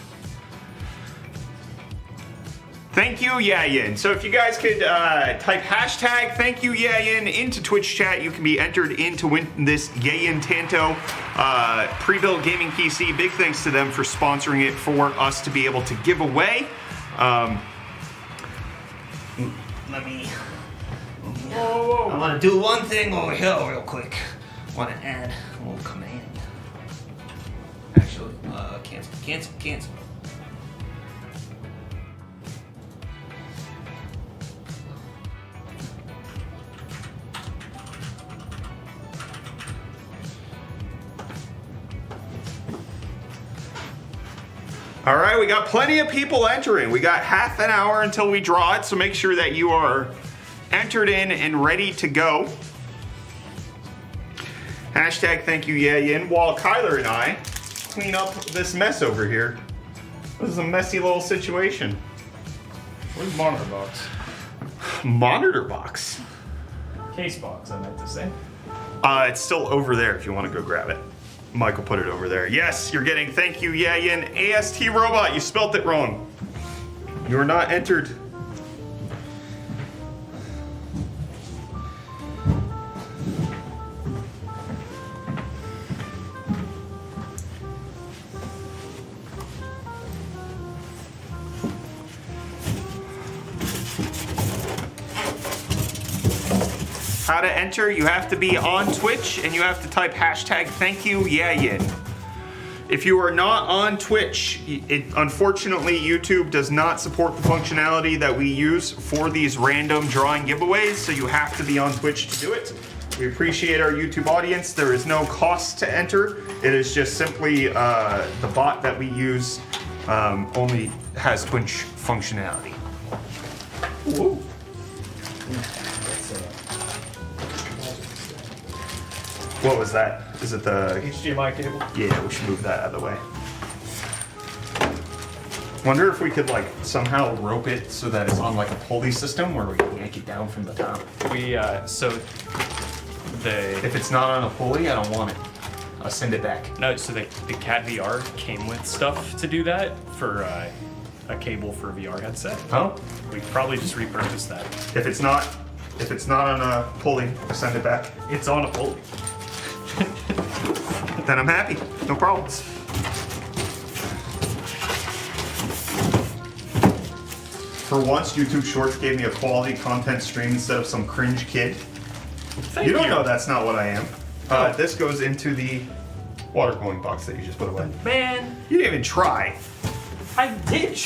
Thank you, Yayin. So if you guys could type hashtag "Thank you, Yayin" into Twitch chat, you can be entered in to win this Yayin Tanto pre-built gaming PC. Big thanks to them for sponsoring it for us to be able to give away. Let me. I want to do one thing over here real quick. I want to add a little command. Actually, cancel. All right, we got plenty of people entering. We got half an hour until we draw it, so make sure that you are entered in and ready to go. Hashtag "Thank you, Yayin," while Kyler and I clean up this mess over here. This is a messy little situation. Where's the monitor box? Monitor box? Case box, I meant to say. It's still over there if you want to go grab it. Michael put it over there. Yes, you're getting "Thank you, Yayin." AST Robot, you spelt it wrong. You're not entered. How to enter, you have to be on Twitch and you have to type hashtag "Thank you, Yayin." If you are not on Twitch, unfortunately YouTube does not support the functionality that we use for these random drawing giveaways, so you have to be on Twitch to do it. We appreciate our YouTube audience. There is no cost to enter. It is just simply the bot that we use only has Twitch functionality. Whoa. What was that? Is it the HDMI cable. Yeah, we should move that out of the way. Wonder if we could like somehow rope it so that it's on like a pulley system where we can yank it down from the top. If it's not on a pulley, I don't want it. I'll send it back. No, so the Cat VR came with stuff to do that for a cable for a VR headset. Oh, We could probably just repurpose that. if it's not on a pulley, send it back. It's on a pulley. Then I'm happy. No problems. For once, YouTube Shorts gave me a quality content stream instead of some cringe kid. Thank You don't know that's not what I am. This goes into the water cooling box that you just put away. Man, You didn't even try. I did.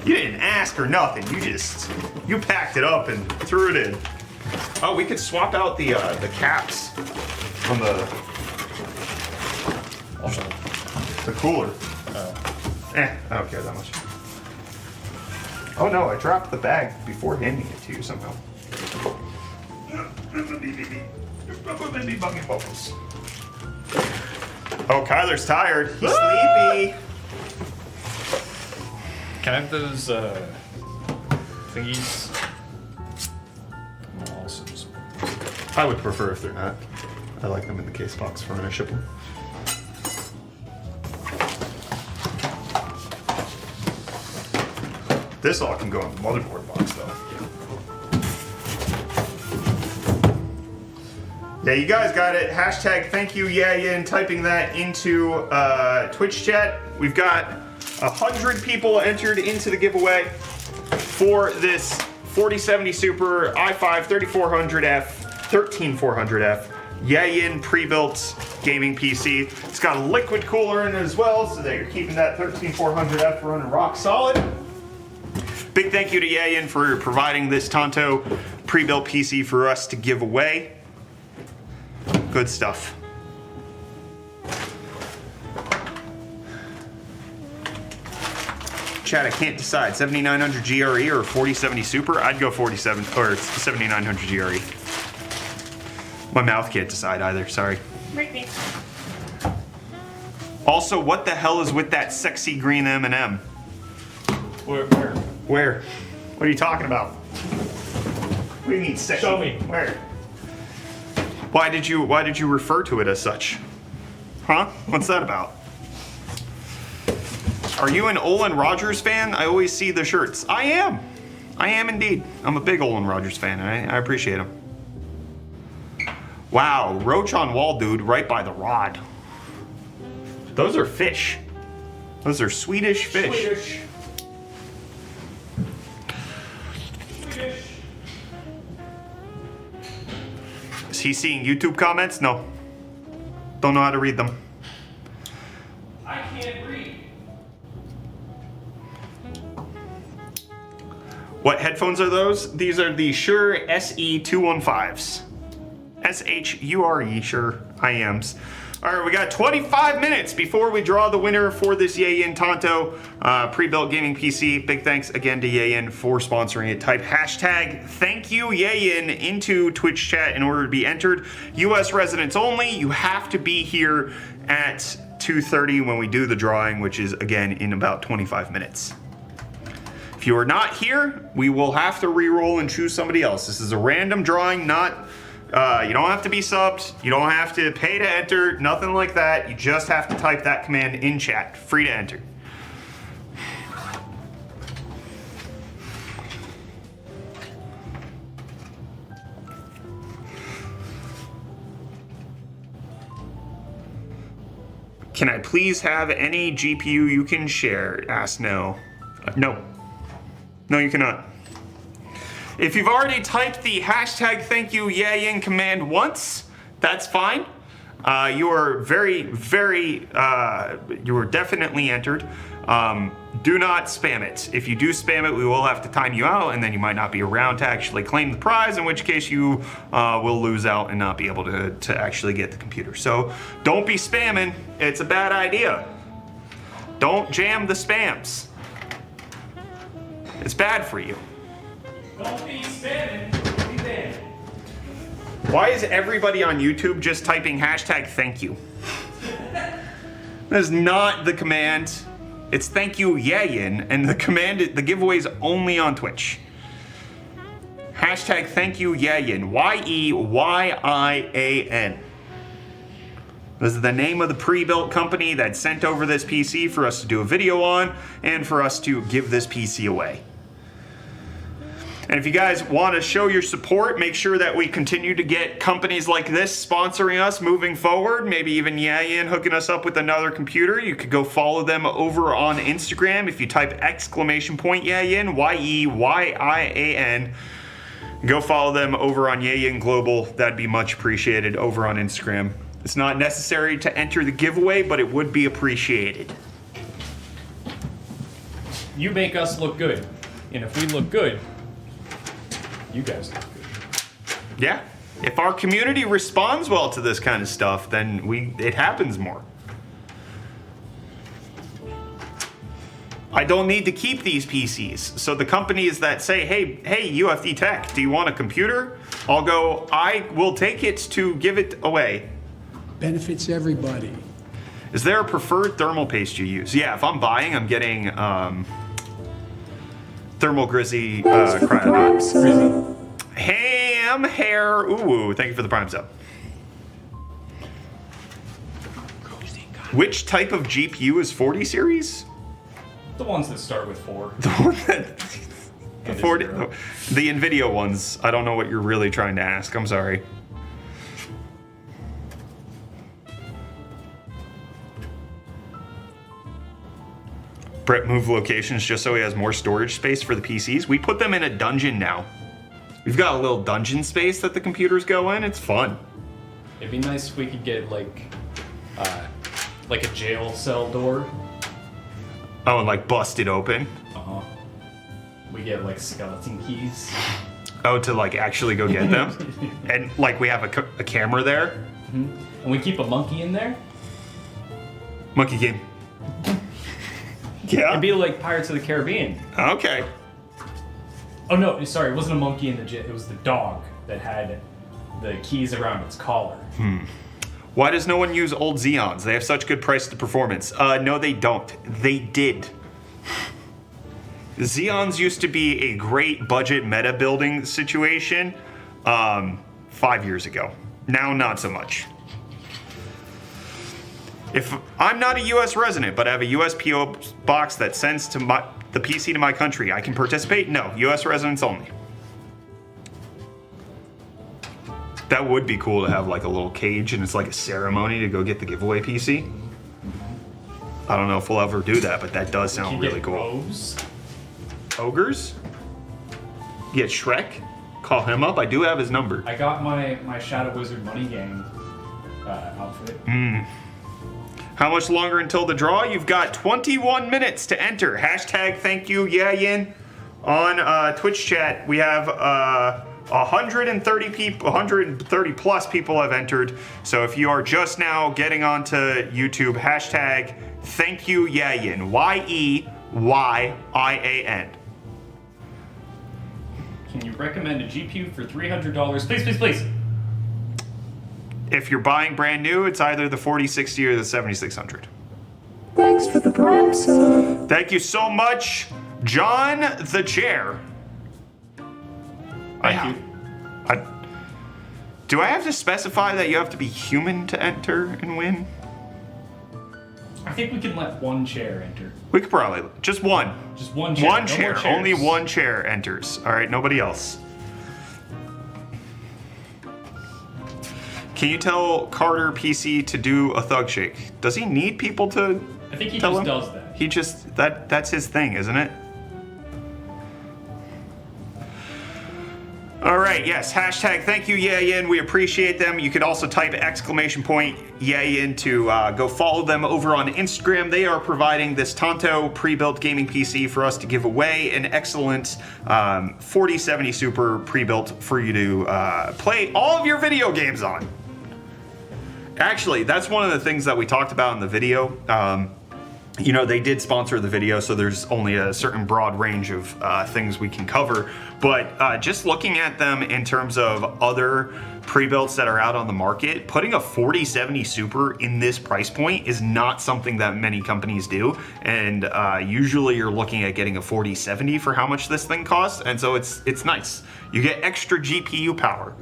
You didn't ask or nothing. You packed it up and threw it in. Oh, we could swap out the caps on the cooler. I don't care that much. Oh no, I dropped the bag before handing it to you somehow. Oh, Kyler's tired. He's sleepy. Can I have those thingies? I would prefer if they're not. I like them in the case box for when I ship them. This all can go in the motherboard box though. Yeah, you guys got it. Hashtag thank you, and typing that into Twitch chat. We've got 100 people entered into the giveaway for this 4070 Super i5 3400F, 13400F Yayin pre-built gaming PC. It's got a liquid cooler in it as well, so that you're keeping that 13400F running rock solid. Big thank you to Yayin for providing this Tonto pre-built PC for us to give away. Good stuff. Chad, I can't decide. 7900 GRE or 4070 Super? I'd go 47 or 7900 GRE. My mouth can't decide either, sorry. Also, what the hell is with that sexy green M&M? Where? What are you talking about? What do you mean sexy? Show me. Where? Why did you refer to it as such? Huh? What's that about? Are you an Olin Rogers fan? I always see the shirts. I am. I am indeed. I'm a big Olin Rogers fan, and I appreciate him. Wow, roach on wall, dude, right by the rod. Those are fish. Those are Swedish fish. Is he seeing YouTube comments? No. Don't know how to read them. I can't read. What headphones are those? These are the Shure SE215s. SHURE, Shure IMs. All right, we got 25 minutes before we draw the winner for this Yayin Tonto pre-built gaming PC. Big thanks again to Yayin for sponsoring it. Type hashtag thank you Yayin into Twitch chat in order to be entered. US residents only. You have to be here at 2:30 when we do the drawing, which is again in about 25 minutes. If you are not here, we will have to re-roll and choose somebody else. This is a random drawing, not... you don't have to be subbed. You don't have to pay to enter. Nothing like that. You just have to type that command in chat. Free to enter. Can I please have any GPU you can share? Ask no. No. No, you cannot. If you've already typed the hashtag thank you Yayin command once, that's fine. You are you are definitely entered. Do not spam it. If you do spam it, we will have to time you out, and then you might not be around to actually claim the prize, in which case you will lose out and not be able to actually get the computer. So don't be spamming. It's a bad idea. Don't jam the spams. It's bad for you. Don't be spamming. Don't be banned. Why is everybody on YouTube just typing hashtag thank you? That is not the command. It's thank you Yayin, and the giveaway is only on Twitch. Hashtag thank you Yayin. YEYIAN. This is the name of the pre-built company that sent over this PC for us to do a video on and for us to give this PC away. And if you guys want to show your support, make sure that we continue to get companies like this sponsoring us moving forward. Maybe even Yayin hooking us up with another computer. You could go follow them over on Instagram. If you type !Yayin, YEYIAN, go follow them over on Yayin Global. That'd be much appreciated over on Instagram. It's not necessary to enter the giveaway, but it would be appreciated. You make us look good. And if we look good, you guys look good. Yeah. If our community responds well to this kind of stuff, then it happens more. I don't need to keep these PCs. So the companies that say, hey, UFD Tech, do you want a computer? I'll go, I will take it to give it away. Benefits everybody. Is there a preferred thermal paste you use? Yeah, if I'm buying, I'm getting Thermal Grizzly Cryonaut. Ham hair. Ooh, thank you for the prime sub. Which type of GPU is 40 series? The ones that start with 4. The one that the NVIDIA ones. I don't know what you're really trying to ask. I'm sorry. Brett moved locations just so he has more storage space for the PCs. We put them in a dungeon now. We've got a little dungeon space that the computers go in. It's fun. It'd be nice if we could get like a jail cell door. Oh, and like bust it open. Uh-huh. We get like skeleton keys. Oh, to like actually go get them? And like we have a camera there? Mm-hmm. And we keep a monkey in there? Monkey King. Yeah. It'd be like Pirates of the Caribbean. Okay. Oh no, sorry, it wasn't a monkey in the jail. It was the dog that had the keys around its collar. Why does no one use old Xeons? They have such good price to performance. No, they don't. They did. Xeons used to be a great budget meta building situation 5 years ago. Now, not so much. If I'm not a US resident, but I have a US PO box that sends to the PC to my country, I can participate? No, US residents only. That would be cool to have like a little cage and it's like a ceremony to go get the giveaway PC. I don't know if we'll ever do that, but that does sound really cool. Ogres? Ogres? Get Shrek? Call him up. I do have his number. I got my Shadow Wizard Money Gang outfit. How much longer until the draw? You've got 21 minutes to enter. Hashtag thank you, Yayin. On Twitch chat, we have 130 people, 130 plus people have entered. So if you are just now getting onto YouTube, hashtag thank you, Yayin. YEYIAN. Can you recommend a GPU for $300? Please, please, please. If you're buying brand new, it's either the 4060 or the 7600. Thanks for the prime sub. Thank you so much, John the Chair. Thank you. Do I have to specify that you have to be human to enter and win? I think we can let one chair enter. We could probably, just one. Just one chair. One no chair, more chairs. only one chair enters. All right, nobody else. Can you tell Carter PC to do a thug shake? Does he need people to I think he tell just him? does that. He just, that's his thing, isn't it? All right, yes, hashtag thank you, Yayin. We appreciate them. You could also type exclamation point Yayin to go follow them over on Instagram. They are providing this Tonto pre-built gaming PC for us to give away, an excellent 4070 Super pre-built for you to play all of your video games on. Actually, that's one of the things that we talked about in the video. You know, they did sponsor the video, so there's only a certain broad range of things we can cover. But just looking at them in terms of other pre-builts that are out on the market, putting a 4070 Super in this price point is not something that many companies do. And usually you're looking at getting a 4070 for how much this thing costs. And so it's nice. You get extra GPU power.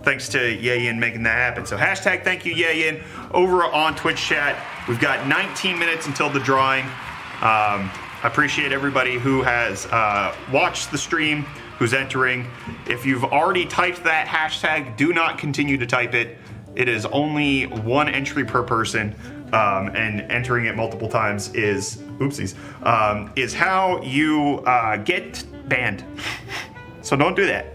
Thanks to Yayin making that happen. So hashtag thank you, Yayin. Over on Twitch chat, we've got 19 minutes until the drawing. I appreciate everybody who has watched the stream, who's entering. If you've already typed that hashtag, do not continue to type it. It is only one entry per person, and entering it multiple times is, oopsies, is how you get banned. So don't do that.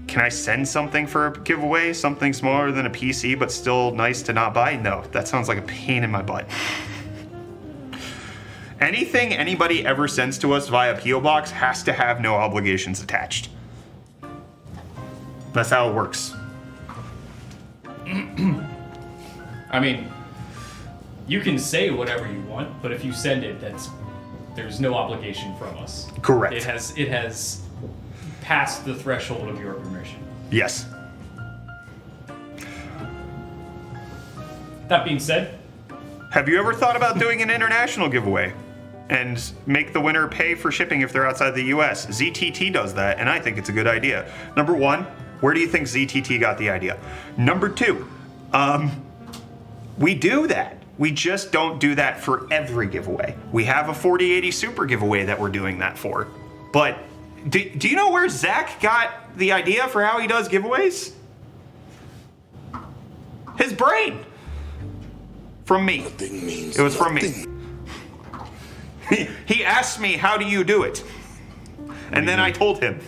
Can I send something for a giveaway? Something smaller than a PC, but still nice to not buy? No, that sounds like a pain in my butt. Anything anybody ever sends to us via P.O. Box has to have no obligations attached. That's how it works. I mean, you can say whatever you want, but if you send it, there's no obligation from us. Correct. It has passed the threshold of your permission. Yes. That being said, have you ever thought about doing an international giveaway and make the winner pay for shipping if they're outside the US? ZTT does that, and I think it's a good idea. Number one, where do you think ZTT got the idea? Number two, we do that. We just don't do that for every giveaway. We have a 4080 Super giveaway that we're doing that for. But do you know where Zach got the idea for how he does giveaways? His brain. From me. It was from me. He asked me, how do you do it? And then I told him.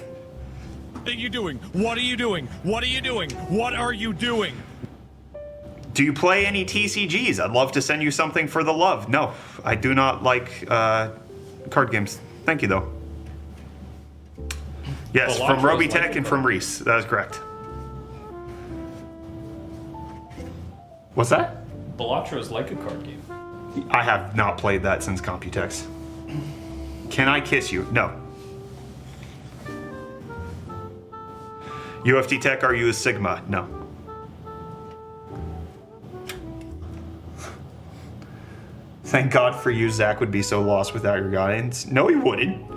What are you doing? What are you doing? What are you doing? What are you doing? Do you play any TCGs? I'd love to send you something for the love. No, I do not like card games. Thank you, though. Yes, from Robitech and from Reese. That is correct. What's that? Balatro is like a card game. I have not played that since Computex. Can I kiss you? No. UFT Tech, are you a Sigma? No. Thank God for you, Zach would be so lost without your guidance. No, he wouldn't.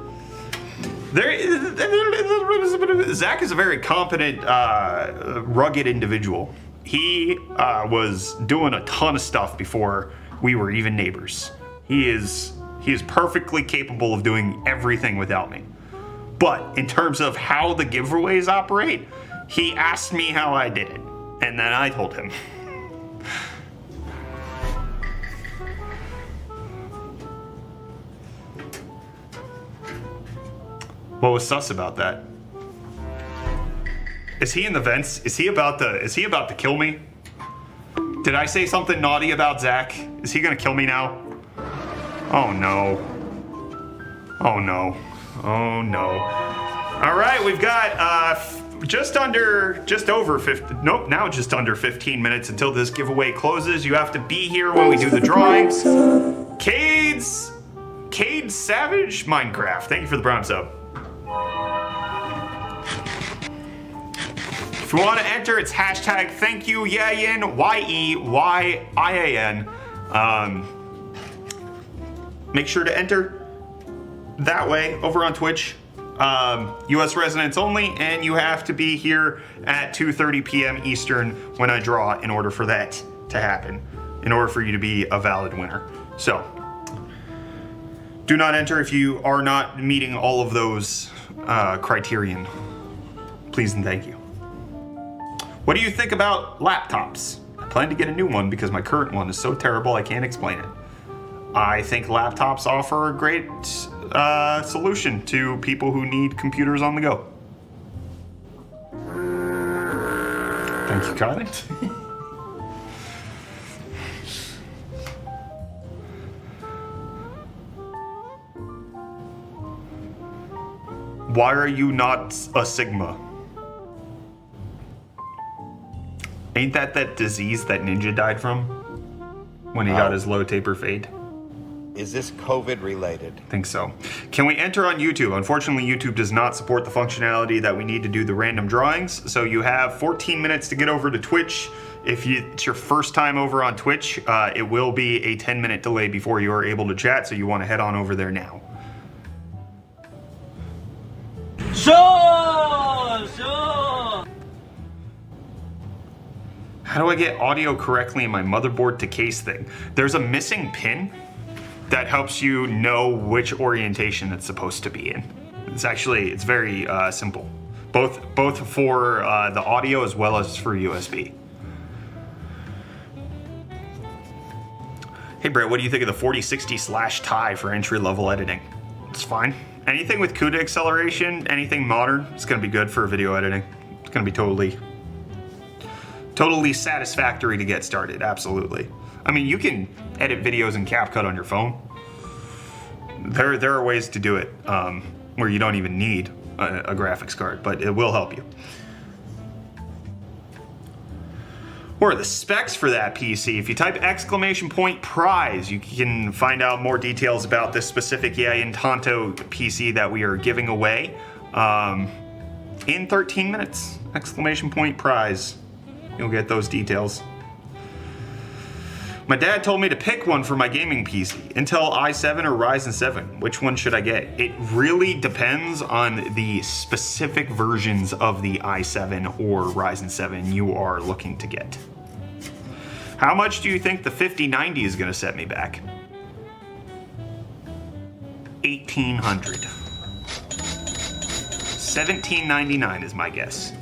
Zach is a very competent, rugged individual. He was doing a ton of stuff before we were even neighbors. He is perfectly capable of doing everything without me. But in terms of how the giveaways operate, he asked me how I did it, and then I told him. What was sus about that? Is he in the vents? Is he about to kill me? Did I say something naughty about Zach? Is he gonna kill me now? Oh no. Oh no. Oh no. All right, we've got just under 15 minutes until this giveaway closes. You have to be here when we do the drawing. Cade Savage Minecraft. Thank you for the Prime sub. If you want to enter, it's hashtag thank you Yayin, YEYIAN. Make sure to enter that way over on Twitch. US residents only, and you have to be here at 2:30 p.m. Eastern when I draw in order for that to happen, in order for you to be a valid winner. So, do not enter if you are not meeting all of those criterion. Please and thank you. What do you think about laptops? I plan to get a new one because my current one is so terrible I can't explain it. I think laptops offer a great solution to people who need computers on the go. Thank you, Kylie. Why are you not a Sigma? Ain't that disease that Ninja died from? When he got his low taper fade? Is this COVID related? I think so. Can we enter on YouTube? Unfortunately, YouTube does not support the functionality that we need to do the random drawings. So you have 14 minutes to get over to Twitch. If it's your first time over on Twitch, it will be a 10-minute delay before you are able to chat. So you want to head on over there now. Sure. How do I get audio correctly in my motherboard to case thing? There's a missing pin that helps you know which orientation it's supposed to be in. It's very simple. Both for the audio as well as for USB. Hey Brett, what do you think of the 4060/Ti for entry-level editing? It's fine. Anything with CUDA acceleration, anything modern, it's gonna be good for video editing. It's gonna be totally satisfactory to get started, absolutely. I mean, you can edit videos in CapCut on your phone. There are ways to do it where you don't even need a graphics card, but it will help you. What are the specs for that PC? If you type !prize, you can find out more details about this specific Entanto PC that we are giving away in 13 minutes. !prize. You'll get those details. My dad told me to pick one for my gaming PC, Intel i7 or Ryzen 7. Which one should I get? It really depends on the specific versions of the i7 or Ryzen 7 you are looking to get. How much do you think the 5090 is going to set me back? $1,800. $1,799 is my guess.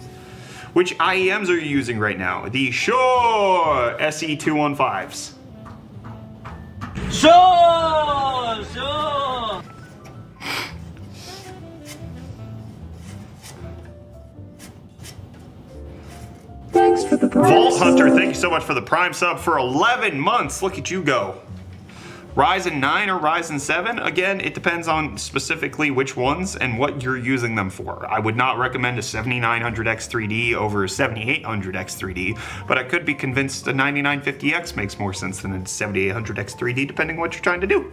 Which IEMs are you using right now? The Shure SE215s. Sure. Thanks for the Prime Vault Hunter, sub. thank you so much for the Prime sub for 11 months. Look at you go. Ryzen 9 or Ryzen 7? Again, it depends on specifically which ones and what you're using them for. I would not recommend a 7900X3D over a 7800X3D, but I could be convinced a 9950X makes more sense than a 7800X3D depending on what you're trying to do.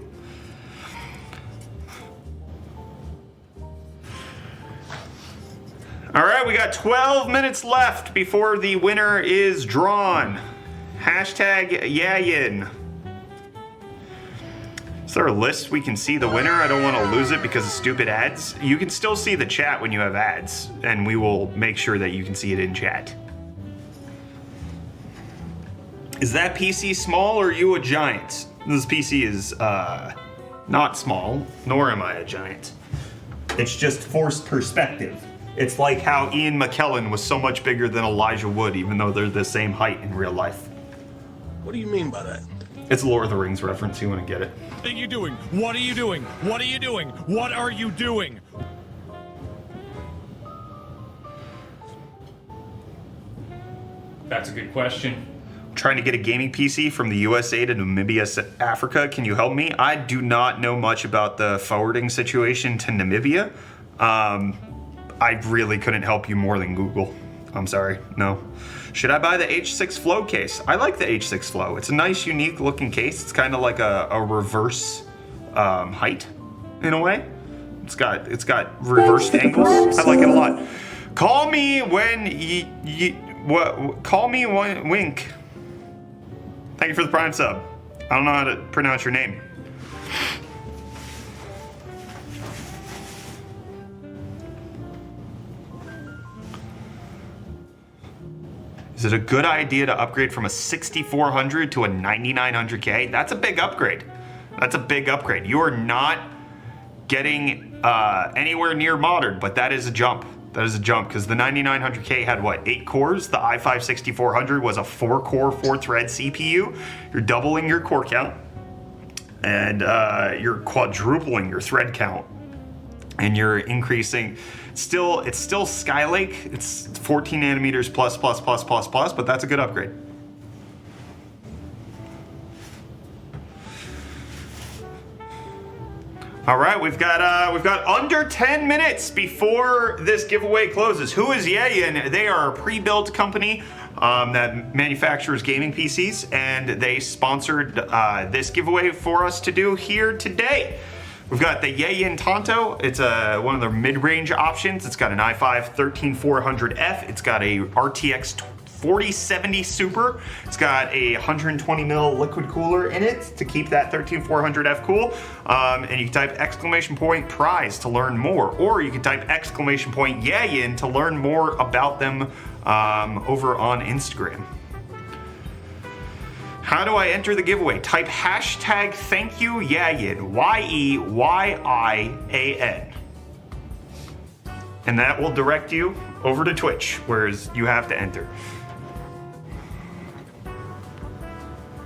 All right, we got 12 minutes left before the winner is drawn. Hashtag Yayin. Is there a list we can see the winner? I don't want to lose it because of stupid ads. You can still see the chat when you have ads, and we will make sure that you can see it in chat. Is that PC small or are you a giant? This PC is not small, nor am I a giant. It's just forced perspective. It's like how Ian McKellen was so much bigger than Elijah Wood, even though they're the same height in real life. What do you mean by that? It's a Lord of the Rings reference, you want to get it. What are you doing? What are you doing? What are you doing? What are you doing? That's a good question. Trying to get a gaming PC from the USA to Namibia, Africa. Can you help me? I do not know much about the forwarding situation to Namibia. I really couldn't help you more than Google. I'm sorry, no. Should I buy the H6 Flow case? I like the H6 Flow. It's a nice, unique looking case. It's kind of like a reverse height in a way. It's got reversed angles. I like it a lot. Call me when call me when wink. Thank you for the Prime sub. I don't know how to pronounce your name. Is it a good idea to upgrade from a 6400 to a 9900K? That's a big upgrade. That's a big upgrade. You are not getting anywhere near modern, but that is a jump. That is a jump because the 9900K had what, 8 cores? The i5 6400 was a 4-core, 4-thread CPU. You're doubling your core count. and you're quadrupling your thread count, and you're increasing. It's still Skylake. It's 14 nanometers plus, but that's a good upgrade. All right, we've got under 10 minutes before this giveaway closes. Who is Yayin? They are a pre-built company that manufactures gaming PCs, and they sponsored this giveaway for us to do here today. We've got the Yayin Tonto. It's one of their mid-range options. It's got an i5 13400F. It's got a RTX 4070 Super. It's got a 120 mil liquid cooler in it to keep that 13400F cool. And you can type !prize to learn more, or you can type !Yayin to learn more about them over on Instagram. How do I enter the giveaway? Type #ThankYouYayin, YEYIAN. And that will direct you over to Twitch, where you have to enter.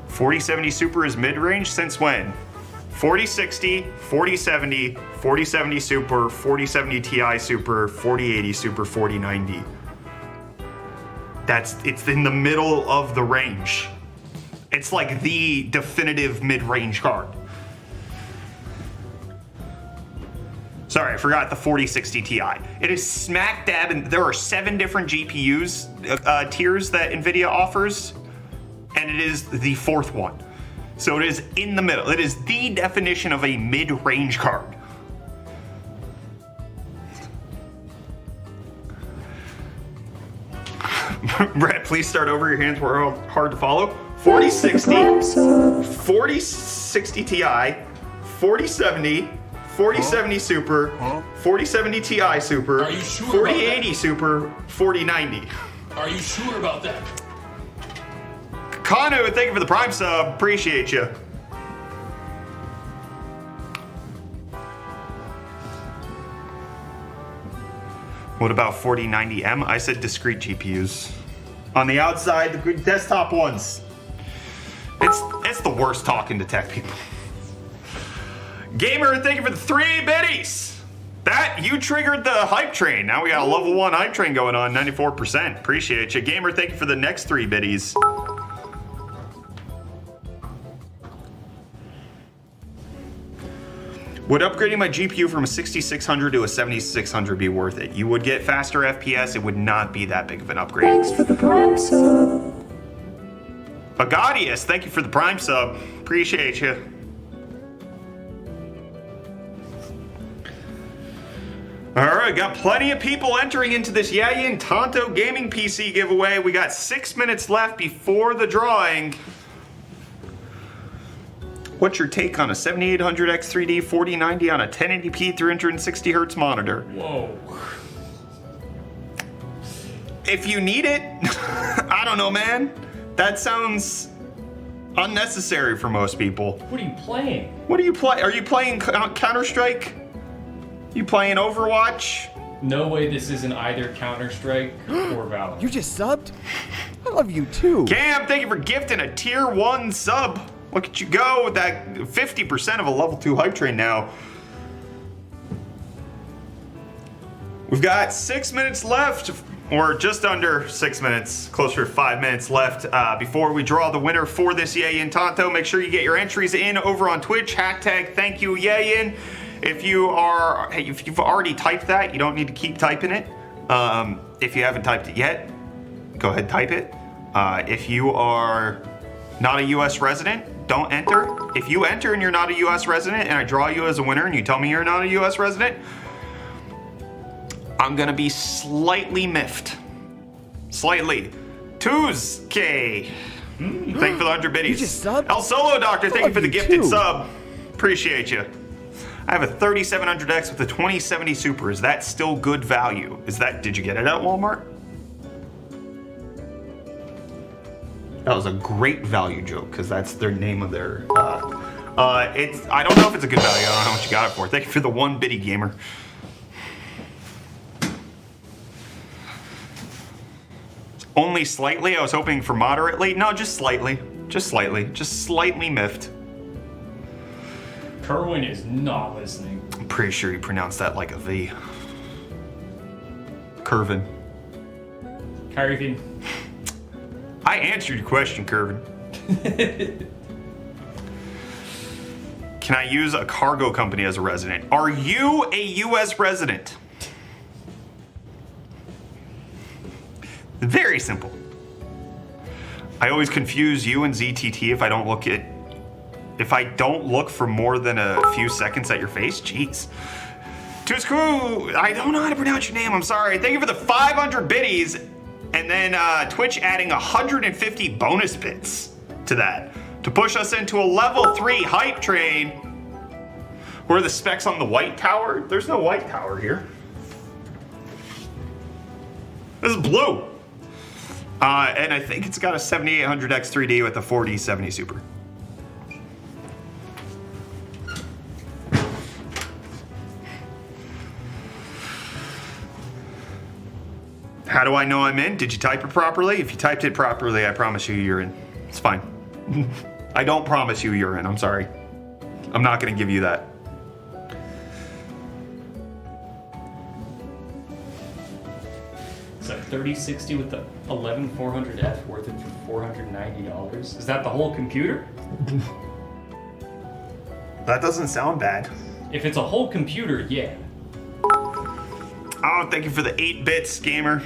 4070 Super is mid-range since when? 4060, 4070, 4070 Super, 4070 Ti Super, 4080 Super, 4090. It's in the middle of the range. It's like the definitive mid-range card. Sorry, I forgot the 4060 Ti. It is smack dab, and there are 7 different GPUs tiers that NVIDIA offers, and it is the 4th one. So it is in the middle. It is the definition of a mid-range card. Brett, please start over. Your hands were hard to follow. 4060, 4060 Ti, 4070, 4070 Super, 4070 Ti Super, 4080 Super, 4090. Are you sure about that? Kanu, thank you for the Prime sub. Appreciate you. What about 4090M? I said discrete GPUs. On the outside, the good desktop ones. It's the worst talking to tech people. Gamer, thank you for the 3 biddies. You triggered the hype train. Now we got a level 1 hype train going on, 94%. Appreciate you. Gamer, thank you for the next 3 biddies. Would upgrading my GPU from a 6600 to a 7600 be worth it? You would get faster FPS. It would not be that big of an upgrade. Thanks for the Prime sub. Agadius, thank you for the Prime sub. Appreciate you. All right, got plenty of people entering into this Yayin Tonto gaming PC giveaway. We got 6 minutes left before the drawing. What's your take on a 7800X3D 4090 on a 1080p 360Hz monitor? Whoa. If you need it, I don't know, man. That sounds unnecessary for most people. What are you playing? What do you play? Are you playing Counter-Strike? You playing Overwatch? No way this isn't either Counter-Strike or Valorant. You just subbed? I love you too. Cam, thank you for gifting a tier 1 sub. Look at you go with that 50% of a level 2 hype train now. We've got 6 minutes left, or just under 6 minutes, closer to 5 minutes left before we draw the winner for this Yayin Tonto. Make sure you get your entries in over on Twitch, #ThankYouYayin. If you've already typed that, you don't need to keep typing it. If you haven't typed it yet, go ahead, type it. If you are not a US resident, don't enter. If you enter and you're not a US resident and I draw you as a winner and you tell me you're not a US resident, I'm gonna be slightly miffed. Slightly. Tuesday. Thank you for the 100 biddies. You just subbed? El Solo Doctor, thank you for the gifted too. sub. Appreciate you. I have a 3700X with a 2070 Super. Is that still good value? Did you get it at Walmart? That was a great value joke, because that's their name of their, I don't know if it's a good value. I don't know how much you got it for. Thank you for the 1 biddy, gamer. Only slightly? I was hoping for moderately. No, just slightly. Just slightly. Just slightly miffed. Kerwin is not listening. I'm pretty sure you pronounced that like a V. Curvin. Carvin. I answered your question, Curvin. Can I use a cargo company as a resident? Are you a U.S. resident? Very simple. I always confuse you and ZTT if I don't look for more than a few seconds at your face. Jeez. Tusku, I don't know how to pronounce your name. I'm sorry. Thank you for the 500 biddies, and then Twitch adding 150 bonus bits to that to push us into a level 3 hype train. Where are the specs on the White Tower? There's no White Tower here. This is blue. And I think it's got a 7800X 3D with a 4070 Super. How do I know I'm in? Did you type it properly? If you typed it properly, I promise you you're in. It's fine. I don't promise you you're in. I'm sorry. I'm not going to give you that. It's a 3060 with the 11400F worth it for $490. Is that the whole computer? That doesn't sound bad. If it's a whole computer, yeah. Oh, thank you for the 8-bits, gamer.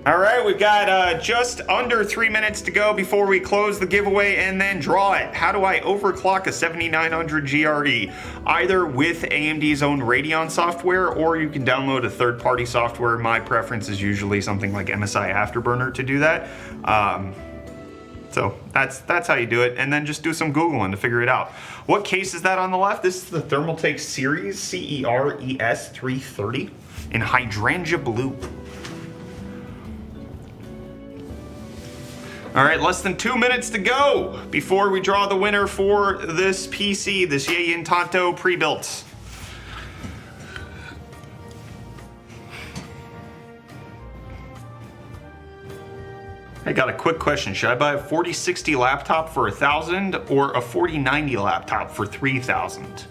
All right, we've got just under 3 minutes to go before we close the giveaway and then draw it. How do I overclock a 7900 GRE? Either with AMD's own Radeon software, or you can download a third-party software. My preference is usually something like MSI Afterburner to do that. So that's how you do it, and then just do some Googling to figure it out. What case is that on the left? This is the Thermaltake Series CERES 330 in hydrangea blue. All right, less than 2 minutes to go before we draw the winner for this PC, this Yayin Tonto pre-built. I got a quick question. Should I buy a 4060 laptop for $1,000 or a 4090 laptop for $3,000?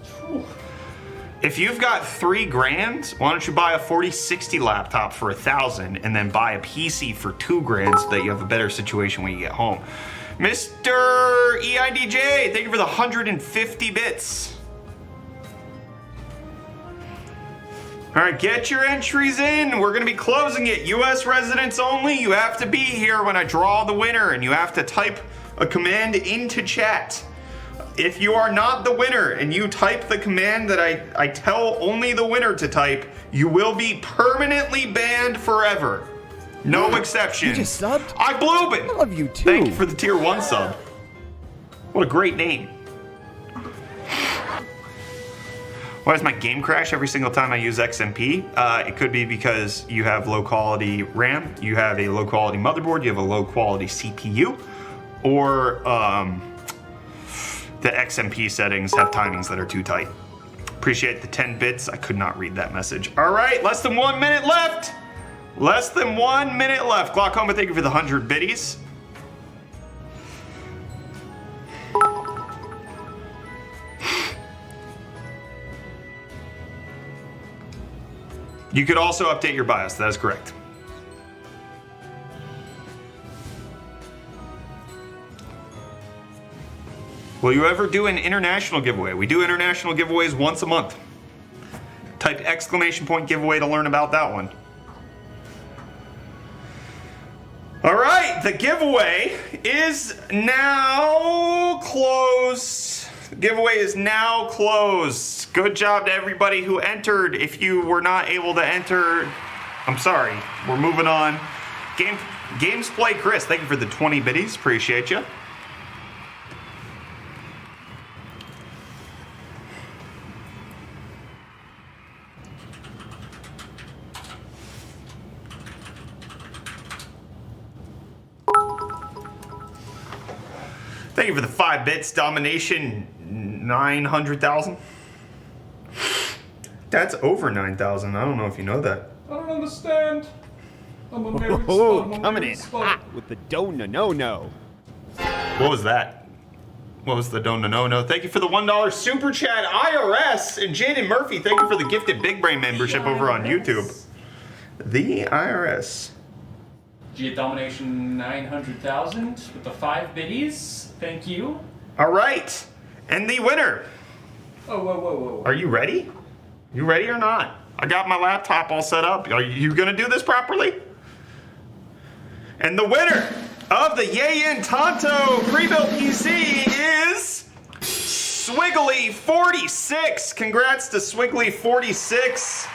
If you've got $3,000, why don't you buy a 4060 laptop for $1,000 and then buy a PC for $2,000 so that you have a better situation when you get home? Mr. EIDJ, thank you for the 150 bits. All right, get your entries in. We're gonna be closing it. US residents only. You have to be here when I draw the winner, and you have to type a command into chat. If you are not the winner and you type the command that I tell only the winner to type, you will be permanently banned forever. No exception. You just subbed? I blew it. I love you too. Thank you for the tier 1 sub. What a great name. Why does my game crash every single time I use XMP? It could be because you have low quality RAM, you have a low quality motherboard, you have a low quality CPU, or the XMP settings have timings that are too tight. Appreciate the 10 bits. I could not read that message. All right, less than 1 minute left. Less than 1 minute left. Glaucoma, thank you for the 100 biddies. You could also update your BIOS, that is correct. Will you ever do an international giveaway? We do international giveaways once a month. Type exclamation point giveaway to learn about that one. All right, the giveaway is now closed. The giveaway is now closed. Good job to everybody who entered. If you were not able to enter, I'm sorry. We're moving on. Games Play Chris, thank you for the 20 biddies. Appreciate you. Thank you for the 5 bits. Domination 900,000. That's over 9,000. I don't know if you know that. I don't understand. I'm a married Oh, spud, I'm a coming married in spud. hot with the no. What was that? what was the no? Thank you for the $1 super chat, IRS. And Jaden Murphy, thank you for the gifted Big Brain membership over on YouTube. The IRS. G Domination 900,000 with the 5 biddies. Thank you. All right. And the winner. Oh, whoa. Are you ready? You ready or not? I got my laptop all set up. Are you going to do this properly? And the winner of the Yayin Tonto pre-built PC is Swiggly46. Congrats to Swiggly46.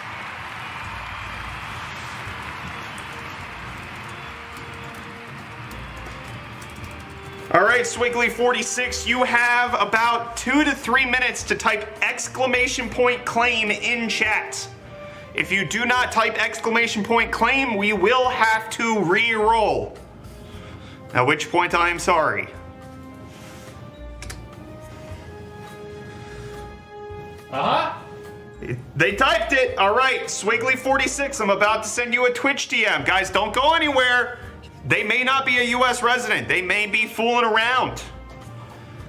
All right, Swiggly46, you have about 2 to 3 minutes to type exclamation point claim in chat. If you do not type exclamation point claim, we will have to re-roll. At which point I am sorry. They typed it. All right, Swiggly46, I'm about to send you a Twitch DM. Guys, don't go anywhere. They may not be a US resident. They may be fooling around,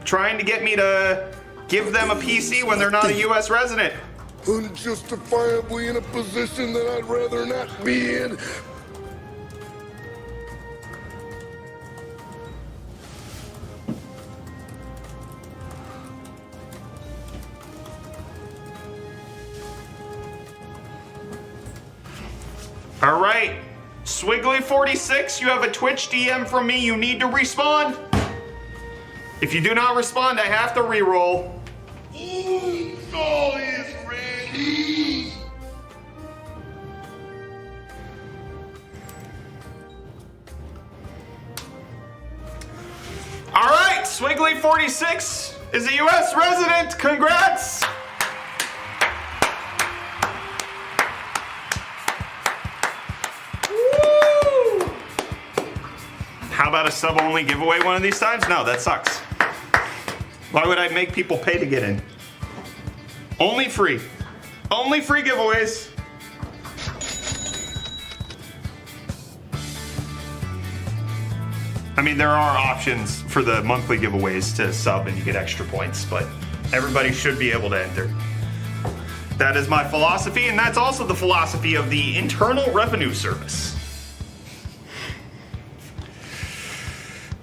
trying to get me to give them a PC when they're not a US resident. Unjustifiably in a position that I'd rather not be in. All right, Swiggly46, you have a Twitch DM from me. You need to respond. If you do not respond, I have to re-roll. All is ready. All right, Swiggly46 is a US resident. Congrats. Woo! How about a sub-only giveaway one of these times? No, that sucks. Why would I make people pay to get in? Only free. Only free giveaways. I mean, there are options for the monthly giveaways to sub and you get extra points, but everybody should be able to enter. That is my philosophy, and that's also the philosophy of the Internal Revenue Service.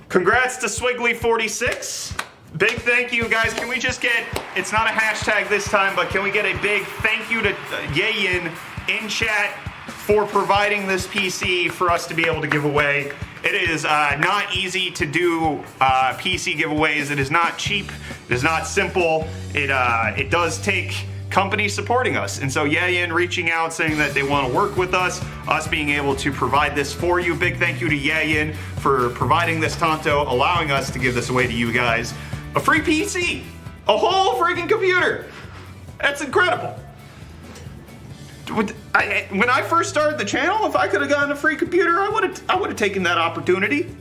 Congrats to Swiggly46. Big thank you, guys. Can we just get, it's not a hashtag this time, but can we get a big thank you to Yayin in chat for providing this PC for us to be able to give away. It is not easy to do PC giveaways. It is not cheap. It is not simple. It does take companies supporting us. And so Yayin reaching out saying that they want to work with us being able to provide this for you. Big thank you to Yayin for providing this Tonto, allowing us to give this away to you guys. A free PC, a whole freaking computer. That's incredible. When I first started the channel, if I could have gotten a free computer, I would have taken that opportunity.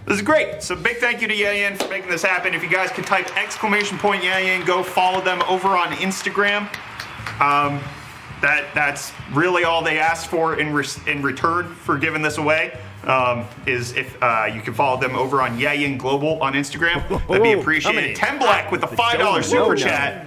This is great. So big thank you to Yayin for making this happen. If you guys could type exclamation point Yayin, go follow them over on Instagram. That's really all they asked for in return for giving this away. Is if you can follow them over on Yayin Global on Instagram. That'd be appreciated. 10 Black with the $5 super chat.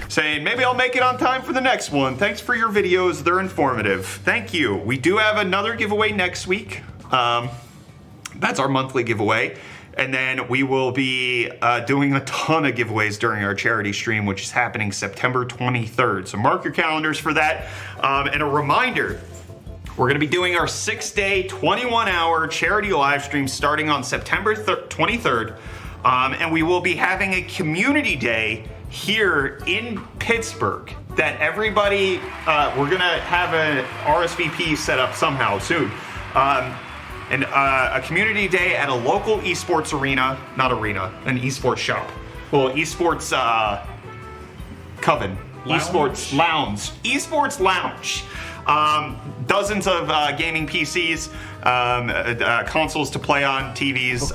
Saying, maybe I'll make it on time for the next one. Thanks for your videos. They're informative. Thank you. We do have another giveaway next week. That's our monthly giveaway. And then we will be doing a ton of giveaways during our charity stream, which is happening September 23rd. So mark your calendars for that. And a reminder, we're going to be doing our 6-day, 21-hour charity live stream starting on September 23rd. And we will be having a community day here in Pittsburgh that everybody, we're gonna have an RSVP set up somehow soon. And a community day at a local esports arena, not arena, an esports shop. Well, esports coven, esports lounge, esports lounge. Dozens of gaming PCs, consoles to play on, TVs.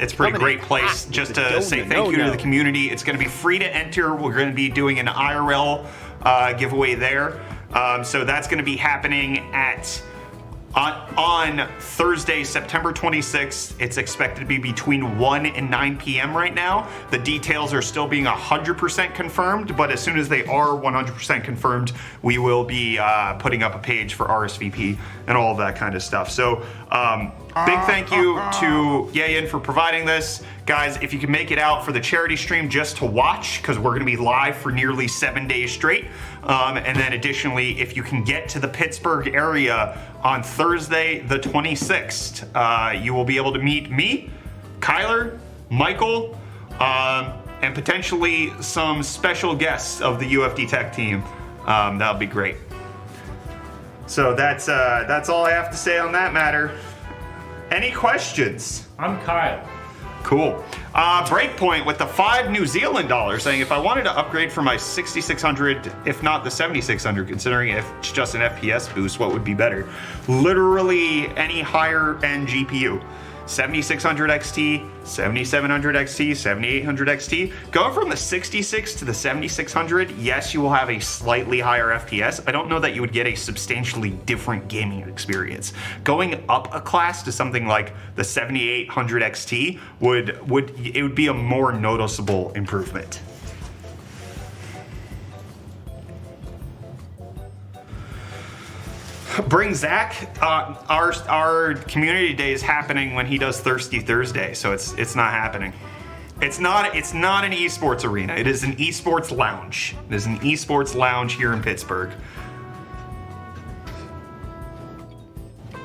It's a pretty great place just to say thank you to the community. It's going to be free to enter. We're going to be doing an IRL giveaway there. So that's going to be happening at On Thursday, September 26th, it's expected to be between 1 and 9 p.m. right now. The details are still being 100% confirmed, but as soon as they are 100% confirmed, we will be putting up a page for RSVP and all of that kind of stuff. So big thank you to Yayin for providing this. Guys, if you can make it out for the charity stream just to watch, because we're going to be live for nearly 7 days straight. And then additionally, if you can get to the Pittsburgh area on Thursday, the 26th, you will be able to meet me, Kyler, Michael, and potentially some special guests of the UFD Tech team. That'll be great. So that's all I have to say on that matter. Any questions? I'm Kyle. Cool. Breakpoint with the $5 New Zealand dollars saying if I wanted to upgrade for my 6600, if not the 7600, considering if it's just an FPS boost, what would be better? Literally any higher end GPU. 7600 XT, 7700 XT, 7800 XT. Going from the 66 to the 7600, yes, you will have a slightly higher FPS. I don't know that you would get a substantially different gaming experience. Going up a class to something like the 7800 XT would be a more noticeable improvement. Bring Zach. Our community day is happening when he does Thirsty Thursday, so it's not happening. It's not an esports arena. It is an esports lounge. It is an esports lounge here in Pittsburgh.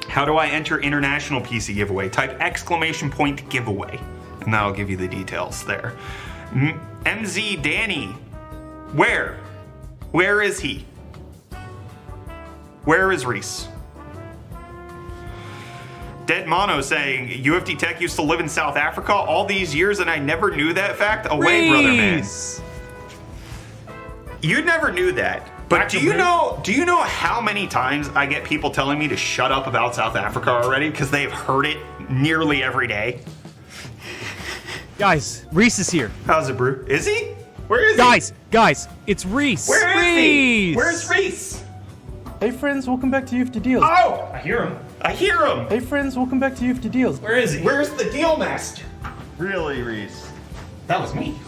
How do I enter international PC giveaway? Type ! giveaway, and that'll give you the details there. MZ Danny, where is he? Where is Reese? Dead Mono saying, UFD Tech used to live in South Africa all these years and I never knew that fact? Away, brother man. You never knew that. But do you know how many times I get people telling me to shut up about South Africa already because they've heard it nearly every day? Guys, Reese is here. How's it, Brew? Is he? Where is he? Guys, it's Reese. Where is he? Where's Reese? Hey friends, welcome back to UFD Deals. Oh! I hear him. I hear him! Hey friends, welcome back to UFD Deals. Where is he? Where's the deal master? Really, Reese? That was me.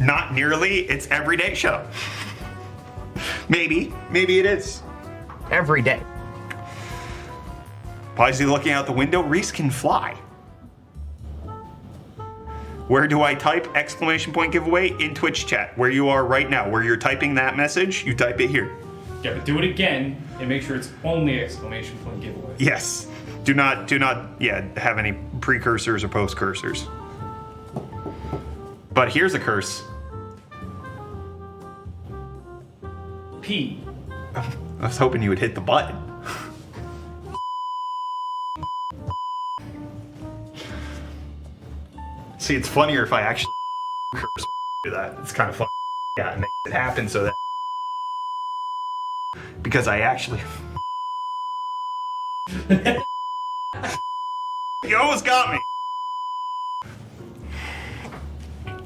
Not nearly, it's every day show. Maybe it is. Every day. Why is he looking out the window? Reese can fly. Where do I type ! giveaway? In Twitch chat, where you are right now. Where you're typing that message, you type it here. Yeah, but do it again and make sure it's only ! giveaway. Yes. Do not have any precursors or post-cursors. But here's a curse. P. I was hoping you would hit the button. See, it's funnier if I actually curse do that. It's kind of fun. Yeah, and make it happen so that because I actually you almost got me.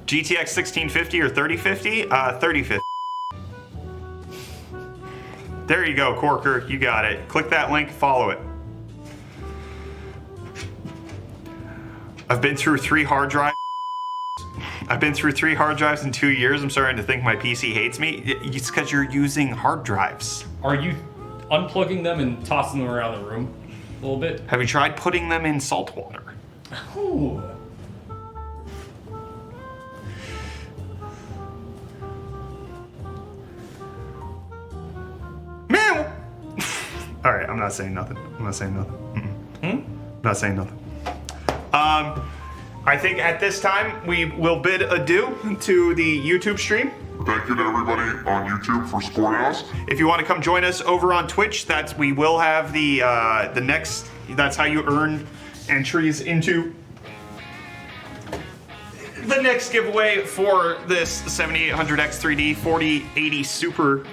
GTX 1650 or 3050? 3050. There you go, Corker. You got it. Click that link, follow it. I've been through 3 hard drives. I've been through 3 hard drives in 2 years. I'm starting to think my PC hates me. It's because you're using hard drives. Are you unplugging them and tossing them around the room a little bit? Have you tried putting them in salt water? Ooh. Man! Alright, I'm not saying nothing. I'm not saying nothing. I'm not saying nothing. I think at this time we will bid adieu to the YouTube stream. Thank you to everybody on YouTube for supporting us. If you want to come join us over on Twitch, we will have the next. That's how you earn entries into the next giveaway for this 7800X3D 4080 Super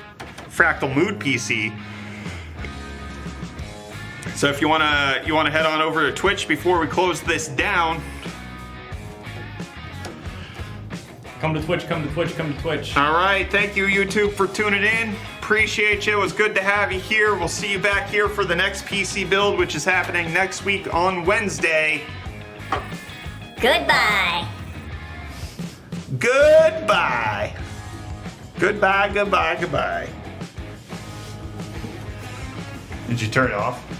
Fractal Mood PC. So if you wanna head on over to Twitch before we close this down. Come to Twitch, come to Twitch, come to Twitch. All right, thank you, YouTube, for tuning in. Appreciate you. It was good to have you here. We'll see you back here for the next PC build, which is happening next week on Wednesday. Goodbye. Goodbye. Goodbye, goodbye, goodbye. Did you turn it off?